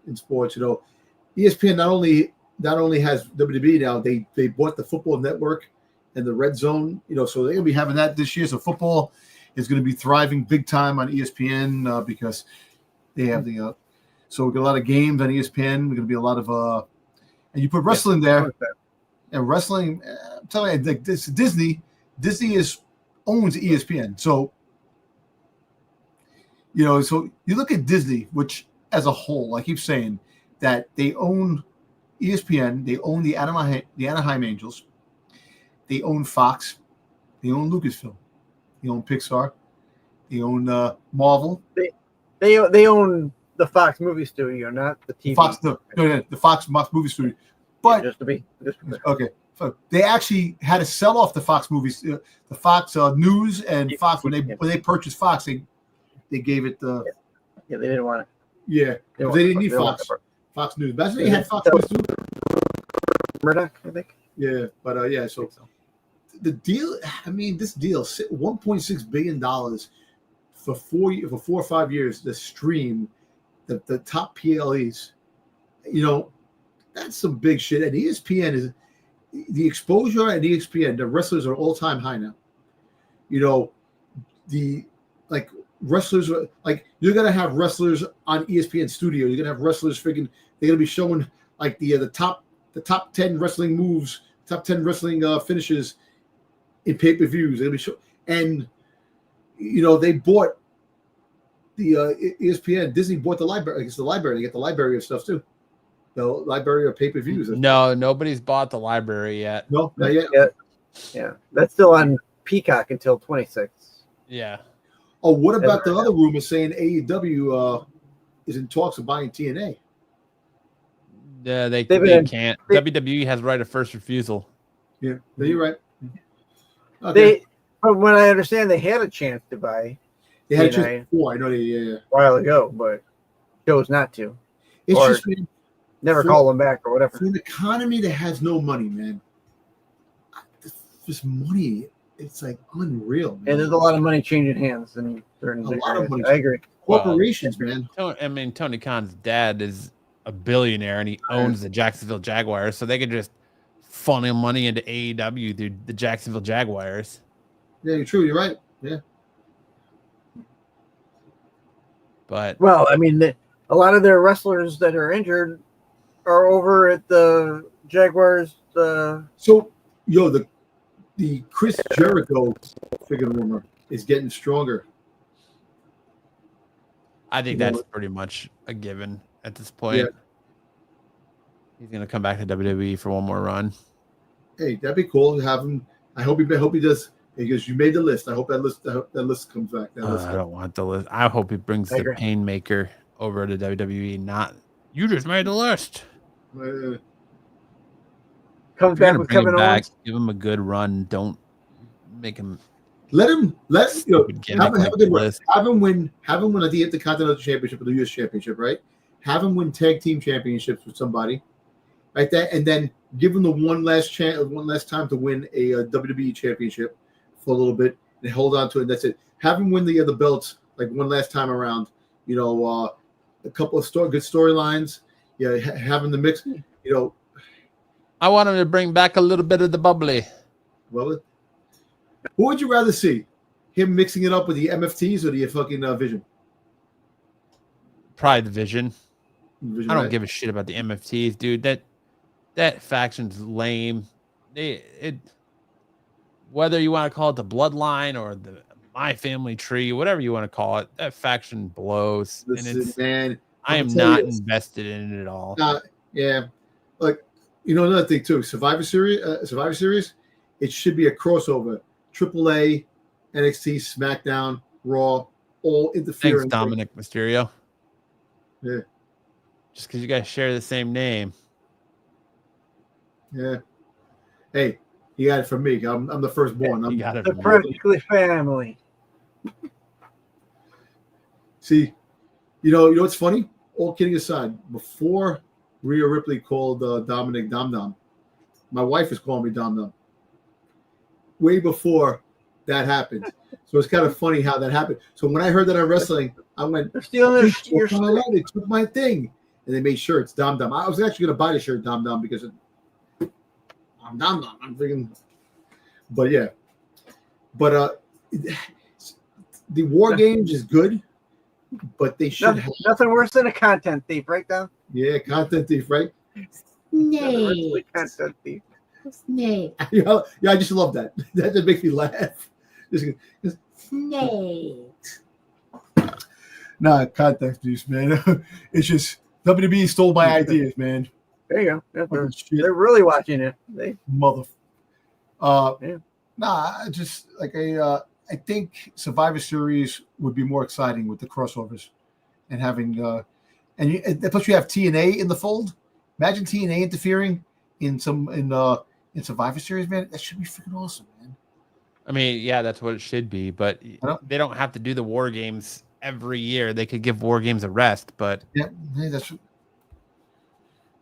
ESPN not only has WWE now, they bought the Football Network and the Red Zone. So they're gonna be having that this year. So football is going to be thriving big time on ESPN because they have the. So we got a lot of games on ESPN. We're going to be a lot of and you put wrestling there, and wrestling. I'm telling you, like this Disney owns ESPN. So so you look at Disney, which as a whole, I keep saying that they own ESPN, they own the Anaheim Angels, they own Fox, they own Lucasfilm. They own Pixar. They own Marvel. They own the Fox movie studio, not the TV. The Fox movie studio. But just to be okay. So they actually had to sell off the Fox movies, the Fox News and Fox when they purchased Fox. They gave it the. Yeah, they didn't want it. Yeah, they didn't need Fox. Fox News. That's they had Fox News too. Murdoch, I think. Yeah, but yeah, so. The deal, this deal, $1.6 billion for 4 or 5 years. The stream, the top PLEs, that's some big shit. And ESPN is the exposure at ESPN. The wrestlers are all time high now. The wrestlers are you're gonna have wrestlers on ESPN Studio. You're gonna have wrestlers they're gonna be showing the top 10 wrestling moves, top 10 wrestling finishes. In pay-per-views, it'll be show, and they bought the ESPN. Disney bought the library. It's the library. They get the library of stuff too. The library of pay-per-views. No, nobody's bought the library yet. No, not yet. Yeah, that's still on Peacock until 26. Yeah. Oh, what about the other rumor saying AEW is in talks of buying TNA? Yeah, they can't. WWE has right of first refusal. Yeah, you're right. Okay. From what I understand, they had a chance to buy. They had a chance before. I know a while ago, but chose not to. It's or just never call them back or whatever. For an economy that has no money, man, this money, it's unreal. Man. And there's a lot of money changing hands, and a lot of money. I agree. Corporations, man. Tony Khan's dad is a billionaire, and he owns the Jacksonville Jaguars, so they could just funnel money into AEW through the Jacksonville Jaguars. Yeah, you're true. You're right. Yeah. But a lot of their wrestlers that are injured are over at the Jaguars. So, the Chris Jericho figure rumor is getting stronger. I think that's pretty much a given at this point. Yeah. He's gonna come back to WWE for one more run. Hey, that'd be cool to have him. I hope he does because you made the list. I hope that list comes back. I don't want the list. I hope he brings the Painmaker over to WWE. Not you just made the list. Comes back with Kevin Owens. Give him a good run. Don't make him. Have him have a good run. Have him win at the Intercontinental Championship or the US Championship, right? Have him win tag team championships with somebody. Right there, and then give him the one last time to win a WWE championship for a little bit and hold on to it. And that's it. Have him win the other belts one last time around. A couple of good storylines. Yeah, having the mix. I want him to bring back a little bit of the bubbly. Well, who would you rather see? Him mixing it up with the MFTs or the fucking Vision? Probably the Vision. I don't give a shit about the MFTs, dude. That faction's lame. Whether you want to call it the Bloodline or the My Family Tree, whatever you want to call it, that faction blows. Man, I am not invested in it at all. Yeah, another thing too. Survivor Series. It should be a crossover. AAA, NXT, SmackDown, Raw, all interfering. Thanks, Dominic Mysterio. Yeah. Just because you guys share the same name. Yeah. Hey, you got it from me. I'm the firstborn. You got it from practically family. See, what's funny? All kidding aside, before Rhea Ripley called Dominic Dom Dom, my wife was calling me Dom Dom. Way before that happened. So it's kind of funny how that happened. So when I heard that on wrestling, I went, they're stealing your they took my thing. And they made shirts, Dom Dom. I was actually going to buy the shirt, Dom Dom, because I'm Dom Dom. I'm freaking. But yeah. But the War Games is good, but they should nothing worse than a content thief, right, Dom? Yeah, content thief, right? Snake. Content thief. Snake. Yeah, I just love that. That just makes me laugh. Snake. Nah, content thieves, man. It's just WWE stole my ideas, man. There you go. Yeah, they're really watching it. They mother. Yeah. Nah, just like I think Survivor Series would be more exciting with the crossovers and having and plus you have TNA in the fold. Imagine TNA interfering in Survivor Series, man. That should be freaking awesome, man. I mean, yeah, that's what it should be, but they don't have to do the War Games every year. They could give War Games a rest, but yeah, that's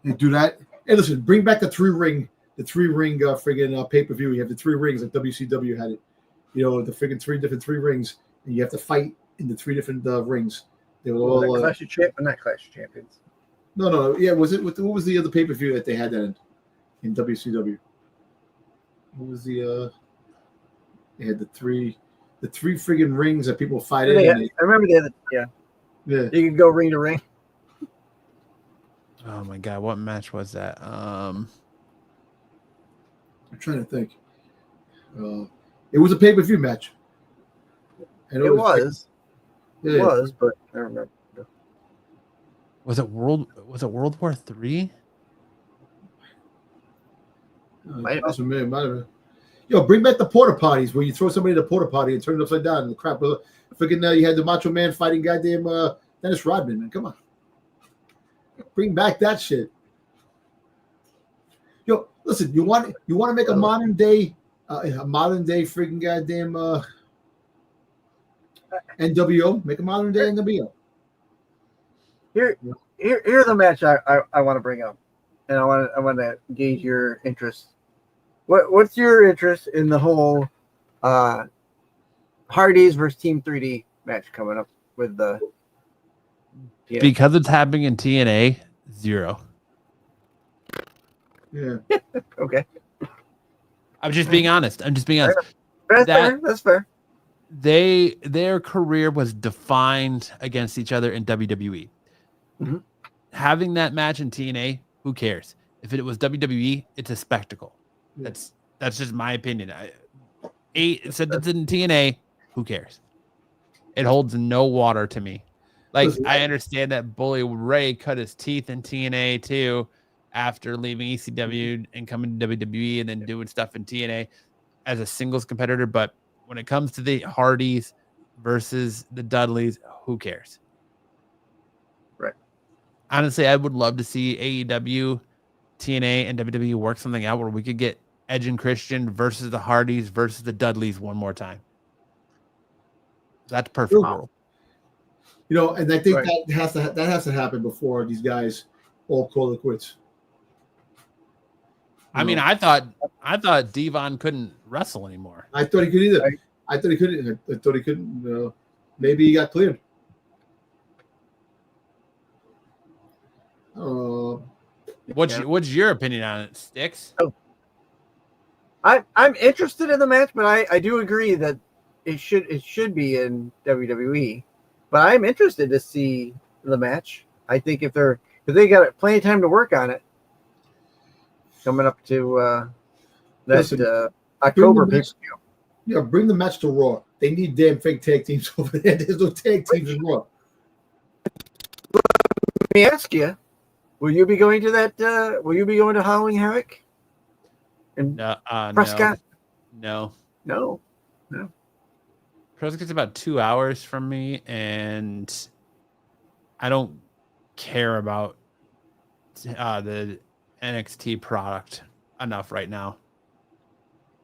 they do that. Hey, listen, bring back the three ring friggin' pay-per-view. You have the 3 rings like WCW had it. You know, the friggin' 3 rings, and you have to fight in the 3 different rings. They were all Clash of Champions, not Clash of Champions. No. Yeah, was it? What was the other pay-per-view that they had that in WCW? What was the? They had the three friggin' rings that people fight in. I remember the other. Yeah. You could go ring to ring. Oh my God, what match was that? I'm trying to think. It was a pay-per-view match. And it was. It was, but I remember. Was it World War III? Might have been. Yo, bring back the porta potties where you throw somebody in a porta potty and turn it upside down and the crap. Freaking, you had the Macho Man fighting goddamn Dennis Rodman, man. Come on. Bring back that shit. Yo, listen, you want to make a modern day freaking goddamn NWO? Make a modern day NWO. Here's a match I want to bring up, and I want to gauge your interest. What's your interest in the whole Hardys versus Team 3D match coming up with the? Yeah. Because it's happening in TNA, 0. Yeah. Okay. I'm just being honest. That's fair. That's fair. Their career was defined against each other in WWE. Mm-hmm. Having that match in TNA, who cares? If it was WWE, it's a spectacle. Yeah. That's just my opinion. Since it's in TNA, who cares? It holds no water to me. Like, I understand that Bully Ray cut his teeth in TNA too after leaving ECW and coming to WWE and then doing stuff in TNA as a singles competitor. But when it comes to the Hardys versus the Dudleys, who cares? Right. Honestly, I would love to see AEW, TNA, and WWE work something out where we could get Edge and Christian versus the Hardys versus the Dudleys one more time. That's perfect world. You know, and I think that has to happen before these guys all call it quits. I mean, I thought Devon couldn't wrestle anymore. I thought he could either. I thought he couldn't. I thought he couldn't. Maybe he got cleared. What's your opinion on it, Sticks? Oh. I'm interested in the match, but I do agree that it should be in WWE. But I'm interested to see the match. I think if they got plenty of time to work on it, coming up to October pay-per-view. Yeah, bring the match to Raw. They need damn fake tag teams over there. There's no tag teams in Raw. Let me ask you: will you be going to that? Will you be going to Halloween Havoc? And Prescott? No. Prescott's about 2 hours from me, and I don't care about the NXT product enough right now.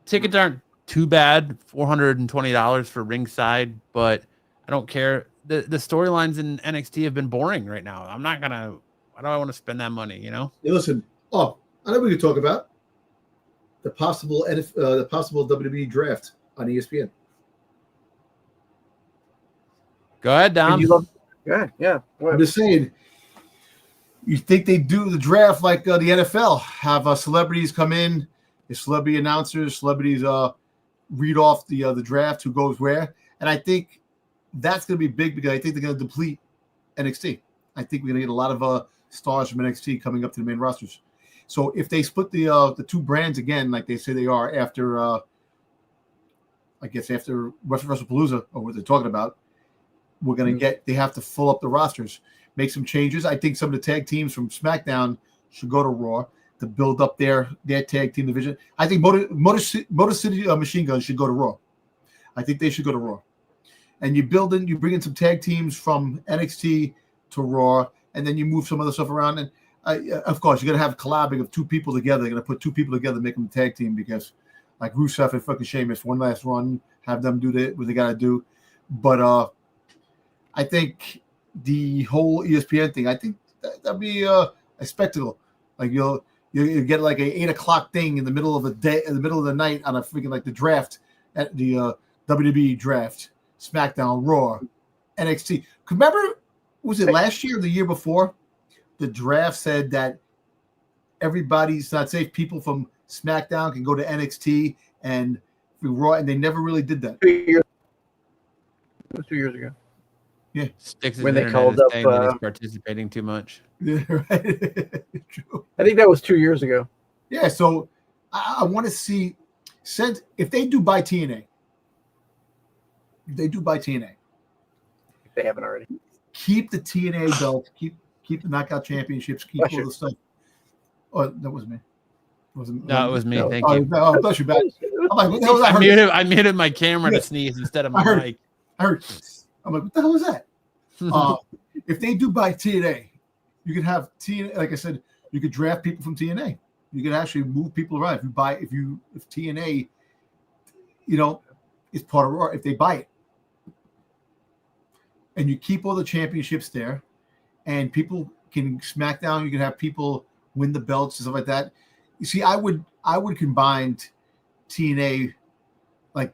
Tickets aren't too bad, $420 for ringside, but I don't care. The storylines in NXT have been boring right now. Why do I want to spend that money, you know? Hey, listen, I know we could talk about the possible WWE draft on ESPN. Go ahead, Dom. Yeah. I'm just saying. You think they do the draft like the NFL? Have celebrities come in, the celebrity announcers, celebrities read off the draft, who goes where, and I think that's going to be big because I think they're going to deplete NXT. I think we're going to get a lot of stars from NXT coming up to the main rosters. So if they split the two brands again, like they say they are after, I guess after WrestlePalooza or what they're talking about, we're going to they have to fill up the rosters. Make some changes. I think some of the tag teams from SmackDown should go to Raw to build up their tag team division. I think Motor City Machine Guns should go to Raw. I think they should go to Raw. And you bring in some tag teams from NXT to Raw, and then you move some other stuff around. And of course, you're gonna have collabing of two people together. You're gonna put two people together, make them a tag team because, like Rusev and fucking Sheamus, one last run, have them do what they gotta do. But I think the whole ESPN thing, I think that'd be a spectacle. Like you get like a 8 o'clock thing in the middle of the day, in the middle of the night on a freaking like the draft at the WWE draft, SmackDown, Raw, NXT. Remember, was it last year or the year before? The draft said that everybody's not safe. People from SmackDown can go to NXT and Raw, and they never really did that. 2 years. It was 2 years ago. Yeah, when they called up, that he's participating too much. Yeah, right. True. I think that was 2 years ago. Yeah, so I want to see, if they do buy TNA, If they haven't already, keep the TNA belt, keep the knockout championships, keep all the stuff. Oh, that was me. It was me. Thank you. Oh, bless you, back. I'm like, what the hell was that? I muted my camera to sneeze instead of my mic. I heard. I'm like, what the hell is that? If they do buy TNA, you can have TNA. Like I said, you could draft people from TNA. You can actually move people around. If TNA, is part of Raw. If they buy it, and you keep all the championships there, and people can SmackDown, you can have people win the belts and stuff like that. You see, I would combine TNA. Like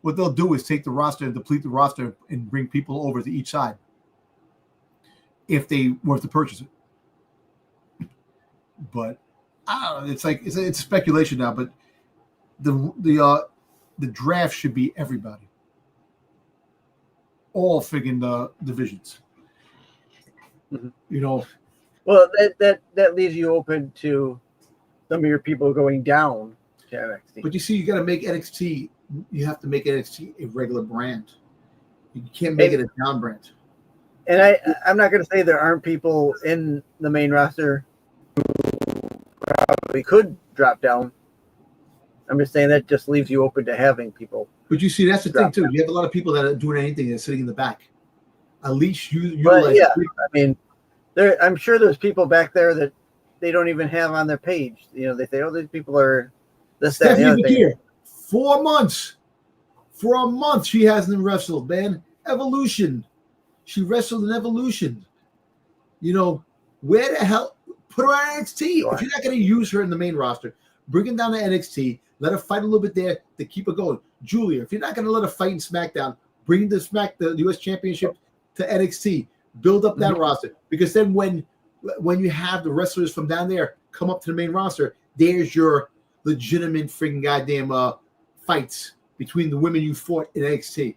what they'll do is take the roster and deplete the roster and bring people over to each side if they were to purchase it. But I don't know. It's like it's speculation now. But the draft should be everybody, all friggin' divisions. Mm-hmm. Well, that leaves you open to some of your people going down. NXT. But you see, you got to make NXT. You have to make NXT a regular brand. You can't make it a down brand. And I'm not going to say there aren't people in the main roster who probably could drop down. I'm just saying that just leaves you open to having people. But you see, that's the thing too. You have a lot of people that are doing anything and sitting in the back. At least I'm sure there's people back there that they don't even have on their page. They say, "Oh, these people are." Here, 4 months. For a month, she hasn't wrestled, man. Evolution. She wrestled in Evolution. Where the hell? Put her on NXT. If you're not going to use her in the main roster, bring her down to NXT. Let her fight a little bit there to keep her going. Julia, if you're not going to let her fight in SmackDown, bring the U.S. Championship to NXT. Build up that roster. Because then when you have the wrestlers from down there come up to the main roster, there's your legitimate freaking goddamn fights between the women you fought in NXT.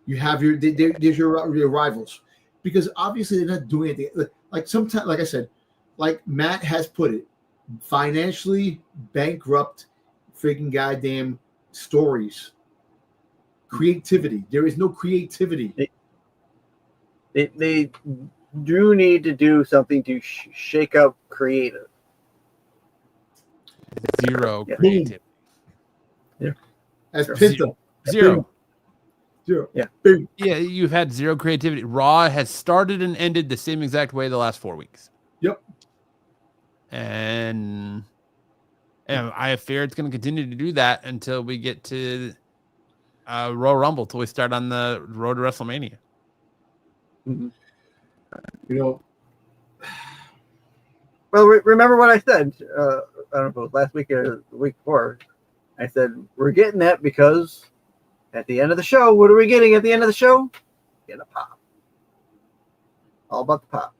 You have there's your rivals, because obviously they're not doing anything. Like sometimes, like I said, like Matt has put it, financially bankrupt freaking goddamn stories. Creativity. There is no creativity. They do need to do something to shake up creative. Zero creativity. Yeah. As Pinto. Zero. Yeah. Yeah, you've had zero creativity. Raw has started and ended the same exact way the last 4 weeks. Yep. And I fear it's going to continue to do that until we get to Royal Rumble, till we start on the road to WrestleMania. Mm-hmm. Well, remember what I said? I don't know if it was last week or the week before. I said we're getting that because At the end of the show, what are we getting at the end of the show? Get a pop. All about the pop.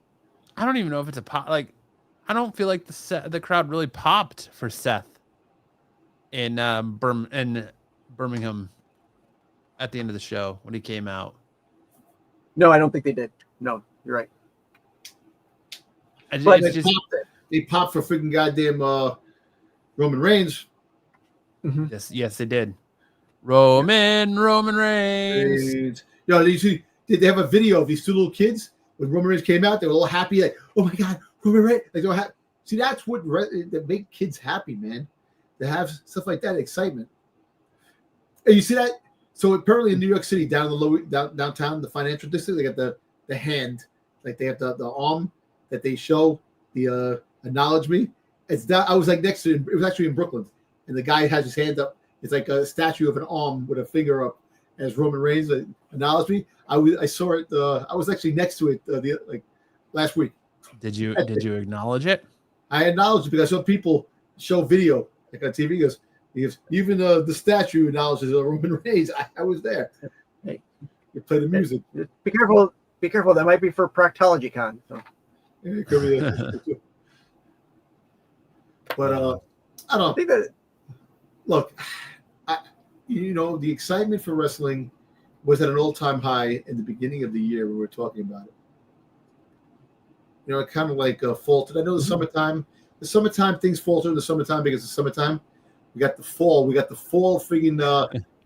I don't even know if it's a pop. Like, I don't feel like the crowd really popped for Seth in Birmingham at the end of the show when he came out. No, I don't think they did. No, you're right. But they popped for freaking goddamn Roman Reigns. Mm-hmm. Yes, they did. Roman Reigns. Yo, did they have a video of these two little kids when Roman Reigns came out? They were all happy, like, oh my god, Roman Reigns. Like, they were happy. See, that's what that make kids happy, man. To have stuff like that, excitement. And you see that? So apparently in New York City, downtown, the financial district, they got the hand, like they have the arm that they show, the acknowledge me. It's that I was like next to it. It was actually in Brooklyn, and the guy has his hand up. It's like a statue of an arm with a finger up, as Roman Reigns acknowledged me. I saw it. I was actually next to it last week. Did you acknowledge it? I acknowledged it because I saw people show video like on TV. He goes, even the statue acknowledges Roman Reigns. I was there. Hey, you play the music. Be careful. Be careful. That might be for Proctology Con. So. Yeah, it could be but I don't think that. Look, the excitement for wrestling was at an all-time high in the beginning of the year when we were talking about it. It kind of like faltered. I know the summertime things falter in the summertime because it's summertime. We got the fall friggin'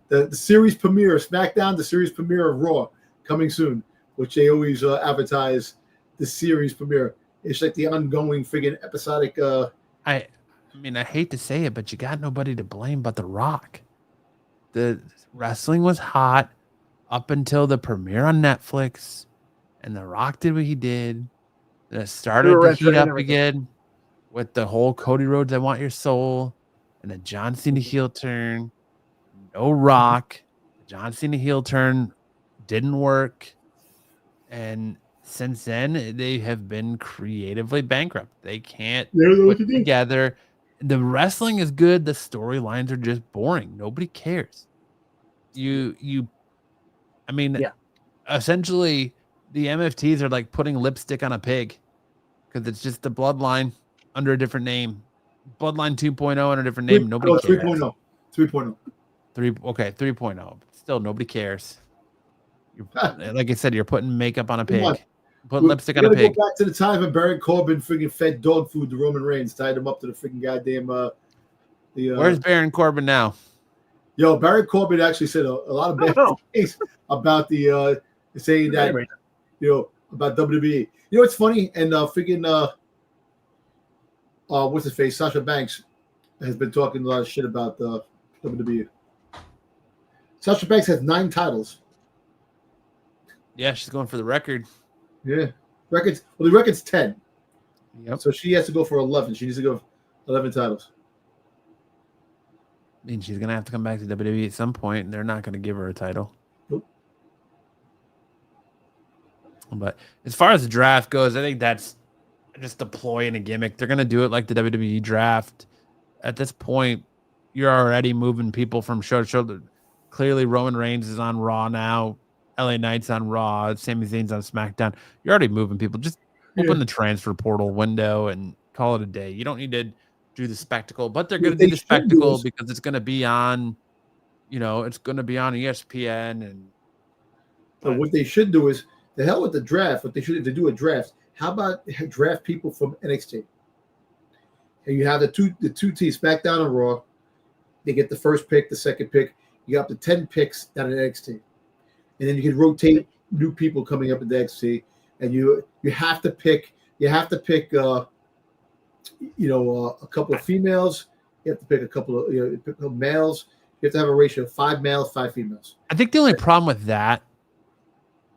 the series premiere of SmackDown, the series premiere of Raw coming soon, which they always advertise the series premiere. It's like the ongoing friggin' episodic. I hate to say it, but you got nobody to blame but The Rock. The wrestling was hot up until the premiere on Netflix, and The Rock did what he did. It started to heat up again with the whole Cody Rhodes, I Want Your Soul, and the John Cena heel turn. No Rock. The John Cena heel turn didn't work. And since then, they have been creatively bankrupt. They can't put together. The wrestling is good. The storylines are just boring. Nobody cares. Essentially, the MFTs are like putting lipstick on a pig because it's just the bloodline under a different name. Bloodline 2.0 under a different name. Nobody cares. 3.0. 3.0. 3.0. Still, nobody cares. Like I said, you're putting makeup on a pig. Put lipstick on a pig. Go back to the time when Baron Corbin freaking fed dog food to Roman Reigns, tied him up to the freaking goddamn. Where's Baron Corbin now? Yo, Baron Corbin actually said a lot of bad things about the saying that about WWE. You know what's funny? And freaking what's his face? Sasha Banks has been talking a lot of shit about the WWE. Sasha Banks has 9 titles. Yeah, she's going for the record. Yeah, records. Well, the record's 10. Yep. So she has to go for 11. She needs to go 11 titles. I mean, she's gonna have to come back to WWE at some point, and they're not gonna give her a title. Nope. But as far as the draft goes, I think that's just a ploy and a gimmick. They're gonna do it like the WWE draft. At this point, you're already moving people from show to show. Clearly, Roman Reigns is on Raw now. LA Knight's on Raw. Sami Zayn's on SmackDown. You're already moving people. Just open the transfer portal window and call it a day. You don't need to do the spectacle, but they're going to do the spectacle because it's going to be on, it's going to be on ESPN. And so what they should do is the hell with the draft. What they should, if they do a draft, how about draft people from NXT? And you have the two teams, SmackDown and Raw. They get the first pick, the second pick. You got up to 10 picks down at NXT. And then you can rotate new people coming up at the NXT, and you have to pick a couple of females. You have to pick a couple of males. You have to have a ratio of 5 males, 5 females. I think the only problem with that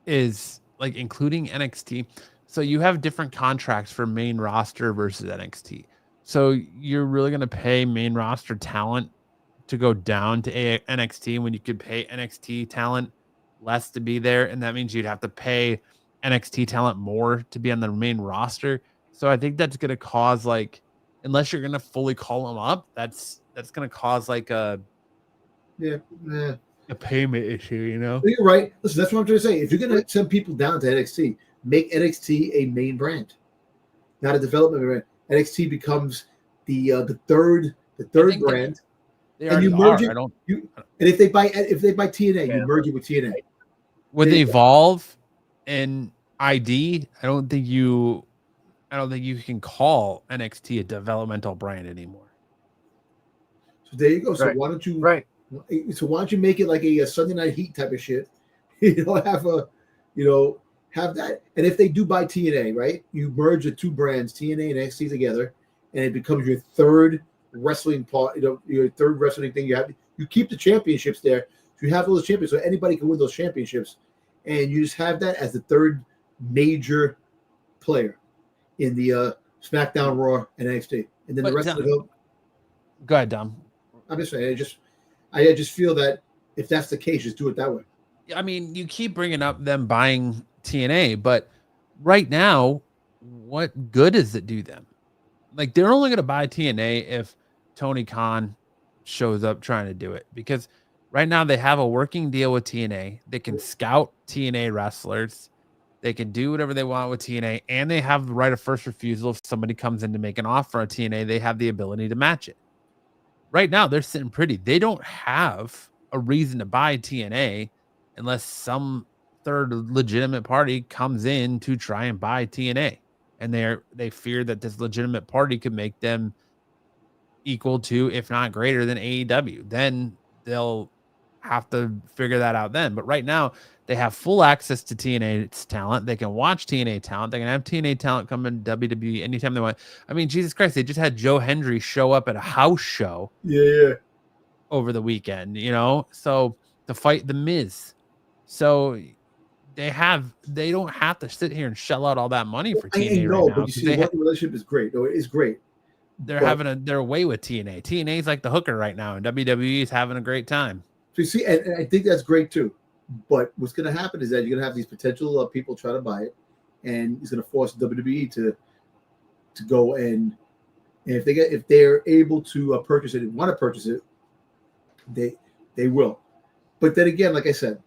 is like including NXT. So you have different contracts for main roster versus NXT. So you're really going to pay main roster talent to go down to NXT when you could pay NXT talent less to be there, and that means you'd have to pay NXT talent more to be on the main roster. So I think that's going to cause unless you're going to fully call them up, that's going to cause a payment issue, you know. You're right. Listen, that's what I'm trying to say. If you're going to send people down to NXT, make NXT a main brand, not a development brand. NXT becomes the third brand, and you merge it. And if they buy TNA, you merge it with TNA. With Evolve and ID, I don't think you can call NXT a developmental brand anymore. So there you go. So why don't you So why don't you make it like a Sunday Night Heat type of shit? Have that. And if they do buy TNA, right, you merge the two brands, TNA and NXT together, and it becomes your third wrestling part. Your third wrestling thing. You keep the championships there. So you have those champions, so anybody can win those championships, and you just have that as the third major player in the SmackDown, Raw, and NXT, and then the rest of the. Go ahead, Dom. I'm just saying. I just feel that if that's the case, just do it that way. I mean, you keep bringing up them buying TNA, but right now, what good does it do them? Like, they're only going to buy TNA if Tony Khan shows up trying to do it, because right now they have a working deal with TNA. They can scout TNA wrestlers. They can do whatever they want with TNA, and they have the right of first refusal. If somebody comes in to make an offer on TNA, they have the ability to match it. Right now, they're sitting pretty. They don't have a reason to buy TNA unless some third legitimate party comes in to try and buy TNA. And they fear that this legitimate party could make them equal to, if not greater than AEW. Then they'll have to figure that out then. But right now, they have full access to TNA's talent. They can watch TNA talent. They can have TNA talent come in WWE anytime they want. I mean, Jesus Christ, they just had Joe Hendry show up at a house show over the weekend, so to fight The Miz. So they don't have to sit here and shell out all that money for TNA right now. But you see, the relationship is great. No, it is great. They're away with TNA. TNA's like the hooker right now, and WWE is having a great time. So you see, and I think that's great too. But what's going to happen is that you're going to have these potential people try to buy it, and it's going to force WWE to go and if they're able to purchase it and want to purchase it, they will. But then again, like I said,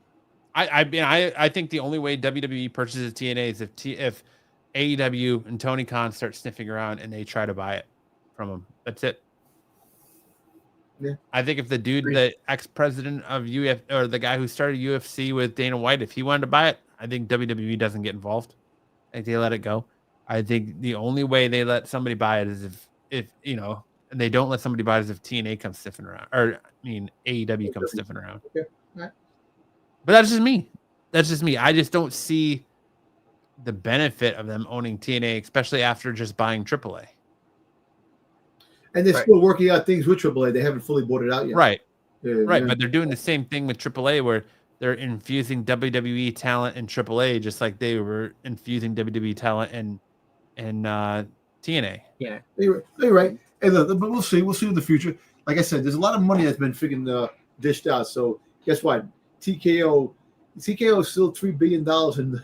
I think the only way WWE purchases TNA is if AEW and Tony Khan start sniffing around and they try to buy it from them. That's it. Yeah. I think if the ex-president of UFC, or the guy who started UFC with Dana White, if he wanted to buy it, I think WWE doesn't get involved. I think they let it go. I think the only way they let somebody buy it is if and they don't let somebody buy it is if TNA comes sniffing around, or AEW comes sniffing around. Okay. All right. But that's just me. I just don't see the benefit of them owning TNA, especially after just buying AAA. And they're still working out things with AAA. They haven't fully bought it out yet. Right. Right. But they're doing the same thing with AAA, where they're infusing WWE talent in AAA, just like they were infusing WWE talent in TNA. Yeah. You're right. And but we'll see. We'll see in the future. Like I said, there's a lot of money that's been freaking dished out. So guess what? TKO is still $3 billion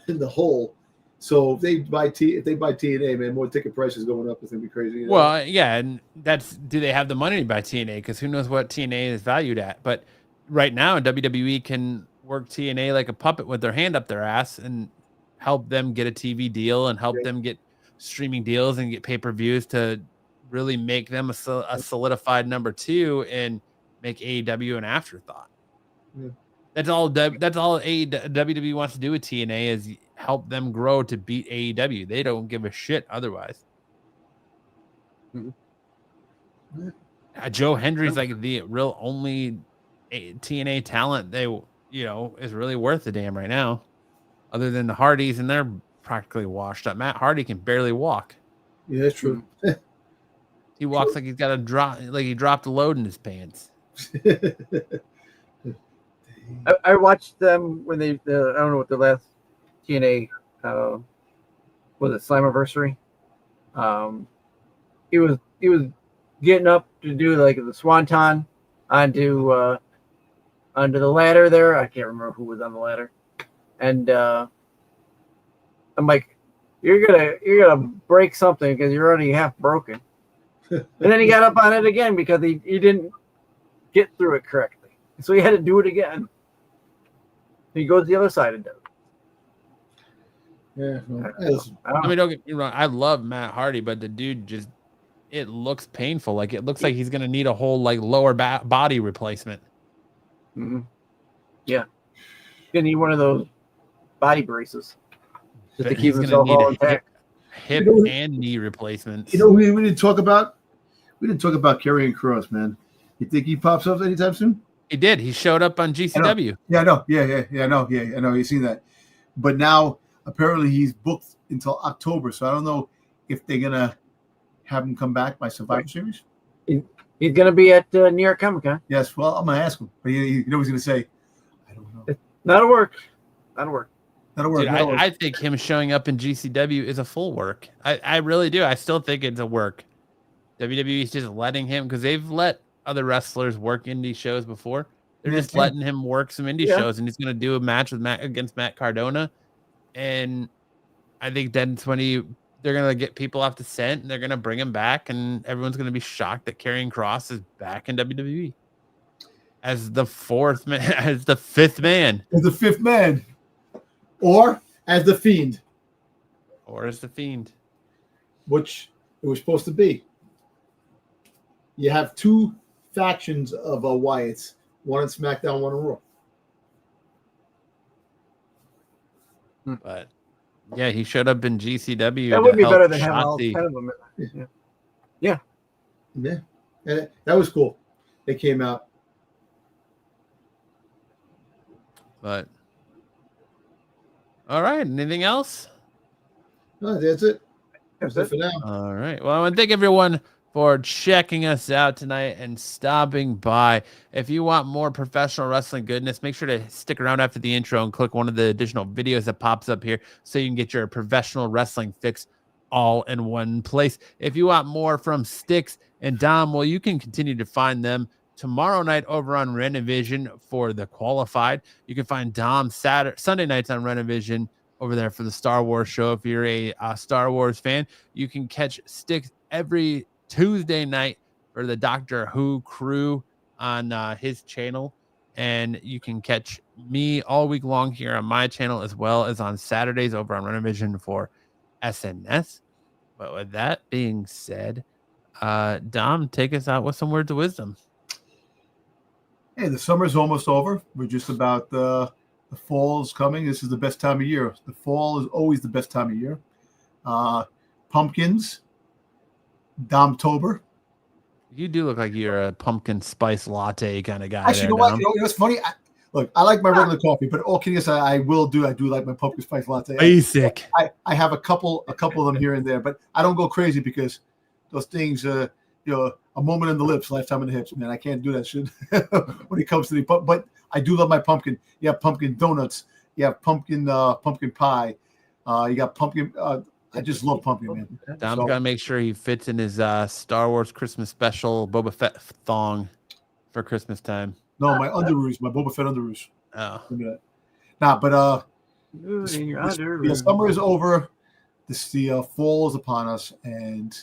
in the hole. So if they buy TNA, man, more ticket prices going up. It's gonna be crazy. Well, yeah, and do they have the money to buy TNA? Because who knows what TNA is valued at? But right now, WWE can work TNA like a puppet with their hand up their ass and help them get a TV deal and help them get streaming deals and get pay-per-views to really make them a solidified number 2 and make AEW an afterthought. Yeah. That's all WWE wants to do with TNA is help them grow to beat AEW. They don't give a shit otherwise. Mm-hmm. Joe Hendry's like the real only TNA talent they is really worth a damn right now, other than the Hardys, and they're practically washed up. Matt Hardy can barely walk. Yeah, that's true. He walks like he's got he dropped a load in his pants. I watched them when I don't know what the last TNA was it Slammiversary. He was getting up to do like the swanton onto the ladder there. I can't remember who was on the ladder, and I'm like, you're gonna break something because you're already half broken. And then he got up on it again because he didn't get through it correctly, so he had to do it again. He goes the other side and does. Yeah. I mean, don't get me wrong. I love Matt Hardy, but the dude just, it looks painful. Like it looks like he's going to need a whole like lower body replacement. Mm-hmm. Yeah. Gonna need one of those body braces just to keep himself all intact. Hip and knee replacements. You know, we didn't talk about. We didn't talk about Karrion Kross, man. You think he pops up anytime soon? He did. He showed up on GCW. Yeah, I know. Yeah, I know. Yeah, I know. You've seen that. But now, apparently, he's booked until October. So I don't know if they're going to have him come back by Survivor Series. He's going to be at New York Comic Con. Yes. Well, I'm going to ask him. But you know what he's going to say? I don't know. That'll work. Dude, I think him showing up in GCW is a full work. I really do. I still think it's a work. WWE's just letting him, because they've let other wrestlers work indie shows before. They're just letting him work some indie shows, and he's going to do a match with against Matt Cardona. And I think that's when they're going to get people off the scent, and they're going to bring him back, and everyone's going to be shocked that Karrion Kross is back in WWE as the fourth man, as the fifth man. As the fifth man. Or as the Fiend. Which it was supposed to be. You have two factions of Wyatts. One on SmackDown, one on Raw. But yeah, he showed up in GCW. That would be better than having all 10 of them. Yeah. And that was cool. They came out. But all right, anything else? No, that's it. That's it for now. All right. Well, I want to thank everyone for checking us out tonight and stopping by. If you want more professional wrestling goodness, make sure to stick around after the intro and click one of the additional videos that pops up here so you can get your professional wrestling fix all in one place. If you want more from Styx and Dom, well, you can continue to find them tomorrow night over on Renovision for the Qualified. You can find Dom Sunday nights on Renovision over there for the Star Wars show. If you're a Star Wars fan, you can catch Styx every Tuesday night for the Doctor Who crew on his channel, and you can catch me all week long here on my channel, as well as on Saturdays over on Renovision for SNS. But with that being said, Dom, take us out with some words of wisdom. Hey, the summer's almost over. We're just about the fall's coming. This is the best time of year. The fall is always the best time of year. Pumpkins, Domtober. You do look like you're a pumpkin spice latte kind of guy. Actually, you know what? You know what's funny? I like my regular coffee, but all kidding aside, I do like my pumpkin spice latte. Basic. I have a couple of them here and there, but I don't go crazy because those things, a moment in the lips, lifetime in the hips, man. I can't do that shit when it comes to but I do love my pumpkin. You have pumpkin donuts. You have pumpkin pie. You got pumpkin. I just love pumpkin, man. Dom's got to make sure he fits in his Star Wars Christmas special Boba Fett thong for Christmas time. No, my underoos, my Boba Fett underoos. Oh. Nah, but the summer is over. The fall is upon us, and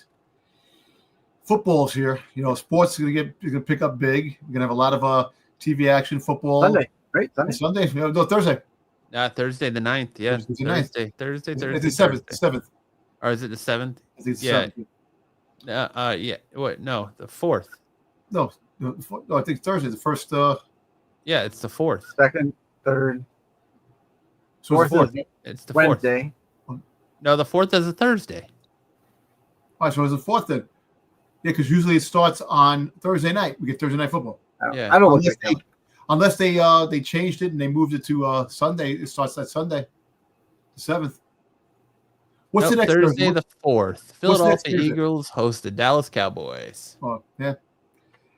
football's here. Sports is gonna pick up big. We're gonna have a lot of TV action, football. Sunday, right? Sunday. No, Thursday. Thursday the 9th. Yeah, Thursday. It's the 7th. Or is it the 7th? I think it's the 7th. Yeah. What? No, the 4th. No, I think Thursday the first. Yeah, it's the 4th. Second, third. So fourth. It's the Wednesday. 4th. No, the 4th is a Thursday. All right, so it's the 4th then. Yeah, because usually it starts on Thursday night. We get Thursday night football. Yeah, I don't unless they changed it and they moved it to Sunday. It starts that Sunday, the 7th. What's the next Thursday? The 4th. Philadelphia Eagles host the Dallas Cowboys. Oh yeah,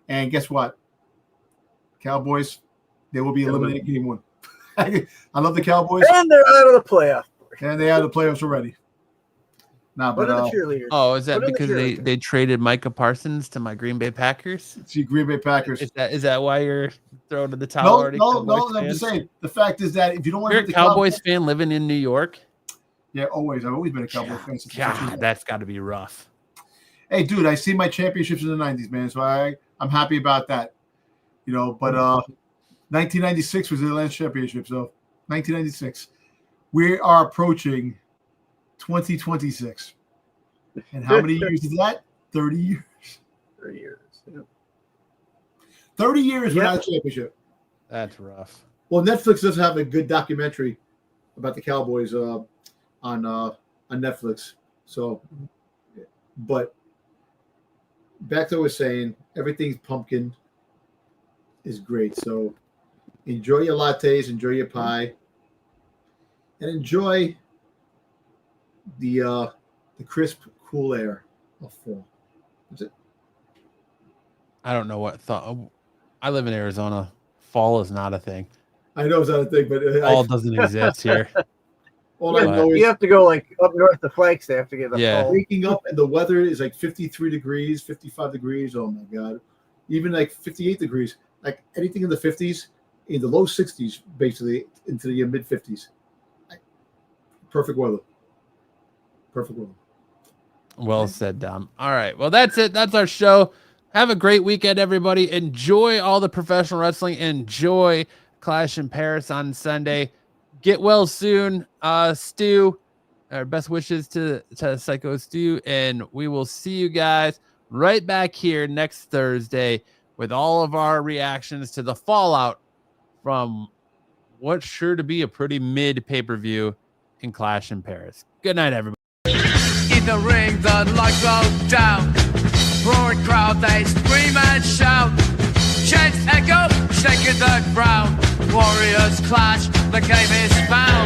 and guess what? Cowboys, they will be eliminated game 1. I love the Cowboys, and they're out of the playoff. And they are the playoffs already. Nah, but the cheerleaders. Oh, is that because they traded Micah Parsons to my Green Bay Packers? See, Green Bay Packers. Is that why you're throwing to the towel already? No. I'm just saying. The fact is that if you don't want to be a Cowboys fan living in New York. Yeah, always. I've always been a Cowboys fan. God, that's got to be rough. Hey, dude, I see my championships in the 90s, man. So I'm happy about that. But 1996 was the last championship. So 1996. We are approaching 2026. And how many years is that? 30 years. 3 years. Yeah. 30 years without a championship. That's rough. Well, Netflix does have a good documentary about the Cowboys on Netflix. So, but back to what I was saying, everything's pumpkin is great. So enjoy your lattes, enjoy your pie, and enjoy the crisp, cool air of fall. That's it. I don't know what thought. I live in Arizona. Fall is not a thing. I know it's not a thing, but fall doesn't exist here. All I know is you have to go like up north to Flagstaff to get the fall. Waking up and the weather is like 53 degrees, 55 degrees. Oh my God. Even like 58 degrees. Like anything in the 50s, in the low 60s, basically into the mid 50s. Perfect weather. Perfect weather. Well said, Dom. All right. Well, that's it. That's our show. Have a great weekend, everybody. Enjoy all the professional wrestling. Enjoy Clash in Paris on Sunday. Get well soon, Stu. Our best wishes to Psycho Stu, and we will see you guys right back here next Thursday with all of our reactions to the fallout from what's sure to be a pretty mid pay-per-view in Clash in Paris. Good night, everybody. In the ring, the lights go down. Roaring crowd, they scream and shout. Chants echo, shaking the ground. Warriors clash, the game is found.